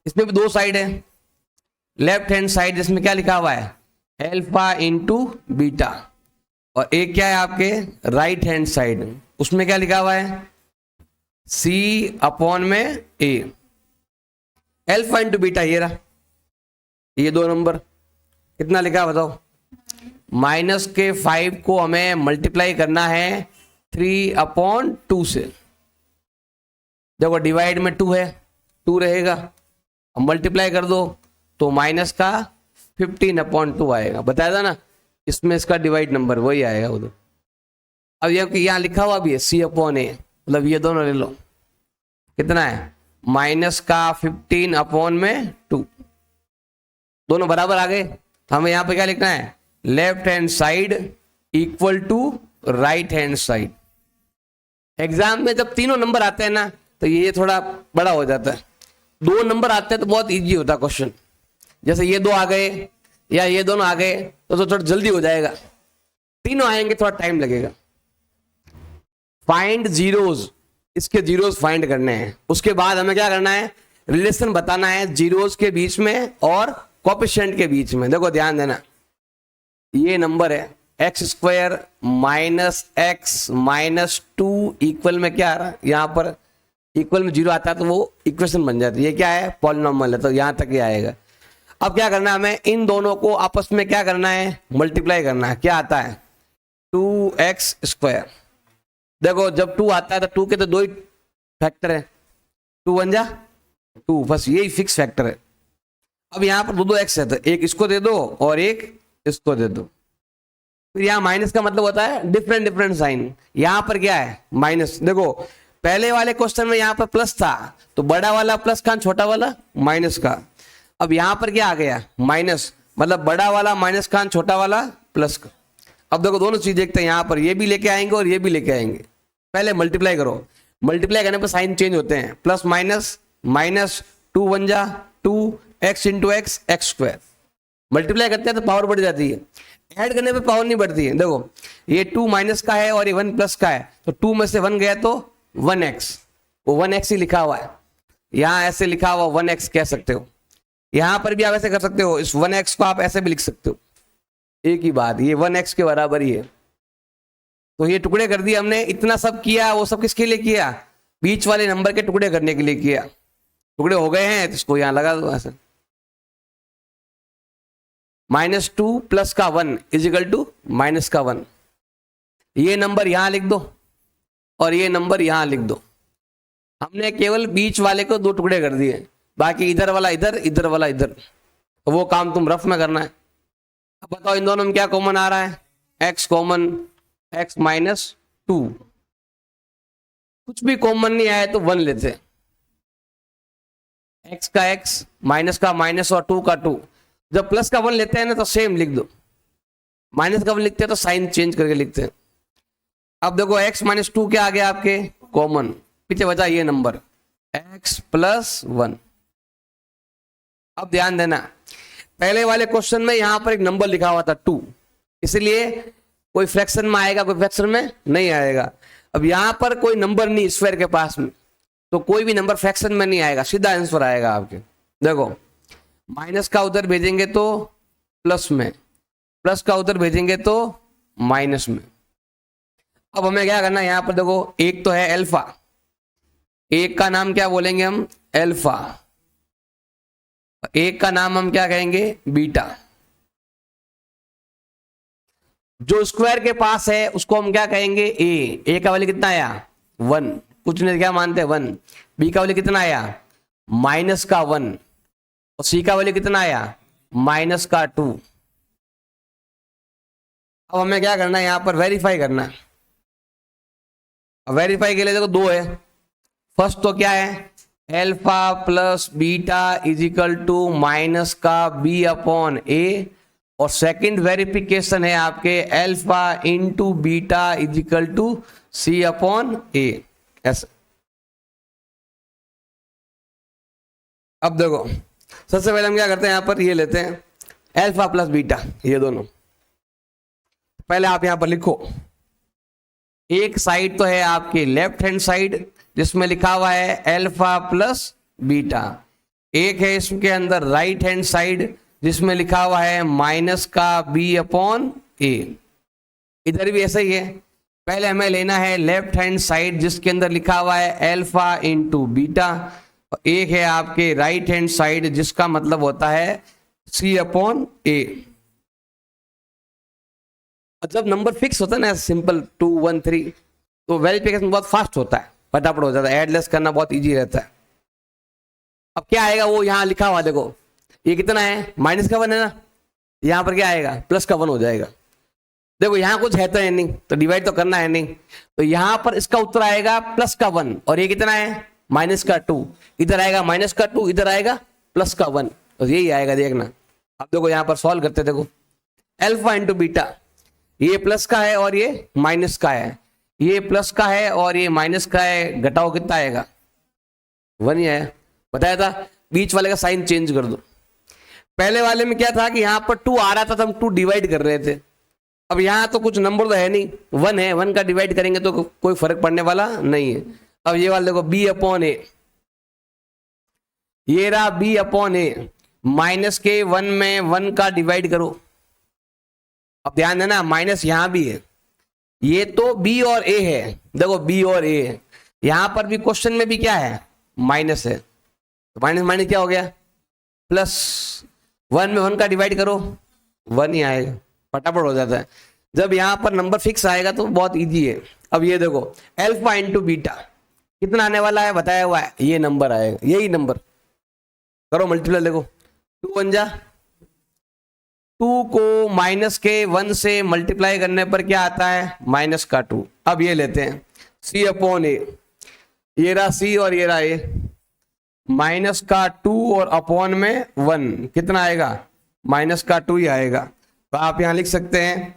इसमें भी 2 साइड है। लेफ्ट हैंड साइड जिसमें क्या लिखा हुआ है, एल्फा इंटू बीटा, और एक क्या है आपके राइट हैंड साइड, उसमें क्या लिखा हुआ है, सी अपॉन में ए। एल्फा इंटू बीटा ये रहा, ये 2 नंबर कितना लिखा है बताओ। माइनस के 5 को हमें मल्टीप्लाई करना है 3/2 से। देखो डिवाइड में 2 है, 2 रहेगा, अब मल्टीप्लाई कर दो तो माइनस का 15/2 आएगा। बताया था ना, इसमें इसका डिवाइड नंबर वही आएगा उधर। अब यहाँ लिखा हुआ भी है सी अपॉन ए, मतलब ये दोनों ले लो, कितना है माइनस का 15/2, दोनों बराबर आ गए। तो हमें यहाँ पे क्या लिखना है, left hand side equal to right hand side. Exam में जब तीनों नंबर आते हैं ना तो ये थोड़ा बड़ा हो जाता है, 2 नंबर आते हैं तो बहुत इजी होता है क्वेश्चन। जैसे ये 2 आ गए या ये दोनों आ गए तो थोड़ा जल्दी हो जाएगा, तीनों आएंगे थोड़ा टाइम लगेगा। फाइंड जीरोज, इसके जीरोज फाइंड करने हैं। उसके बाद हमें क्या करना है, रिलेशन बताना है जीरोज के बीच में और कोएफिशिएंट के बीच में। देखो ध्यान देना, ये नंबर है x² minus x minus 2 equal में क्या आ रहा है, यहाँ पर इक्वल में 0 आता है तो वो इक्वेशन बन जाती है। ये क्या है, पॉलिनोमियल है, तो यहाँ तक ही आएगा। अब क्या करना है, हमें इन दोनों को आपस में क्या करना है, मल्टीप्लाई करना है। क्या आता है 2x²। देखो जब 2 आता है तो 2 के तो 2 ही फैक्टर है, 2 1 जा 2, बस यही फिक्स फैक्टर है। अब यहाँ पर 2 x है तो एक इसको दे दो और एक इसको दे दो। फिर यहाँ माइनस का मतलब होता है डिफरेंट साइन। यहाँ पर क्या है माइनस। देखो पहले वाले क्वेश्चन में यहाँ पर प्लस था तो बड़ा वाला प्लस का, छोटा वाला माइनस का। अब यहाँ पर क्या आ गया माइनस, मतलब बड़ा वाला माइनस का, छोटा वाला प्लस का। अब देखो दोनों चीज देखते हैं, यहाँ पर ये भी लेके आएंगे और ये भी लेके आएंगे। पहले मल्टीप्लाई करो, मल्टीप्लाई करने पर साइन चेंज होते हैं, प्लस माइनस माइनस, 2 1 जा 2, x into x x²। Multiply करते हैं तो पावर बढ़ जाती है, ऐड करने पे पावर नहीं बढ़ती है। देखो ये 2 माइनस का है और ये 1 प्लस का है, तो 2 में से 1 गया तो 1x, वो 1x ही लिखा हुआ है। यहाँ ऐसे लिखा हुआ 1x कह सकते हो, यहाँ पर भी आप ऐसे कर सकते हो, इस 1x को आप ऐसे भी लिख सकते हो, एक ही बात, ये 1x के बराबर ही है। तो ये टुकड़े कर दिए हमने। इतना सब किया, वो सब किसके लिए किया, बीच वाले नंबर के टुकड़े करने के लिए किया। टुकड़े हो गए हैं तो इसको यहाँ लगा दो ऐसे, -2 प्लस का 1 इजिकल टू माइनस का 1। ये नंबर यहां लिख दो और ये नंबर यहां लिख दो। हमने केवल बीच वाले को 2 टुकड़े कर दिए, बाकी इधर वाला इधर, इधर वाला इधर। तो वो काम तुम रफ में करना है। अब बताओ इन दोनों में क्या कॉमन आ रहा है, x कॉमन, x माइनस 2। कुछ भी कॉमन नहीं आया तो 1 लेते, x का x, माइनस का माइनस और 2 का 2। जब प्लस का 1 लेते हैं ना तो सेम लिख दो, माइनस का 1 लिखते हैं तो साइन चेंज करके लिखते हैं। अब देखो x माइनस 2 क्या आ गया आपके कॉमन, पीछे बचा ये नंबर x प्लस 1। अब ध्यान देना, पहले वाले क्वेश्चन में यहां पर एक नंबर लिखा हुआ था 2, इसलिए कोई फ्रैक्शन में आएगा, कोई फ्रैक्शन में नहीं आएगा। अब यहां पर कोई नंबर नहीं स्क्वायर के पास में, तो कोई भी नंबर फ्रैक्शन में नहीं आएगा, सीधा आंसर आएगा आपके। देखो माइनस का उधर भेजेंगे तो प्लस में, प्लस का उधर भेजेंगे तो माइनस में। अब हमें क्या करना है, यहां पर देखो एक तो है अल्फा, एक का नाम क्या बोलेंगे हम, अल्फा, एक का नाम हम क्या कहेंगे, बीटा। जो स्क्वायर के पास है उसको हम क्या कहेंगे, ए का वैल्यू कितना आया 1, कुछ नहीं क्या मानते 1। बी का वैल्यू कितना आया माइनस का 1, और सी का वैल्यू कितना आया माइनस का 2। अब हमें क्या करना है, यहां पर वेरीफाई करना है। वेरीफाई के लिए देखो 2 है। फर्स्ट तो क्या है, alpha plus beta is equal to minus का बी अपॉन ए, और सेकंड वेरिफिकेशन है आपके alpha into beta is equal to C upon A ऐसा। अब देखो सबसे पहले हम क्या करते हैं, यहां पर ये लेते हैं अल्फा प्लस बीटा, ये दोनों पहले आप यहां पर लिखो। एक साइड तो है आपकी लेफ्ट हैंड साइड जिसमें लिखा हुआ है अल्फा प्लस बीटा, एक है इसके अंदर राइट हैंड साइड जिसमें लिखा हुआ है माइनस का बी अपॉन ए। इधर भी ऐसा ही है, पहले हमें लेना है लेफ्ट हैंड साइड जिसके अंदर लिखा हुआ है अल्फा इंटू बीटा, एक है आपके राइट हैंड साइड जिसका मतलब होता है सी अपॉन ए। जब नंबर फिक्स होता है ना सिंपल 2 1 3 तो वेरिफिकेशन बहुत फास्ट होता है, फटाफट हो जाता है, एड लेस करना बहुत इजी रहता है। अब क्या आएगा वो यहां लिखा हुआ देखो, ये कितना है माइनस का 1 है ना, यहां पर क्या आएगा प्लस का 1 हो जाएगा। देखो यहां कुछ है तो है नहीं, तो डिवाइड तो करना है नहीं, तो यहां पर इसका उत्तर आएगा प्लस का 1 और ये कितना है माइनस का 2, इधर आएगा माइनस का 2, इधर आएगा प्लस का 1, तो यही आएगा देखना। अब देखो यहां पर सॉल्व करते देखो, अल्फा इंटू बीटा, ये प्लस का है और ये माइनस का है, ये प्लस का है और ये माइनस का है, घटाओ कितना आएगा 1 ही आया। बताया था बीच वाले का साइन चेंज कर दो। पहले वाले में क्या था कि यहां पर 2 आ रहा था तो हम 2 डिवाइड कर रहे थे, अब यहां तो कुछ नंबर तो है नहीं, 1 है, 1 का डिवाइड करेंगे तो कोई फर्क पड़ने वाला नहीं है। अब ये वाले देखो बी अपॉन ए, ये रहा बी अपॉन ए, माइनस के 1 में 1 का डिवाइड करो। अब ध्यान देना माइनस यहां भी है, ये तो बी और ए है, देखो बी और ए है, यहां पर भी क्वेश्चन में भी क्या है माइनस है, तो माइनस माइनस क्या हो गया प्लस, 1 में 1 का डिवाइड करो 1 ही आएगा, फटाफट हो जाता है। जब यहां पर नंबर फिक्स आएगा तो बहुत इजी है। अब ये देखो अल्फा इंटू बीटा कितना आने वाला है बताया हुआ है, ये नंबर आएगा, यही नंबर करो मल्टीप्लाई, देखो 2 1 जा 2 को माइनस के 1 से मल्टीप्लाई करने पर क्या आता है माइनस का 2। अब ये लेते हैं सी अपॉन ए, ये रहा सी और ये रहा ए, माइनस का 2 और अपॉन में 1 कितना आएगा माइनस का 2 ही आएगा। तो आप यहां लिख सकते हैं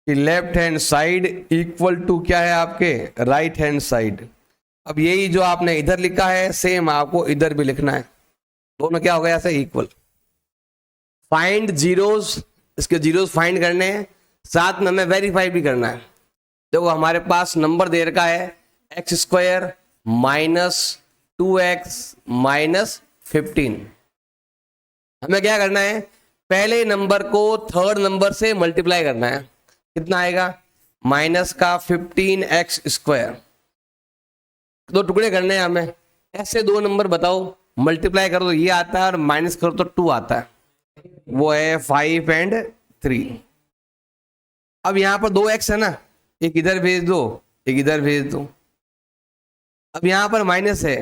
कि left hand side equal to क्या है आपके राइट हैंड साइड। अब यही जो आपने इधर लिखा है सेम आपको इधर भी लिखना है, दोनों क्या हो गया ऐसे इक्वल। फाइंड जीरोस, इसके जीरोस फाइंड करने हैं, साथ में हमें वेरीफाई भी करना है। देखो हमारे पास नंबर दे रखा है x square minus 2x minus 15। हमें क्या करना है पहले नंबर को थर्ड नंबर से मल्टीप्लाई करना है, कितना आएगा माइनस का 15x स्क्वायर। 2 टुकड़े करने हैं हमें, ऐसे 2 नंबर बताओ मल्टीप्लाई करो तो ये आता है और माइनस करो तो 2 आता है, वो है 5 और 3। अब यहां पर 2x है ना, एक इधर भेज दो एक इधर भेज दो। अब यहां पर माइनस है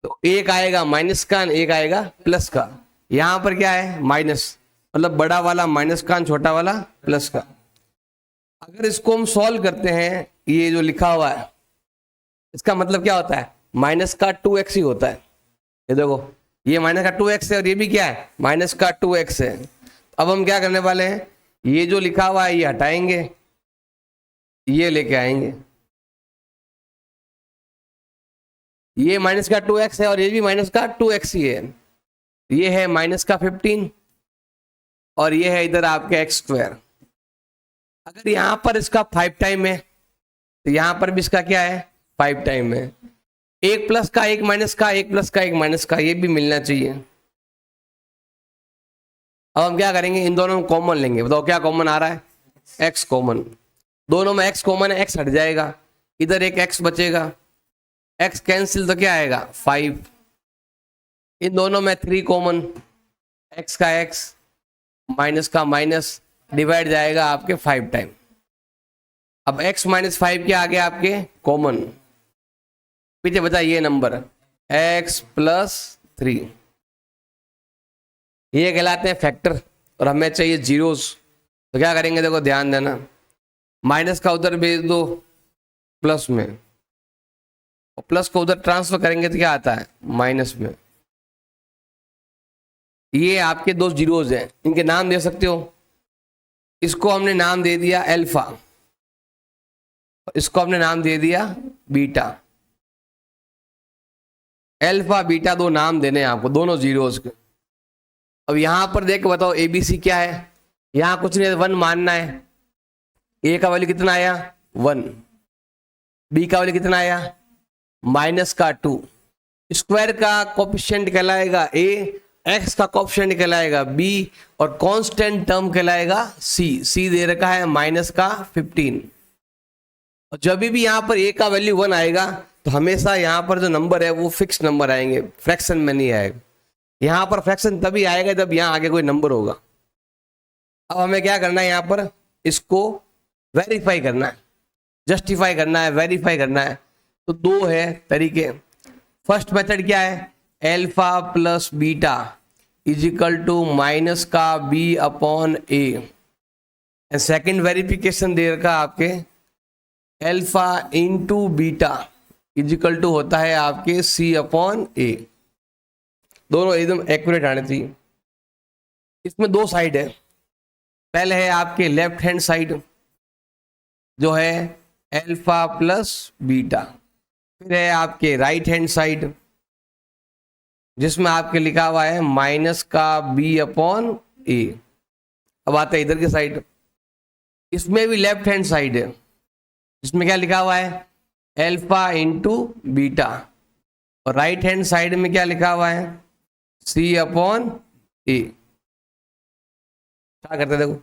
तो एक आएगा माइनस का एक आएगा प्लस का, यहां पर क्या है माइनस, मतलब बड़ा वाला माइनस का छोटा वाला प्लस का। अगर इसको हम सॉल्व करते हैं, ये जो लिखा हुआ है इसका मतलब क्या होता है माइनस का 2x ही होता है। ये देखो ये माइनस का 2x है और ये भी क्या है माइनस का 2x है। अब हम क्या करने वाले हैं, ये जो लिखा हुआ है ये हटाएंगे, ये लेके आएंगे, ये माइनस का 2x है और ये भी माइनस का 2x ही है। ये है माइनस का 15 और ये है इधर आपके x स्क्वायर। अगर यहां पर इसका 5 टाइम है तो यहां पर भी इसका क्या है 5 टाइम है। एक प्लस का एक माइनस का, एक प्लस का एक माइनस का, ये भी मिलना चाहिए। अब हम क्या करेंगे इन दोनों में कॉमन लेंगे, बताओ क्या कॉमन आ रहा है x कॉमन, दोनों में x कॉमन है, x हट जाएगा, इधर एक x बचेगा, x कैंसिल तो क्या आएगा 5, इन दोनों में 3 कॉमन, x का x माइनस का माइनस डिवाइड जाएगा आपके 5 टाइम। अब x माइनस 5 के आगे आपके कॉमन, पीछे बचा ये नंबर x प्लस 3, ये कहलाते हैं फैक्टर और हमें चाहिए जीरोस। तो क्या करेंगे देखो ध्यान देना, माइनस का उधर भेज दो प्लस में और प्लस को उधर ट्रांसफर करेंगे तो क्या आता है माइनस में। ये आपके 2 जीरोस हैं, इनके नाम दे सकते हो, इसको हमने नाम दे दिया अल्फा, इसको हमने नाम दे दिया बीटा। अल्फा बीटा दो नाम देने हैं आपको, दोनों जीरोस के। अब यहां पर देख के बताओ एबीसी क्या है। यहां कुछ नहीं, 1 मानना है। ए का वैल्यू कितना आया 1, बी का वैल्यू कितना आया -2, स्क्वायर का कोएफिशिएंट कहलाएगा ए, एक्स का कोएफिशिएंट कहलाएगा बी, और कांस्टेंट टर्म कहलाएगा सी। सी दे रखा है -15। और जब भी यहां पर ए का वैल्यू 1 आएगा तो हमेशा यहां पर जो नंबर है वो फिक्स नंबर आएंगे, फ्रैक्शन में नहीं आएगा। यहां पर फ्रैक्शन तभी आएगा जब यहां आगे कोई नंबर होगा। अब हमें क्या करना है, यहां पर इसको वेरीफाई करना है, जस्टिफाई करना है, वेरीफाई करना है। तो दो है तरीके। फर्स्ट मेथड क्या है, alpha plus beta is equal to -b/a। Second verification दे रखा आपके alpha into beta is equal to होता है आपके c/a। दोनों एकदम एक्यूरेट आने चाहिए। इसमें दो साइड है, पहले है आपके लेफ्ट हैंड साइड जो है अल्फा प्लस बीटा, फिर है आपके राइट हैंड साइड जिसमें आपके लिखा हुआ है -b/a। अब आता है इधर की साइड, इसमें भी लेफ्ट हैंड साइड है जिसमें क्या लिखा हुआ है अल्फा इंटू बीटा, और राइट हैंड साइड में क्या लिखा हुआ है c/a। क्या करते देखो,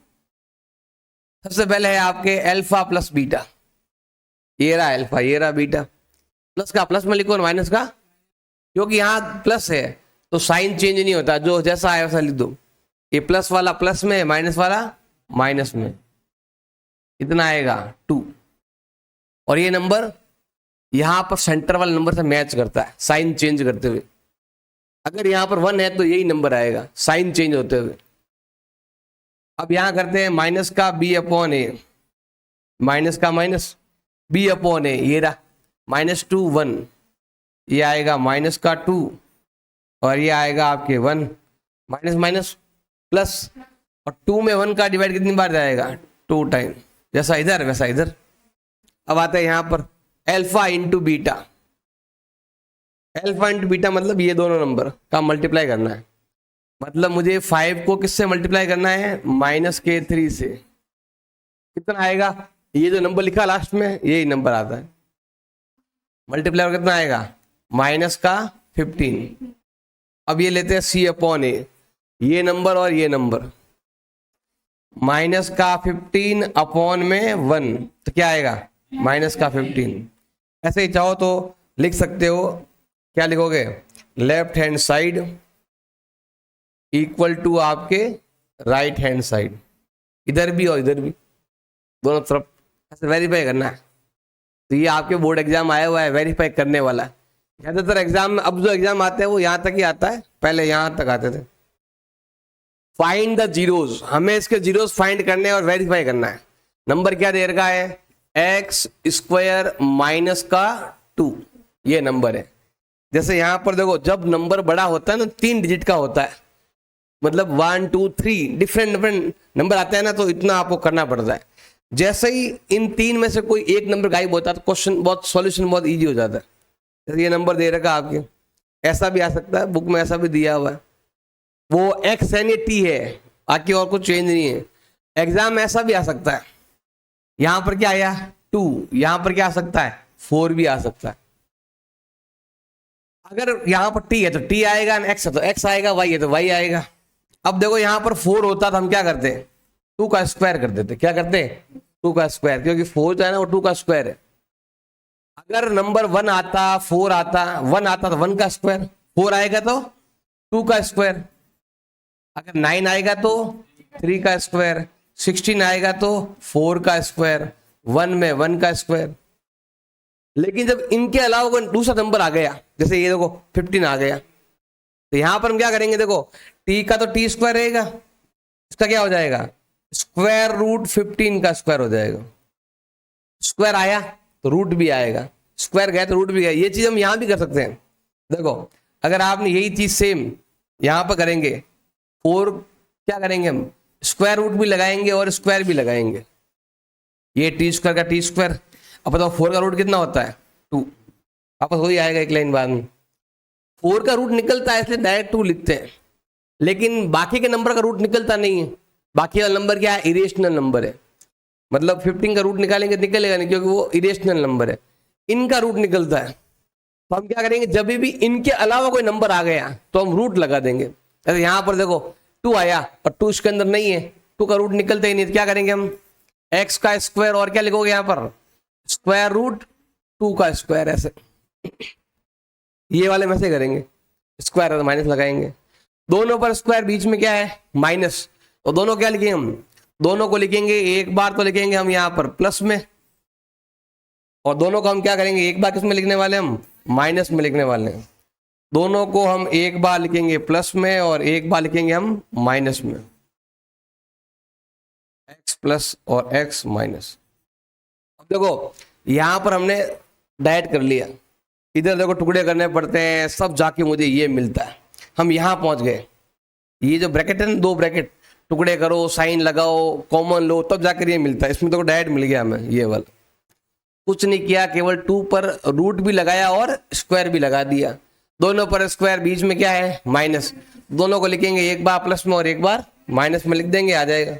सबसे पहले है आपके अल्फा प्लस बीटा, ये रहा अल्फा, ये रहा बीटा। प्लस का प्लस में लिखो और माइनस का, क्योंकि यहाँ प्लस है तो साइन चेंज नहीं होता, जो जैसा है वैसा लिख दो। ये प्लस वाला प्लस में, माइनस वाला माइनस में, कितना आएगा 2। और ये नंबर यहां पर सेंटर वाले नंबर से मैच करता है साइन चेंज करते हुए। अगर यहां पर 1 है तो यही नंबर आएगा साइन चेंज होते हुए। अब यहां करते हैं -b/a, माइनस का माइनस b/a, ये रहा -2 1, ये आएगा -2, और ये आएगा आपके 1, माइनस माइनस प्लस, और 2 में 1 का डिवाइड कितनी बार जाएगा 2 टाइम, जैसा इधर वैसा इधर। अब आते हैं यहां पर alpha into beta. Alpha into beta मतलब ये दोनों नंबर का मल्टीप्लाई करना है। मतलब मुझे 5 को किससे मल्टीप्लाई करना है -3 से। कितना आएगा, ये जो नंबर लिखा लास्ट में यही नंबर आता है। मल्टीप्लाई कितना आएगा -15। अब ये लेते हैं c/a, ये नंबर और ये नंबर, -15 अपॉन में 1, तो क्या आएगा -15। ऐसे ही चाहो तो लिख सकते हो, क्या लिखोगे left hand side equal to आपके राइट हैंड साइड, इधर भी और इधर भी, दोनों तरफ ऐसे वेरीफाई करना है। तो ये आपके बोर्ड एग्जाम आया हुआ है वेरीफाई करने वाला। ज्यादातर एग्जाम में अब जो एग्जाम आते हैं वो यहां तक ही आता है, पहले यहां तक आते थे। फाइंड द जीरोस, हमें इसके जीरोस फाइंड करने और वेरीफाई करना है। नंबर क्या दे रखा है x² - 2, ये नंबर है। जैसे यहां पर देखो जब नंबर बड़ा होता है ना 3 डिजिट का होता है, मतलब 1 2 3 डिफरेंट नंबर आते हैं ना, तो इतना आपको करना पड़ता है। जैसे ही इन 3 में से कोई एक नंबर गायब होता है तो क्वेश्चन बहुत, सॉल्यूशन बहुत इजी हो जाता है। जैसे ये नंबर दे रखा आपके, ऐसा भी आ सकता है, बुक में ऐसा भी दिया हुआ है, वो x है नहीं t है, आके और कुछ चेंज नहीं है। एग्जाम में ऐसा भी आ सकता है, यहां पर क्या आया 2, यहां पर क्या आ सकता है 4 भी आ सकता है। अगर यहां पर t है तो t आएगा, x है तो x आएगा, y है तो y आएगा। अब देखो यहां पर 4 होता तो हम क्या करते, 2 का स्क्वायर कर देते। क्या करते 2 का स्क्वायर, क्योंकि 4 जो है ना वो 2 का स्क्वायर है। अगर नंबर 1 आता, 4 आता, 1 आता तो 1 का स्क्वायर, 4 आएगा तो 2 का स्क्वायर, अगर 9 आएगा तो 3 का स्क्वायर, 16 आएगा तो 4 का स्क्वायर, 1 में 1 का स्क्वायर। लेकिन जब इनके अलावा कोई दूसरा नंबर आ गया, जैसे ये देखो 15 आ गया, तो यहां पर हम क्या करेंगे, देखो t का तो t स्क्वायर रहेगा, इसका क्या हो जाएगा √15 का स्क्वायर हो जाएगा। स्क्वायर आया तो रूट भी आएगा, स्क्वायर गया तो रूट भी गया। ये चीज हम यहां भी कर सकते हैं। देखो अगर आपने यही चीज सेम यहां पर करेंगे, 4 क्या करेंगे हम स्क्वायर रूट भी लगाएंगे और स्क्वायर भी लगाएंगे। ये टी स्क्वायर का टी स्क्वायर। अब बताओ 4 का रूट कितना होता है 2, वापस हो ही आएगा एक लाइन बाद में। 4 का रूट निकलता है इसलिए डायरेक्ट 2 लिखते हैं, लेकिन बाकी के नंबर का रूट निकलता नहीं है। बाकी वाला नंबर क्या है, इरेशनल नंबर है। मतलब 15 का रूट निकालेंगे निकलेगा नहीं, क्योंकि वो इरेशनल नंबर है। इनका रूट निकलता है, तो हम क्या करेंगे, जब भी इनके अलावा कोई नंबर आ गया तो हम रूट लगा देंगे। जैसे यहाँ पर देखो 2 आया और 2 इसके अंदर नहीं है, 2 का रूट निकलता ही नहीं, तो क्या करेंगे हम, x का स्क्वायर और क्या लिखोगे यहाँ पर, स्क्वायर रूट 2 का स्क्वायर। ऐसे ये वाले में से करेंगे, स्क्वायर माइनस लगाएंगे। दोनों पर स्क्वायर, बीच में क्या है माइनस, तो दोनों क्या लिखेंगे हम, दोनों को लिखेंगे एक बार तो लिखेंगे हम यहाँ पर प्लस में, और दोनों को हम क्या करेंगे, एक बार किसमें लिखने वाले हम, माइनस में लिखने वाले हैं। दोनों को हम एक बार लिखेंगे प्लस में और एक बार लिखेंगे हम माइनस में, x प्लस और x माइनस। अब देखो यहां पर हमने डायरेक्ट कर लिया, इधर देखो टुकड़े करने पड़ते हैं, सब जाके मुझे ये मिलता है। हम यहां पहुंच गए, ये जो ब्रैकेट है ना, 2 ब्रैकेट, टुकड़े करो, साइन लगाओ, कॉमन लो, तब जाकर ये मिलता है। इसमें तो डायरेक्ट मिल गया हमें ये वाला, कुछ नहीं किया, केवल 2 पर रूट भी लगाया और स्क्वायर भी लगा दिया। दोनों पर स्क्वायर, बीच में क्या है माइनस, दोनों को लिखेंगे एक बार प्लस में और एक बार माइनस में लिख देंगे, आ जाएगा।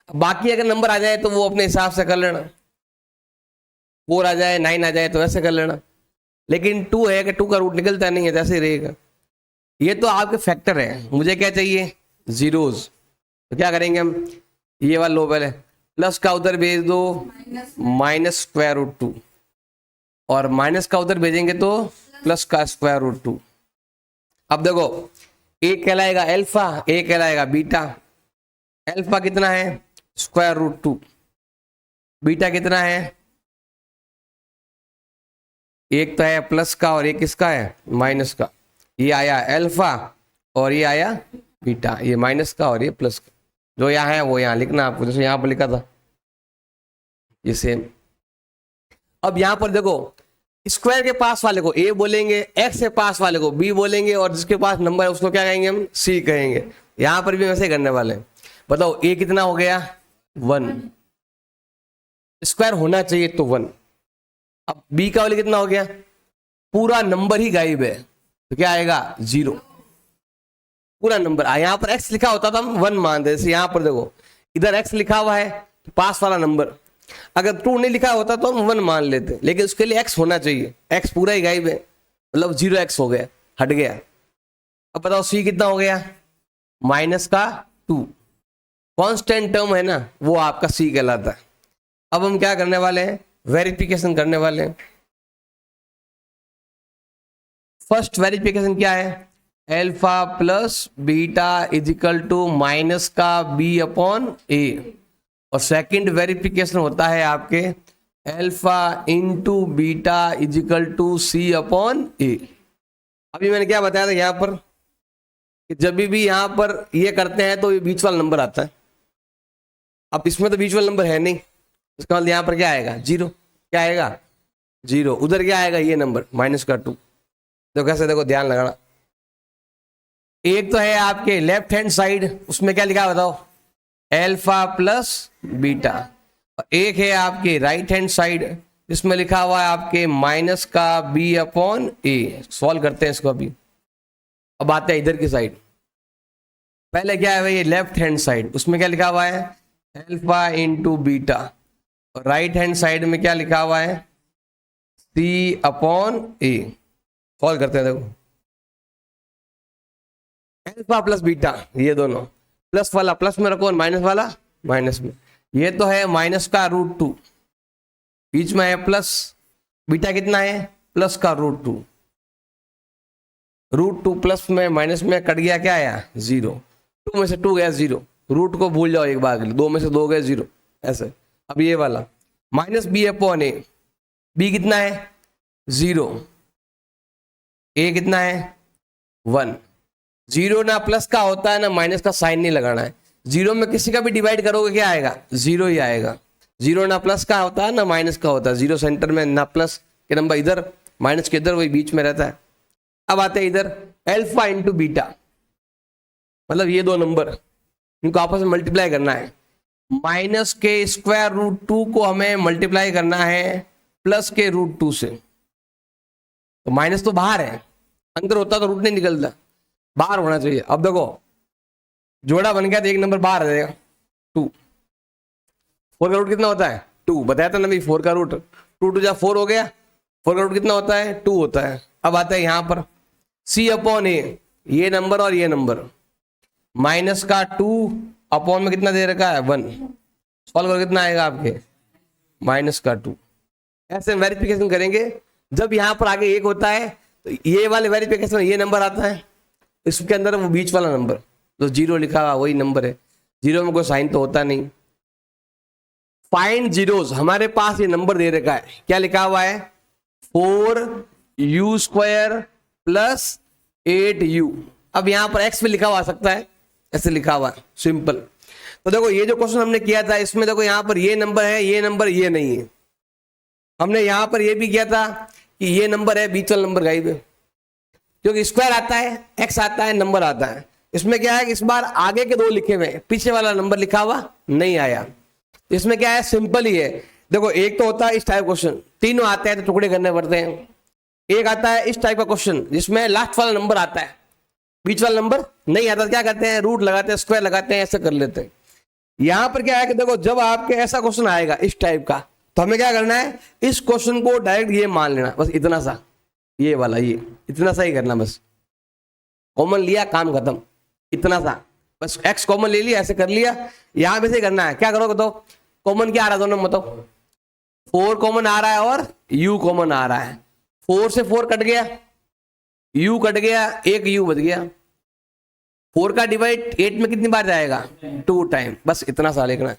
बाकी अगर नंबर आ जाए तो वो अपने हिसाब से कर लेना, 4 आ जाए 9 आ जाए तो वैसे कर लेना, लेकिन 2 है कि 2 का रूट निकलता नहीं है, जैसे ही रहेगा। ये तो आपके फैक्टर है, मुझे क्या चाहिए, जीरोज। तो क्या करेंगे हम, ये वाला लो पहले, प्लस का उधर भेज दो माइनस स्क्वायर रूट 2, और माइनस का उधर भेजेंगे तो प्लस का स्क्वायर रूट 2। अब देखो एक कहलाएगा अल्फा, एक कहलाएगा बीटा। अल्फा कितना है, स्क्वायर रूट 2, बीटा कितना है, एक तो है प्लस का और एक किसका है, माइनस का। ये आया अल्फा और ये आया बीटा, ये माइनस का और ये प्लस का। जो यहाँ है वो यहाँ लिखना आपको, जैसे यहाँ पर लिखा था ये सेम। अब यहाँ पर देखो स्क्वायर के पास वाले को ए बोलेंगे, एक्स के पास वाले को बी बोलेंगे, और जिसके पास नंबर है उसको क्या कहेंगे हम, सी कहेंगे। यहाँ पर भी वैसे करने वाले हैं। बताओ ए कितना हो गया 1, स्क्वायर होना चाहिए तो 1। अब बी का वाले कितना हो गया, पूरा नंबर ही गायब है, तो क्या आएगा 0, पूरा नंबर। यहाँ पर x लिखा होता था हम 1 मान दे, जैसे यहाँ पर देखो इधर x लिखा हुआ है, तो पास वाला नंबर, अगर 2 नहीं लिखा होता तो हम 1 मान लेते, लेकिन उसके लिए x होना चाहिए, x पूरा ही गायब है, मतलब 0x हो गया, हट गया। अब बताओ c कितना हो गया, माइनस का 2, कांस्टेंट टर्म है ना, वो आपका c कहलाता है। अब हम क्या करने वाले हैं, वेरिफिकेशन करने वाले हैं। फर्स्ट वेरिफिकेशन क्या है, alpha plus beta is equal to minus का b अपॉन ए, और सेकंड वेरिफिकेशन होता है आपके alpha into beta is equal to C upon A. अभी मैंने क्या बताया था यहाँ पर कि जब भी यहाँ पर ये करते हैं तो ये बीच वाला नंबर आता है। अब इसमें तो बीच वाला नंबर है नहीं, इसका मतलब यहाँ पर क्या आएगा 0, क्या आएगा 0, उधर क्या आएगा ये नंबर माइनस का 2। तो कैसे, देखो ध्यान लगाना, एक तो है आपके लेफ्ट हैंड साइड, उसमें क्या लिखा है बताओ, अल्फा प्लस बीटा, एक है आपके राइट हैंड साइड जिसमें लिखा हुआ है आपके माइनस का b अपॉन ए। सॉल्व करते हैं इसको अभी। अब आते हैं इधर की साइड, पहले क्या है भाई लेफ्ट हैंड साइड, उसमें क्या लिखा हुआ है अल्फा इंटू बीटा, और राइट हैंड साइड में क्या लिखा हुआ है c अपॉन ए। सॉल्व करते हैं, देखो अल्फा प्लस बीटा, ये दोनों प्लस वाला प्लस में रखो और माइनस वाला माइनस में। ये तो है माइनस का रूट 2, बीच में है प्लस, बीटा कितना है प्लस का रूट 2, रूट 2 प्लस में माइनस में कट गया, क्या आया 0, 2 में से 2 गया 0, रूट को भूल जाओ एक बार के लिए, 2 में से 2 गए 0 ऐसे। अब ये वाला माइनस b अपॉन ए, b कितना है 0, a कितना है 1। 0 ना प्लस का होता है ना माइनस का साइन नहीं लगाना है, 0 में किसी का भी डिवाइड करोगे क्या आएगा 0 ही आएगा। 0 ना प्लस का होता है ना माइनस का होता है, 0 सेंटर में, ना प्लस के नंबर इधर माइनस के इधर, वही बीच में रहता है। अब आते हैं इधर अल्फा इंटू बीटा, मतलब ये दो नंबर, इनको आपस में मल्टीप्लाई करना है। माइनस के स्क्वायर रूट 2 को हमें मल्टीप्लाई करना है प्लस के रूट 2 से। तो माइनस तो बाहर है, अंदर होता तो रूट नहीं निकलता, बाहर होना चाहिए। अब देखो जोड़ा बन गया तो एक नंबर बाहर आ जाएगा 2। 4 का रूट कितना होता है 2, बताया था ना भाई 4 का रूट 2 2 जा 4 हो गया। 4 का रूट कितना होता है 2 होता है। अब आता है यहां पर c अपॉन ए, ये नंबर और ये नंबर, माइनस का 2 अपॉन में कितना दे रखा है 1। सॉल्व करो कितना आएगा आपके माइनस का 2। ऐसे वेरिफिकेशन करेंगे। जब यहाँ पर आगे 1 होता है तो ये वाले वेरिफिकेशन ये नंबर आता है, इसके अंदर वो बीच वाला नंबर जो 0 लिखा हुआ वही नंबर है। 0 में कोई साइन तो होता नहीं। फाइंड जीरोस, हमारे पास ये नंबर दे रखा है, क्या लिखा हुआ है 4u² प्लस 8u। अब यहां पर x में लिखा हुआ आ सकता है, ऐसे लिखा हुआ सिंपल। तो देखो ये जो क्वेश्चन हमने किया था इसमें देखो यहां पर ये नंबर है, ये नंबर ये नहीं है। हमने यहां पर ये भी किया था कि ये नंबर है, बीच वाला नंबर गायब है, क्योंकि स्क्वायर आता है, x आता है, नंबर आता है। इसमें क्या है कि इस बार आगे के 2 लिखे हुए, पीछे वाला नंबर लिखा हुआ नहीं आया। इसमें क्या है सिंपल ही है। देखो एक तो होता है इस टाइप क्वेश्चन, तीनों आते हैं तो टुकड़े करने पड़ते हैं। एक आता है इस टाइप का क्वेश्चन जिसमें लास्ट वाला नंबर आता है, बीच वाला नंबर नहीं आता, क्या करते हैं रूट लगाते हैं, स्क्वायर लगाते हैं, ऐसे कर लेते हैं। यहां पर क्या है कि देखो जब आपके ऐसा क्वेश्चन आएगा इस टाइप का तो हमें क्या करना है, इस क्वेश्चन को डायरेक्ट ये मान लेना, बस इतना सा, ये वाला ये इतना सा ही करना, बस कॉमन लिया काम खत्म, इतना सा बस। x कॉमन ले लिया, ऐसे कर लिया। यहां पे से करना है, क्या करोगे तो कॉमन क्या आ रहा है दोनों में बताओ, 4 कॉमन आ रहा है और u कॉमन आ रहा है। 4 से 4 कट गया, u कट गया, एक u बच गया। 4 का डिवाइड 8 में कितनी बार जाएगा 2 टाइम, बस इतना सा लिखना है,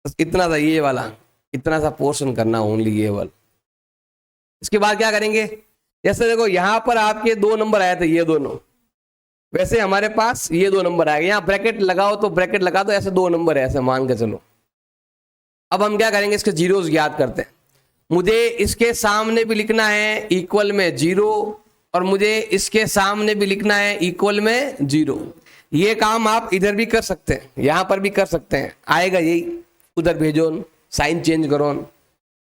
बस इतना सा, ये वाला इतना सा पोर्शन करना ओनली, ये वाला। इसके बाद क्या करेंगे, जैसे देखो यहां पर आपके 2 नंबर आए थे ये दोनों, वैसे हमारे पास ये 2 नंबर आएगा। यहाँ ब्रैकेट लगाओ तो ब्रैकेट लगा दो, ऐसे 2 नंबर है, ऐसे मान के चलो। अब हम क्या करेंगे, इसके जीरोस याद करते हैं। मुझे इसके सामने भी लिखना है इक्वल में 0 और मुझे इसके सामने भी लिखना है इक्वल में 0। ये काम आप इधर भी कर सकते हैं, यहां पर भी कर सकते हैं, आएगा यही, उधर भेजो, साइन चेंज करो,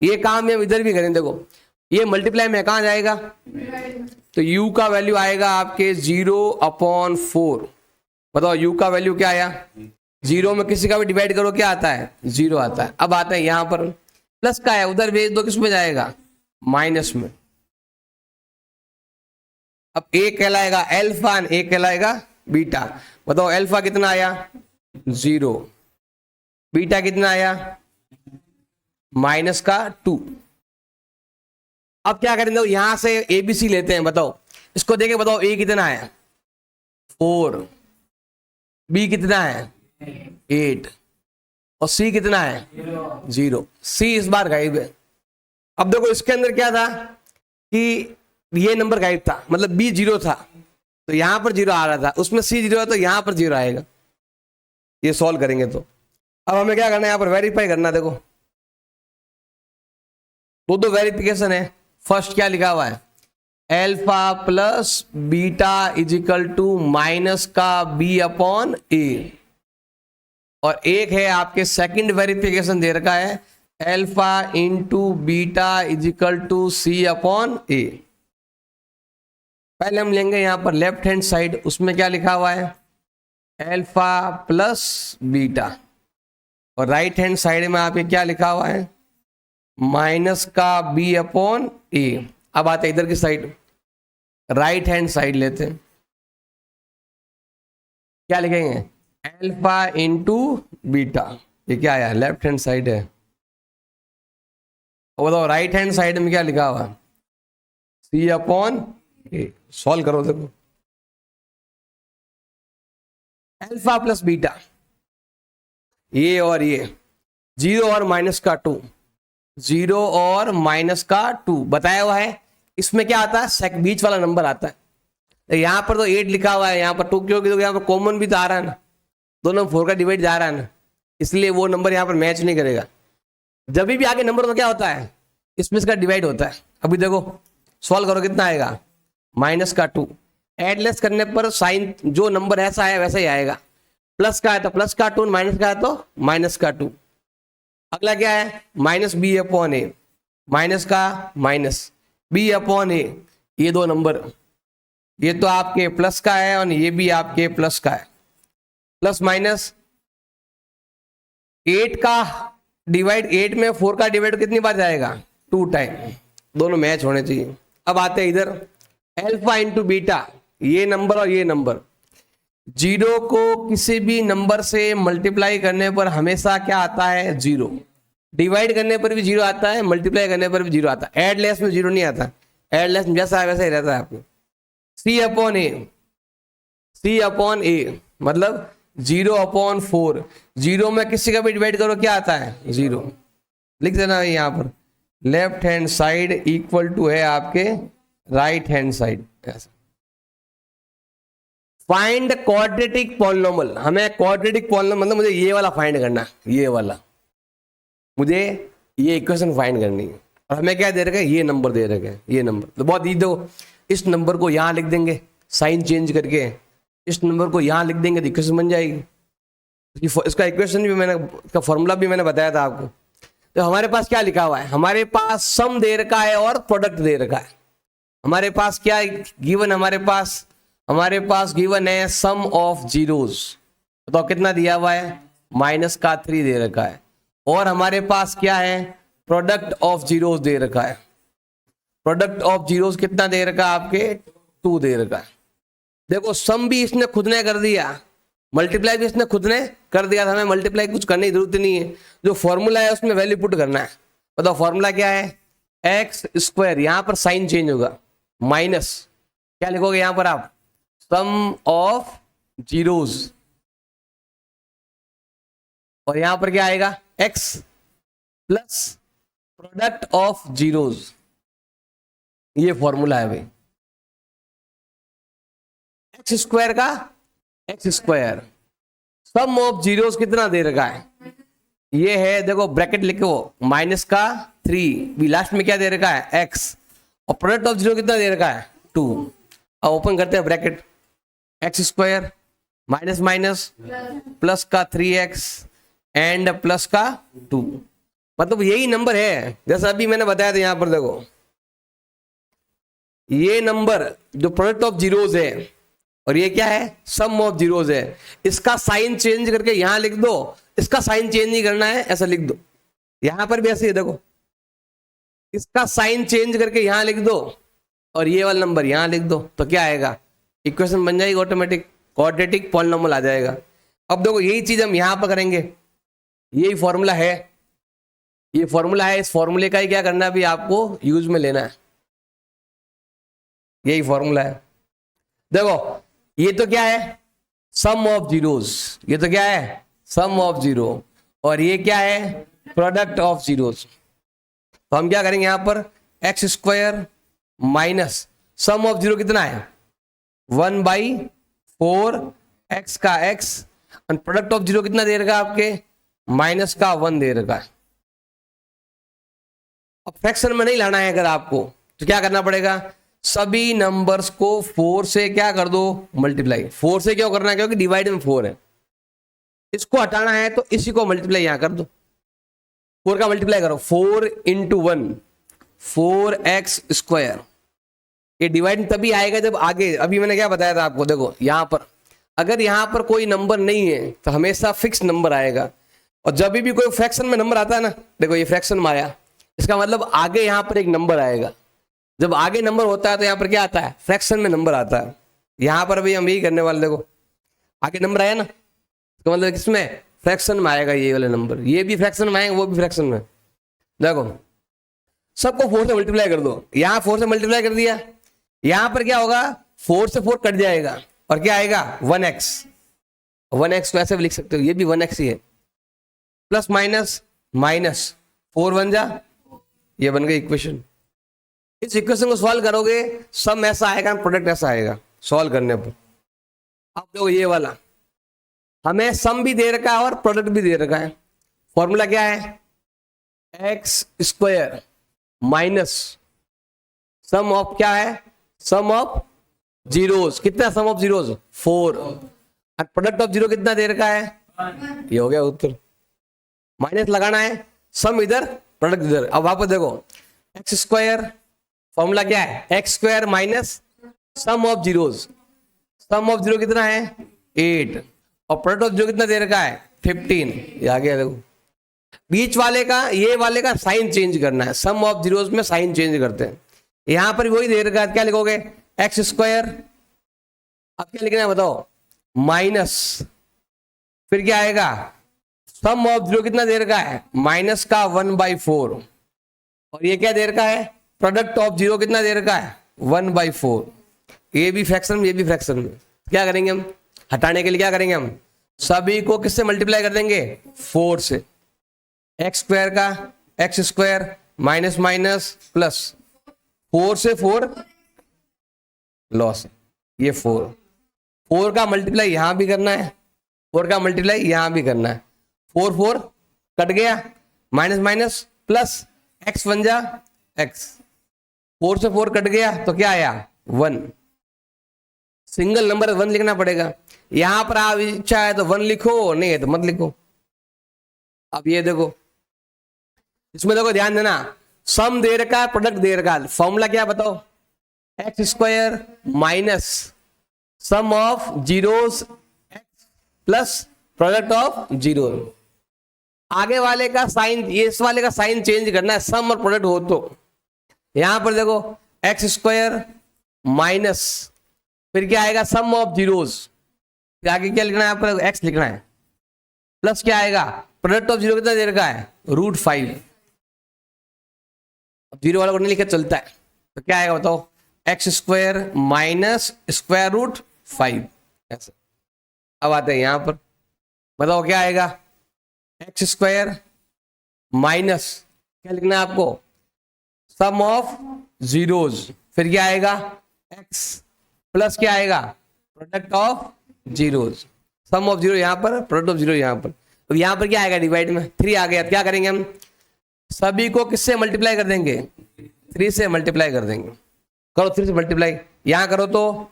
ये काम हम इधर भी करें। देखो ये मल्टीप्लाई में कहां जाएगा, तो u का वैल्यू आएगा आपके 0/4। बताओ u का वैल्यू क्या आया, 0 में किसी का भी डिवाइड करो क्या आता है 0 आता है। अब आता है यहां पर प्लस का है, उधर भेज दो, किस में जाएगा माइनस में। अब एक कहलाएगा अल्फा, एक कहलाएगा बीटा। बताओ अल्फा कितना आया 0, बीटा कितना आया -2। अब क्या करेंगे, यहां से एबीसी लेते हैं। बताओ इसको देखे, बताओ ए कितना है 4, बी कितना है 8 और सी कितना है 0। सी इस बार गायब है। अब देखो इसके अंदर क्या था कि ये नंबर गायब था, मतलब बी 0 था तो यहां पर 0 आ रहा था, उसमें सी 0 है तो यहां पर 0 आएगा। ये सॉल्व करेंगे तो अब हमें क्या करना है, यहां पर वेरीफाई करना। देखो दो वेरिफिकेशन है। फर्स्ट क्या लिखा हुआ है, alpha plus beta is equal to minus का b/a, और एक है आपके सेकंड वेरिफिकेशन दे रखा है alpha into beta is equal to c/a। पहले हम लेंगे यहां पर लेफ्ट हैंड साइड, उसमें क्या लिखा हुआ है अल्फा प्लस बीटा, और राइट हैंड साइड में आपके क्या लिखा हुआ है माइनस का b/a। अब आते इधर की साइड, राइट हैंड साइड लेते हैं, क्या लिखेंगे अल्फा इंटू बीटा। ये क्या आया लेफ्ट हैंड साइड है। और बताओ राइट हैंड साइड में क्या लिखा हुआ c/a। सॉल्व करो, देखो अल्फा प्लस बीटा, ये और ये 0 और -2, 0 और -2 बताया हुआ है। इसमें क्या आता है बीच वाला नंबर आता है। तो यहां पर तो 8 लिखा हुआ है, यहां पर 2 क्योंकि तो यहां पर कॉमन भी तो आ रहा है ना, दोनों 4 का डिवाइड जा रहा है ना, इसलिए वो नंबर यहां पर मैच नहीं करेगा। जब भी आगे नंबर तो क्या होता है इसमें इसका डिवाइड होता है। अभी देखो सॉल्व करो कितना आएगा -2। एडलेस करने पर साइन जो नंबर ऐसा है वैसा ही आएगा। प्लस का है तो प्लस का 2, माइनस का है तो माइनस का 2। अगला क्या है, माइनस बी अपॉन ए, माइनस का माइनस बी अपॉन ए, ये दो नंबर, ये तो आपके प्लस का है और ये भी आपके प्लस का है। प्लस माइनस 8 का डिवाइड 8 में 4 का डिवाइड कितनी बार जाएगा, 2 टाइम, दोनों मैच होने चाहिए। अब आते हैं इधर, अल्फा इंटू बीटा, ये नंबर और ये नंबर, जीरो को किसी भी नंबर से मल्टीप्लाई करने पर हमेशा क्या आता है, जीरो। डिवाइड करने पर भी जीरो आता है, मल्टीप्लाई करने पर भी जीरो आता है। एड लेस में जीरो नहीं आता, एड लेस में जैसा है वैसा ही रहता है आपको। सी अपॉन ए, सी अपॉन ए मतलब 0/4, जीरो में किसी का भी डिवाइड करो क्या आता है, जीरो। लिख देना यहाँ पर, left hand side equal to है आपके right hand side. Find quadratic polynomial, हमें क्वाड्रेटिक पॉलिनोमियल मतलब मुझे ये वाला फाइंड करना है, ये वाला मुझे ये इक्वेशन फाइंड करनी है। और हमें क्या दे रखा है, ये नंबर दे रखे हैं, ये नंबर तो बहुत ईजी। दो इस नंबर को यहाँ लिख देंगे साइन चेंज करके, इस नंबर को यहाँ लिख देंगे तो इक्वेशन बन जाएगी। इसका इक्वेशन भी मैंने, इसका फॉर्मूला भी मैंने बताया था आपको। तो हमारे पास क्या लिखा हुआ है, हमारे पास सम दे रखा है और प्रोडक्ट दे रखा है। हमारे पास क्या गिवन, हमारे पास गिवन है सम ऑफ जीरोस, तो कितना दिया हुआ है, -3 दे रखा है। और हमारे पास क्या है, प्रोडक्ट ऑफ जीरोस दे रखा है। प्रोडक्ट ऑफ जीरोस कितना दे रखा है आपके, 2 दे रखा है। देखो सम भी इसने खुद ने कर दिया, मल्टीप्लाई भी इसने खुद ने कर दिया था, हमें मल्टीप्लाई कुछ करने की जरूरत नहीं है। जो फॉर्मूला है उसमें वैल्यू पुट करना है। बताओ फॉर्मूला क्या है, x², यहां पर साइन चेंज होगा, माइनस क्या लिखोगे यहां पर आप, सम ऑफ जीरोस, और यहां पर क्या आएगा, x plus product of zeros. ये फॉर्मूला है भाई, x² का x², सम ऑफ जीरोस कितना दे रखा है, ये है, देखो ब्रैकेट लिखो, -3 भी लास्ट में क्या दे रखा है, x, और प्रोडक्ट ऑफ जीरो कितना दे रखा है, 2। अब ओपन करते हैं bracket, x² minus minus plus का 3x एंड प्लस का 2, मतलब यही नंबर है जैसा अभी मैंने बताया था। यहां पर देखो ये नंबर जो प्रोडक्ट ऑफ जीरोस है और ये क्या है, सम ऑफ जीरोस है, इसका साइन चेंज करके यहां लिख दो, इसका साइन चेंज नहीं करना है, ऐसा लिख दो। यहां पर भी ऐसे ही देखो, इसका साइन चेंज करके यहां लिख दो और ये वाला नंबर यहां लिख दो, तो क्या आएगा, इक्वेशन बन जाएगी ऑटोमेटिक, क्वाड्रेटिक पॉलिनोमियल आ जाएगा। अब देखो यही चीज हम यहां पर करेंगे, यही फॉर्मूला है, ये फॉर्मूला है, इस फॉर्मूले का ही क्या करना है अभी आपको यूज में लेना है, यही फॉर्मूला है। देखो ये तो क्या है, सम ऑफ जीरोस, ये तो क्या है, सम ऑफ जीरो, और ये क्या है, प्रोडक्ट ऑफ जीरोस। तो हम क्या करेंगे यहां पर, x² minus sum of zero कितना है, 1/4 x का x, और प्रोडक्ट ऑफ जीरो कितना दे रखा है आपके, -1 दे रखा है। अब फ्रैक्शन में नहीं लाना है अगर आपको, तो क्या करना पड़ेगा, सभी नंबर्स को 4 से क्या कर दो, मल्टीप्लाई। 4 से क्यों करना है, क्योंकि डिवाइड में 4 है, इसको हटाना है तो इसी को मल्टीप्लाई यहां कर दो, 4 का मल्टीप्लाई करो, 4 × 1 4x²। ये डिवाइड तभी आएगा जब आगे, अभी मैंने क्या बताया था आपको, देखो यहां पर अगर यहां पर कोई नंबर नहीं है तो हमेशा फिक्स नंबर आएगा, और जब भी कोई फ्रैक्शन में नंबर आता है ना, देखो ये फ्रैक्शन में आया, इसका मतलब आगे यहां पर एक नंबर आएगा। जब आगे नंबर होता है तो यहाँ पर क्या आता है, फ्रैक्शन में नंबर आता है। यहां पर भी हम यही करने वाले, देखो आगे नंबर आया ना, तो मतलब किसमें, फ्रैक्शन में आएगा ये वाले नंबर, ये भी फ्रैक्शन में आएंगे, वो भी फ्रैक्शन में। देखो सबको 4 से मल्टीप्लाई कर दो, यहां 4 से मल्टीप्लाई कर दिया, यहां पर क्या होगा, 4 से 4 कट जाएगा और क्या आएगा, 1x। 1x को ऐसे भी लिख सकते हो, ये भी 1x ही है, प्लस माइनस माइनस 4 बन जा, ये बन गई इक्वेशन। इस इक्वेशन को सॉल्व करोगे, सम ऐसा आएगा, प्रोडक्ट ऐसा आएगा सॉल्व करने पर। अब देखो ये वाला हमें सम भी दे रखा है और प्रोडक्ट भी दे रखा है। फॉर्मूला क्या है, x² माइनस सम ऑफ क्या है, सम ऑफ जीरोस, कितना sum of zeros, 4, product of zero कितना देर का है, ये हो गया उत्तर। माइनस लगाना है, सम इधर प्रोडक्ट इधर। अब वापस देखो, एक्स स्क्वायर फॉर्मूला क्या है, x square minus sum of zeros. Sum of zero कितना है 8 और प्रोडक्ट ऑफ जीरो कितना देर का है 15। ये आ गया देखो। बीच वाले का, ये वाले का साइन चेंज करना है, सम ऑफ जीरोज में साइन चेंज करते हैं। यहां पर वही देर का, क्या लिखोगे एक्स स्क्वायर, अब क्या लिखना है बताओ, माइनस फिर क्या आएगा, सम ऑफ जीरो कितना देर का है माइनस का 1/4 और ये क्या देर का है, प्रोडक्ट ऑफ जीरो कितना देर का है 1/4। ये भी फ्रैक्शन में, ये भी फ्रैक्शन में। क्या करेंगे हम, हटाने के लिए क्या करेंगे हम, सभी को किससे मल्टीप्लाई कर देंगे 4 से। एक्स स्क्वायर का x square minus minus plus 4 से 4 लॉस, ये 4 का मल्टीप्लाई यहां भी करना है, 4 का मल्टीप्लाई यहां भी करना है। 4 4 कट गया, माइनस माइनस प्लस एक्स 1 जा एक्स, 4 से 4 कट गया तो क्या आया 1। सिंगल नंबर 1 लिखना पड़ेगा। यहां पर आप इच्छा है तो 1 लिखो, नहीं है तो मत लिखो। अब ये देखो, इसमें देखो ध्यान देना, सम देर का प्रोडक्ट देर का, फॉर्मूला क्या बताओ, x square minus sum of zeros x plus product of zero. आगे वाले का साइन, ये इस वाले का साइन चेंज करना है, सम और प्रोडक्ट हो तो। यहां पर देखो एक्स स्क्वायर माइनस फिर क्या आएगा सम ऑफ जीरोस, आगे क्या लिखना है आपको, एक्स लिखना है, प्लस क्या आएगा प्रोडक्ट ऑफ जीरो कितना देर का है √5। जीरो वाला को नहीं लिखा चलता है, तो क्या आएगा बताओ, x square minus square root 5 ऐसे। अब आते हैं यहां पर, बताओ क्या आएगा, एक्स स्क्वायर माइनस क्या लिखना है आपको, सम ऑफ जीरोज फिर क्या आएगा एक्स प्लस क्या आएगा product of zeros. Sum of zero यहां पर, प्रोडक्ट ऑफ जीरो यहां पर। तो यहां पर क्या आएगा डिवाइड में 3 आ गया। क्या करेंगे हम, सभी को किससे मल्टीप्लाई कर देंगे 3 से मल्टीप्लाई कर देंगे। करो 3 से मल्टीप्लाई, यहां करो तो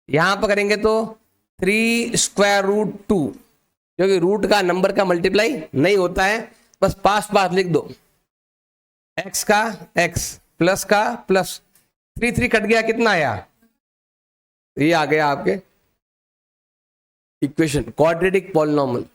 यहां पर करेंगे तो 3 स्क्वायर रूट 2, क्योंकि रूट का नंबर का मल्टीप्लाई नहीं होता है, बस पास लिख दो, एक्स का एक्स प्लस का प्लस 3 3 कट गया, कितना आया, ये आ गया आपके इक्वेशन क्वाड्रेटिक पॉलिनॉमियल।